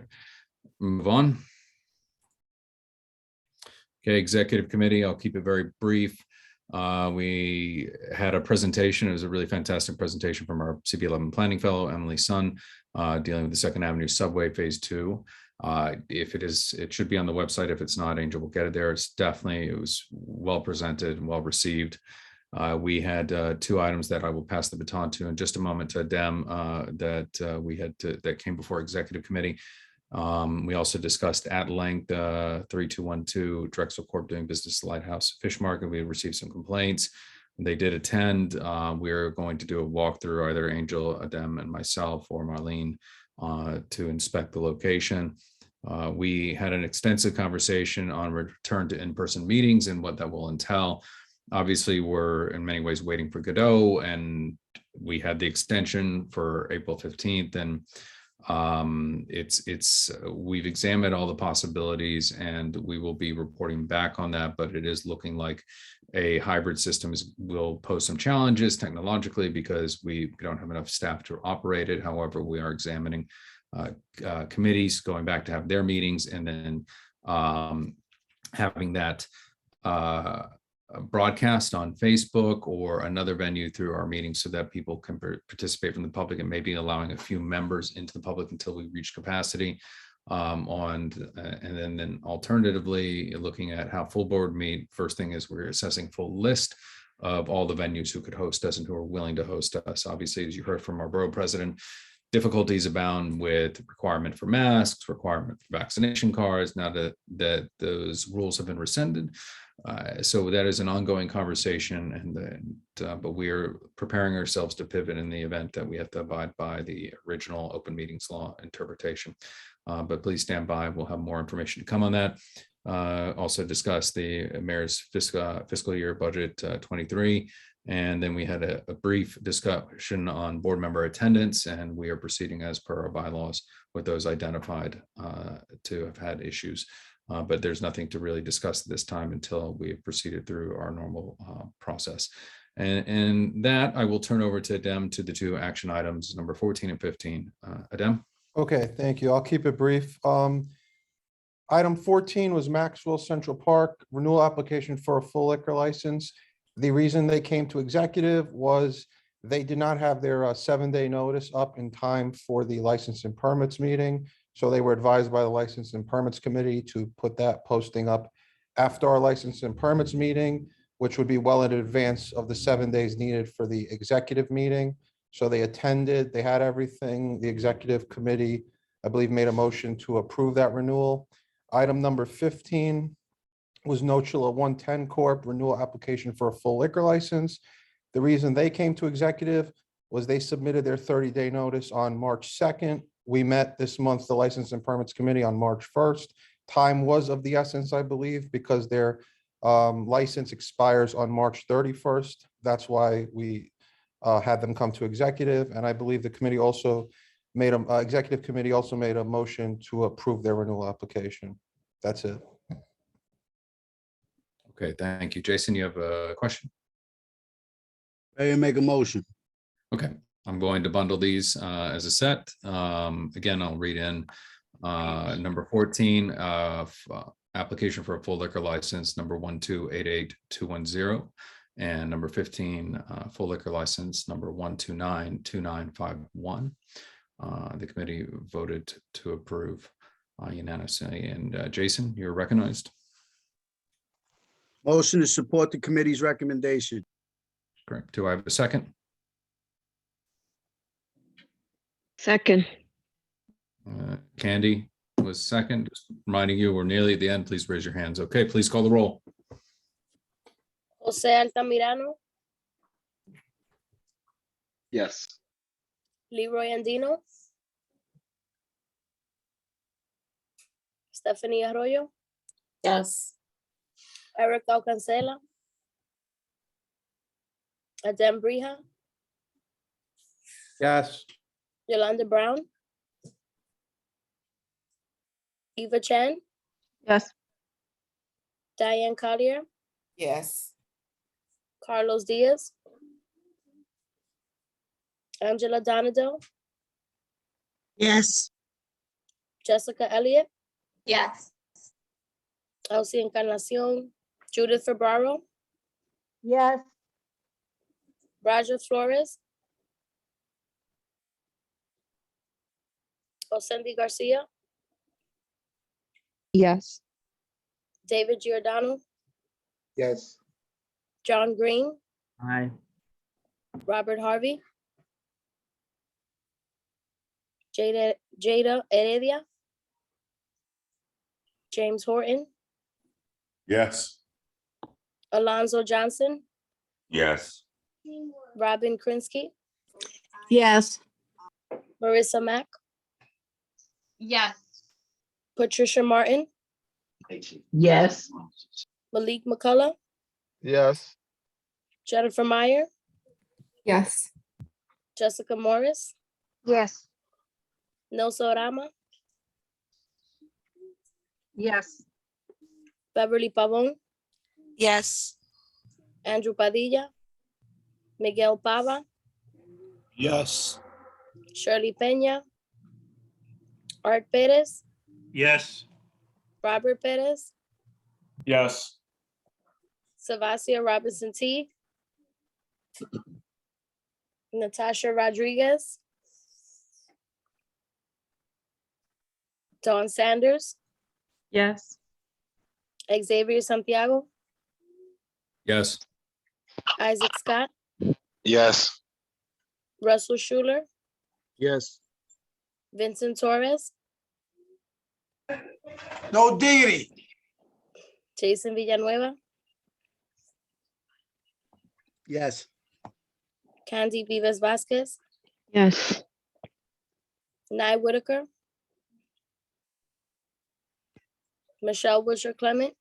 move on. Okay, executive committee, I'll keep it very brief. We had a presentation. It was a really fantastic presentation from our CB11 planning fellow, Emily Sun, dealing with the Second Avenue subway phase 2. If it is, it should be on the website. If it's not, Angel will get it there. It was well presented and well received. We had 2 items that I will pass the baton to in just a moment to Dem that came before executive committee. We also discussed at length 3212 Drexel Corp doing business Lighthouse Fish Market. We received some complaints. They did attend. We're going to do a walkthrough, either Angel, Adem, and myself, or Marlene, to inspect the location. We had an extensive conversation on return to in-person meetings and what that will entail. Obviously, we're in many ways waiting for Godot, and we had the extension for April 15th, and we've examined all the possibilities, and we will be reporting back on that, but it is looking like a hybrid system will pose some challenges technologically because we don't have enough staff to operate it. However, we are examining committees going back to have their meetings, and then having that broadcast on Facebook or another venue through our meetings so that people can participate from the public, and maybe allowing a few members into the public until we reach capacity. And then alternatively, looking at how full board meet. First thing is we're assessing full list of all the venues who could host us and who are willing to host us. Obviously, as you heard from our borough president, difficulties abound with requirement for masks, requirement for vaccination cards, now that those rules have been rescinded. So that is an ongoing conversation, but we are preparing ourselves to pivot in the event that we have to abide by the original open meetings law interpretation. But please stand by. We'll have more information to come on that. Also discussed the mayor's fiscal year budget 23. And then we had a brief discussion on board member attendance, and we are proceeding as per our bylaws with those identified to have had issues. But there's nothing to really discuss at this time until we have proceeded through our normal process. And that I will turn over to Adem to the two action items, number 14 and 15. Adem? Okay, thank you. I'll keep it brief. Item 14 was Maxwell Central Park renewal application for a full liquor license. The reason they came to executive was they did not have their 7-day notice up in time for the license and permits meeting. So they were advised by the License and Permits Committee to put that posting up after our license and permits meeting, which would be well in advance of the 7 days needed for the executive meeting. So they attended, they had everything. The executive committee, I believe, made a motion to approve that renewal. Item number 15 was Notula 110 Corp. Renewal application for a full liquor license. The reason they came to executive was they submitted their 30-day notice on March 2nd. We met this month, the License and Permits Committee, on March 1st. Time was of the essence, I believe, because their license expires on March 31st. That's why we had them come to executive. And I believe the committee also made a executive committee also made a motion to approve their renewal application. That's it. Okay, thank you. Jason, you have a question? I make a motion. Okay, I'm going to bundle these as a set. Again, I'll read in number 14, application for a full liquor license, number 1288210, and number 15, full liquor license, number 1292951. The committee voted to approve unanimously. And Jason, you're recognized. Motion to support the committee's recommendation. Correct. Do I have a second? Second. Candy was second. Just reminding you, we're nearly at the end. Please raise your hands. Okay, please call the roll. Jose Altamirano, Yes. Leroy Andino, Stephanie Arroyo, Yes. Eric Alcancela, Adem Brija, Yes. Yolanda Brown, Eva Chan, Yes. Diane Collier, Yes. Carlos Diaz, Angela Donado, Yes. Jessica Elliott, Yes. Elsie Encarnacion, Judith Ferraro, Yes. Roger Flores, Osendi Garcia, Yes. David Giordano, Yes. John Green, Aye. Robert Harvey, Jada Heredia, James Horton, Yes. Alonzo Johnson, Yes. Robin Krinsky, Yes. Marissa Mack, Yes. Patricia Martin, Yes. Malik McCullough, Yes. Jennifer Meyer, Yes. Jessica Morris, Yes. Nelson Rama, Yes. Beverly Pavon, Yes. Andrew Padilla, Miguel Pava, Yes. Shirley Peña, Art Perez, Yes. Robert Perez, Yes. Savasia Robinson Teague, Natasha Rodriguez, Dawn Sanders, Yes. Xavier Santiago, Yes. Isaac Scott, Yes. Russell Schuler, Yes. Vincent Torres, No diggity. Jason Villanueva, Yes. Candy Vivas Vasquez, Yes. Nye Whitaker, Michelle Busher Clement,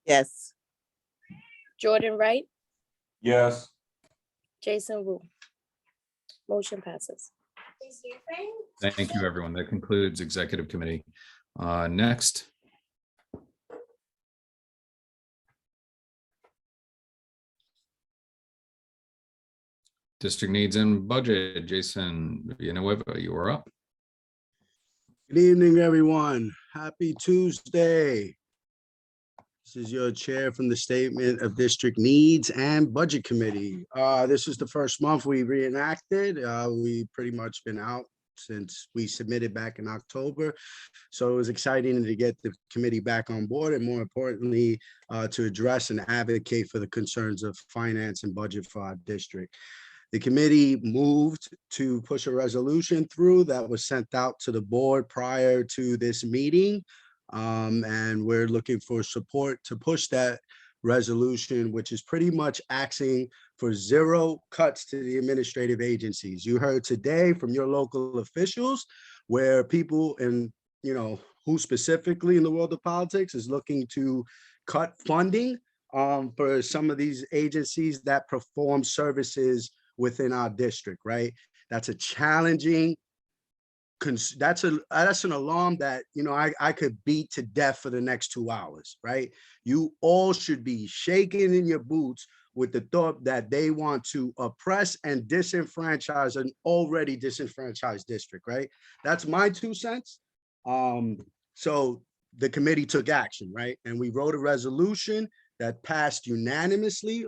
Yes. Jordan Wright, Yes. Jason Wu. Motion passes. Thank you, everyone. That concludes Executive Committee. Next. District Needs and Budget. Jason Villanueva, you are up. Good evening, everyone. Happy Tuesday. This is your chair from the Statement of District Needs and Budget Committee. This is the first month we reenacted. We pretty much been out since we submitted back in October. So it was exciting to get the committee back on board and more importantly, to address and advocate for the concerns of finance and budget for our district. The committee moved to push a resolution through that was sent out to the board prior to this meeting. And we're looking for support to push that resolution, which is pretty much asking for 0 cuts to the administrative agencies. You heard today from your local officials where people who specifically in the world of politics is looking to cut funding for some of these agencies that perform services within our district, right? That's a challenging, that's an alarm that, I could beat to death for the next 2 hours, right? You all should be shaking in your boots with the thought that they want to oppress and disenfranchise an already disenfranchised district, right? That's my 2 cents. So the committee took action, right? And we wrote a resolution that passed unanimously.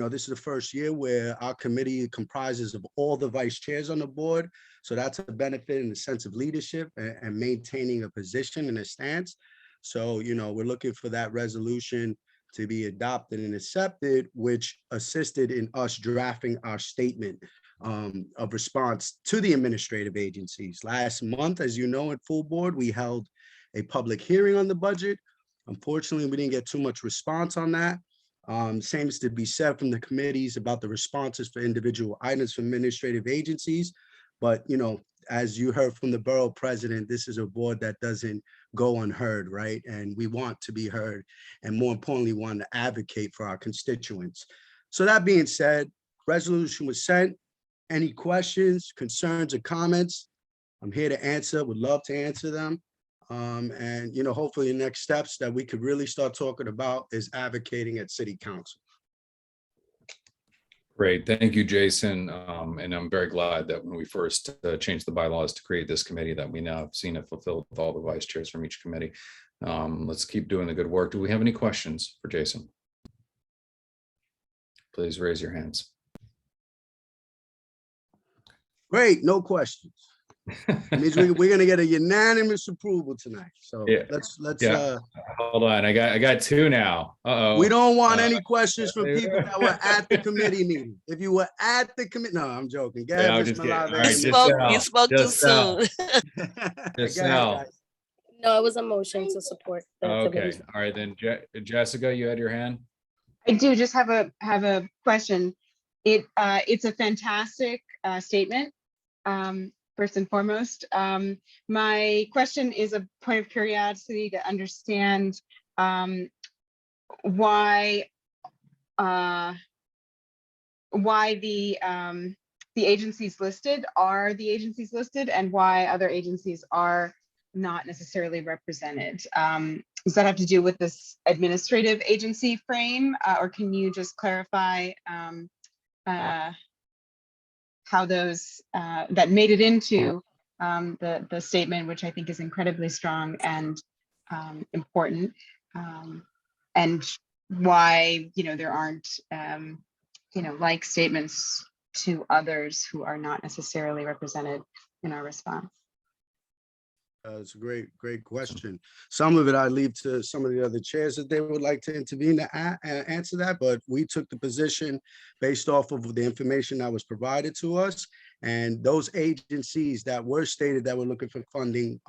This is the first year where our committee comprises of all the vice chairs on the board. So that's a benefit in the sense of leadership and maintaining a position and a stance. So, we're looking for that resolution to be adopted and accepted, which assisted in us drafting our statement of response to the administrative agencies. Last month, as you know, at full board, we held a public hearing on the budget. Unfortunately, we didn't get too much response on that. Same is to be said from the committees about the responses for individual items from administrative agencies. But, as you heard from the borough president, this is a board that doesn't go unheard, right? And we want to be heard and more importantly, want to advocate for our constituents. So that being said, resolution was sent. Any questions, concerns, or comments? I'm here to answer, would love to answer them. And hopefully the next steps that we could really start talking about is advocating at City Council. Great, thank you, Jason. And I'm very glad that when we first changed the bylaws to create this committee, that we now have seen it fulfilled with all the vice chairs from each committee. Let's keep doing the good work. Do we have any questions for Jason? Please raise your hands. Great, no questions. It means we're gonna get a unanimous approval tonight. So Yeah. let's Hold on, I got 2 now. we don't want any questions from people that were at the committee meeting. If you were at the committee, no, I'm joking. Go ahead, I'm Ms. just kidding. Malave. All right, You spoke too soon. Just Go ahead, now. guys. No, it was a motion to support. the Okay, committee's- all right, then Jessica, you had your hand? I do just have a question. It's a fantastic statement. First and foremost, my question is a point of curiosity to understand why the agencies listed are the agencies listed and why other agencies are not necessarily represented. Does that have to do with this administrative agency frame, or can you just clarify how those that made it into the statement, which I think is incredibly strong and important, and why there aren't like statements to others who are not necessarily represented in our response. It's a great question. Some of it I leave to some of the other chairs that they would like to intervene to answer that, but we took the position based off of the information that was provided to us. And those agencies that were stated that were looking for funding,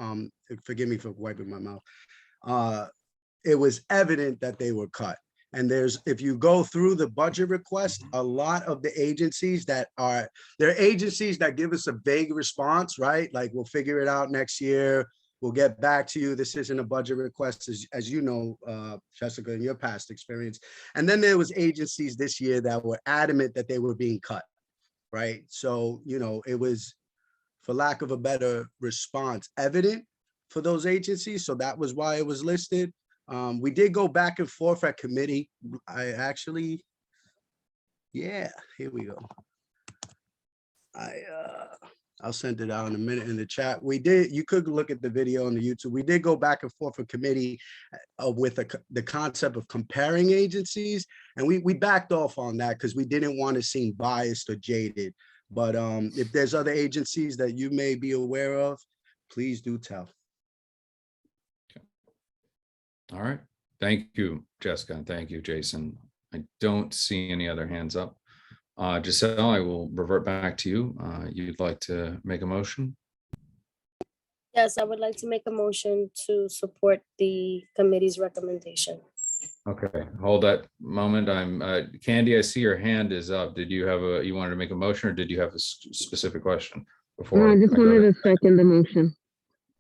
forgive me for wiping my mouth, it was evident that they were cut. And if you go through the budget request, a lot of the agencies they're agencies that give us a vague response, right? Like we'll figure it out next year. We'll get back to you. This isn't a budget request, as you know, Jessica, in your past experience. And then there was agencies this year that were adamant that they were being cut, right? So, you know, it was, for lack of a better response, evident for those agencies. So that was why it was listed. We did go back and forth at committee. Yeah, here we go. I'll send it out in a minute in the chat. You could look at the video on the YouTube. We did go back and forth for committee with the concept of comparing agencies. And we backed off on that because we didn't want to seem biased or jaded. But if there's other agencies that you may be aware of, please do tell. All right. Thank you, Jessica. And thank you, Jason. I don't see any other hands up. Giselle, I will revert back to you. You'd like to make a motion? Yes, I would like to make a motion to support the committee's recommendation. Okay, hold that moment. Candy, I see your hand is up. Did you have you wanted to make a motion, or did you have a specific question before? No, I just wanted to second the motion.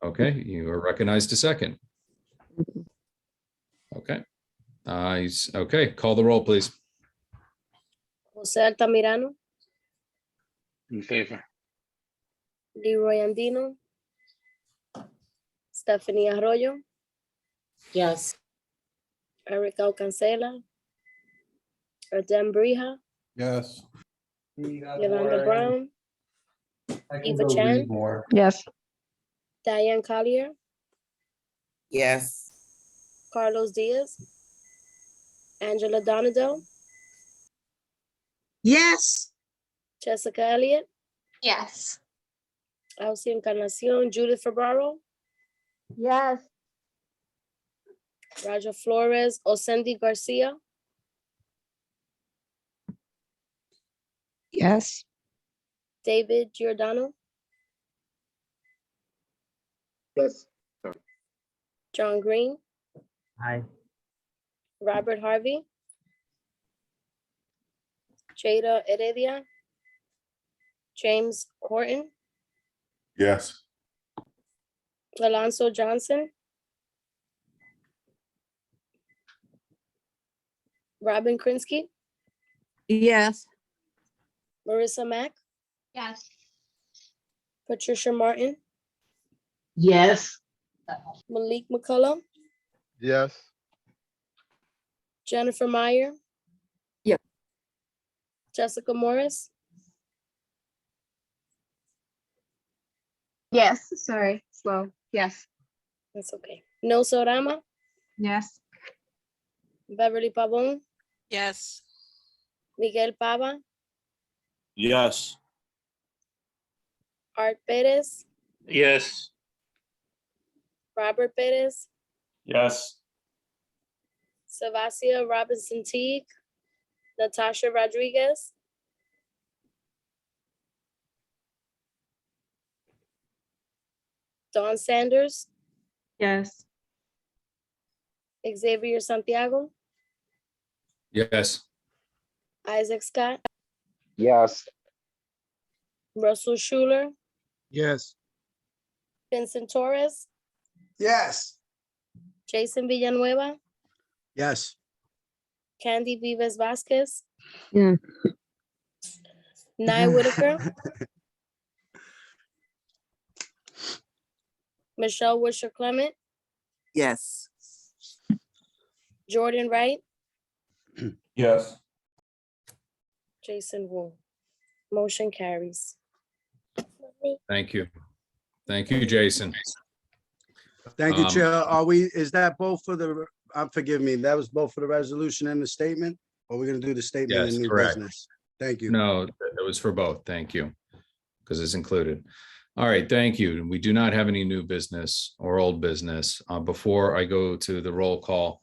Okay, you are recognized to second. Okay. Okay, call the roll, please. Jose Altamirano, In favor. Leroy Andino, Stephanie Arroyo, Yes. Erica Cancela, Erdem Brija, Yes. Yolanda Brown, Eva Chan, Yes. Diane Collier, Yes. Carlos Diaz, Angela Donadell, Yes. Jessica Elliott, Yes. Elsie Encarnacion, Judith Ferraro, Yes. Raja Flores, Osendi Garcia, Yes. David Giordano, Yes. John Green, Aye. Robert Harvey, Jada Heredia, James Horton, Yes. Alonso Johnson, Robin Krinsky, Yes. Marissa Mack, Yes. Patricia Martin, Yes. Malik McCullough, Yes. Jennifer Meyer. Yep. Jessica Morris, Yes, sorry, slow. Yes. that's okay. Nelson Rama, Yes. Beverly Pavon, Yes. Miguel Pava, Yes. Art Perez, Yes. Robert Perez, Yes. Savasia Robinson Teague, Natasha Rodriguez, Dawn Sanders, Yes. Xavier Santiago, Yes. Isaac Scott, Yes. Russell Schuler, Yes. Vincent Torres, Yes. Jason Villanueva, Yes. Candy Vives Vasquez, Yes. Nye Whitaker, Michelle Wisher Clement, Yes. Jordan Wright, Yes. Jason Wu. Motion carries. Thank you. Thank you, Jason. Thank you, Chair. Is that both for the, forgive me, that was both for the resolution and the statement? Or we're gonna do the statement Yes, and new correct. business? Thank you. No, it was for both. Thank you. Because it's included. All right, thank you. We do not have any new business or old business. Before I go to the roll call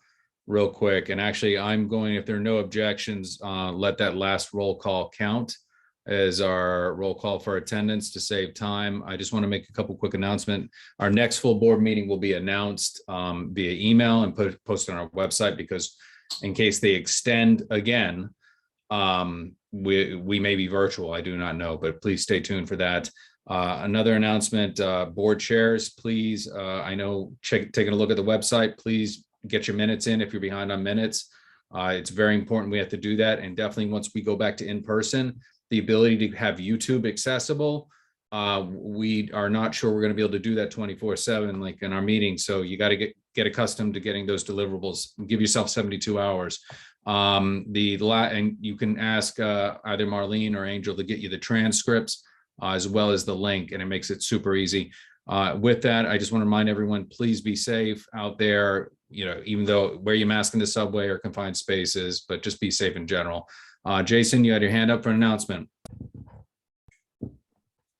real quick, and actually I'm going, if there are no objections, let that last roll call count as our roll call for attendance to save time. I just want to make a couple quick announcements. Our next full board meeting will be announced via email and posted on our website, because in case they extend again, we may be virtual. I do not know, but please stay tuned for that. Another announcement, board chairs, please, I know, taking a look at the website, please get your minutes in if you're behind on minutes. It's very important we have to do that. And definitely once we go back to in-person, the ability to have YouTube accessible. We are not sure we're going to be able to do that 24/7 like in our meetings. So you got to get accustomed to getting those deliverables. Give yourself 72 hours. And you can ask either Marlene or Angel to get you the transcripts as well as the link, and it makes it super easy. With that, I just want to remind everyone, please be safe out there. You know, even though wear your mask in the subway or confined spaces, but just be safe in general. Jason, you had your hand up for an announcement.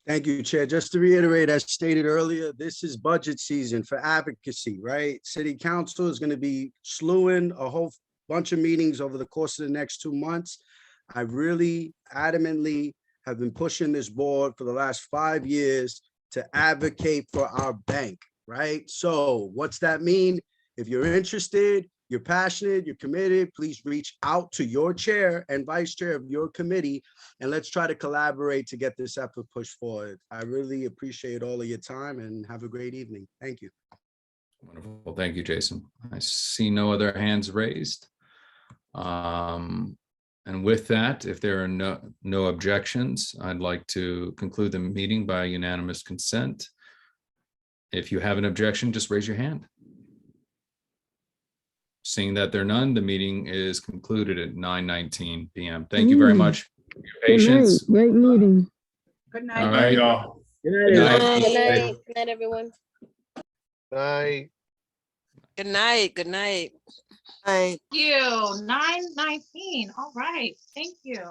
Thank you, Chair. Just to reiterate, as stated earlier, this is budget season for advocacy, right? City Council is going to be slewing a whole bunch of meetings over the course of the next 2 months. I really adamantly have been pushing this board for the last 5 years to advocate for our bank, right? So what's that mean? If you're interested, you're passionate, you're committed, please reach out to your chair and vice chair of your committee, and let's try to collaborate to get this effort pushed forward. I really appreciate all of your time and have a great evening. Thank you. Wonderful. Thank you, Jason. I see no other hands raised. And with that, if there are no objections, I'd like to conclude the meeting by unanimous consent. If you have an objection, just raise your hand. Seeing that there are none, the meeting is concluded at 9:19 p.m. Thank you very much for your patience. Great meeting. Good night. All right, y'all. Good Good night. night. Good night. Good night, everyone. Bye. Good night. Good night. Thank you. 9:19. All right. Thank you.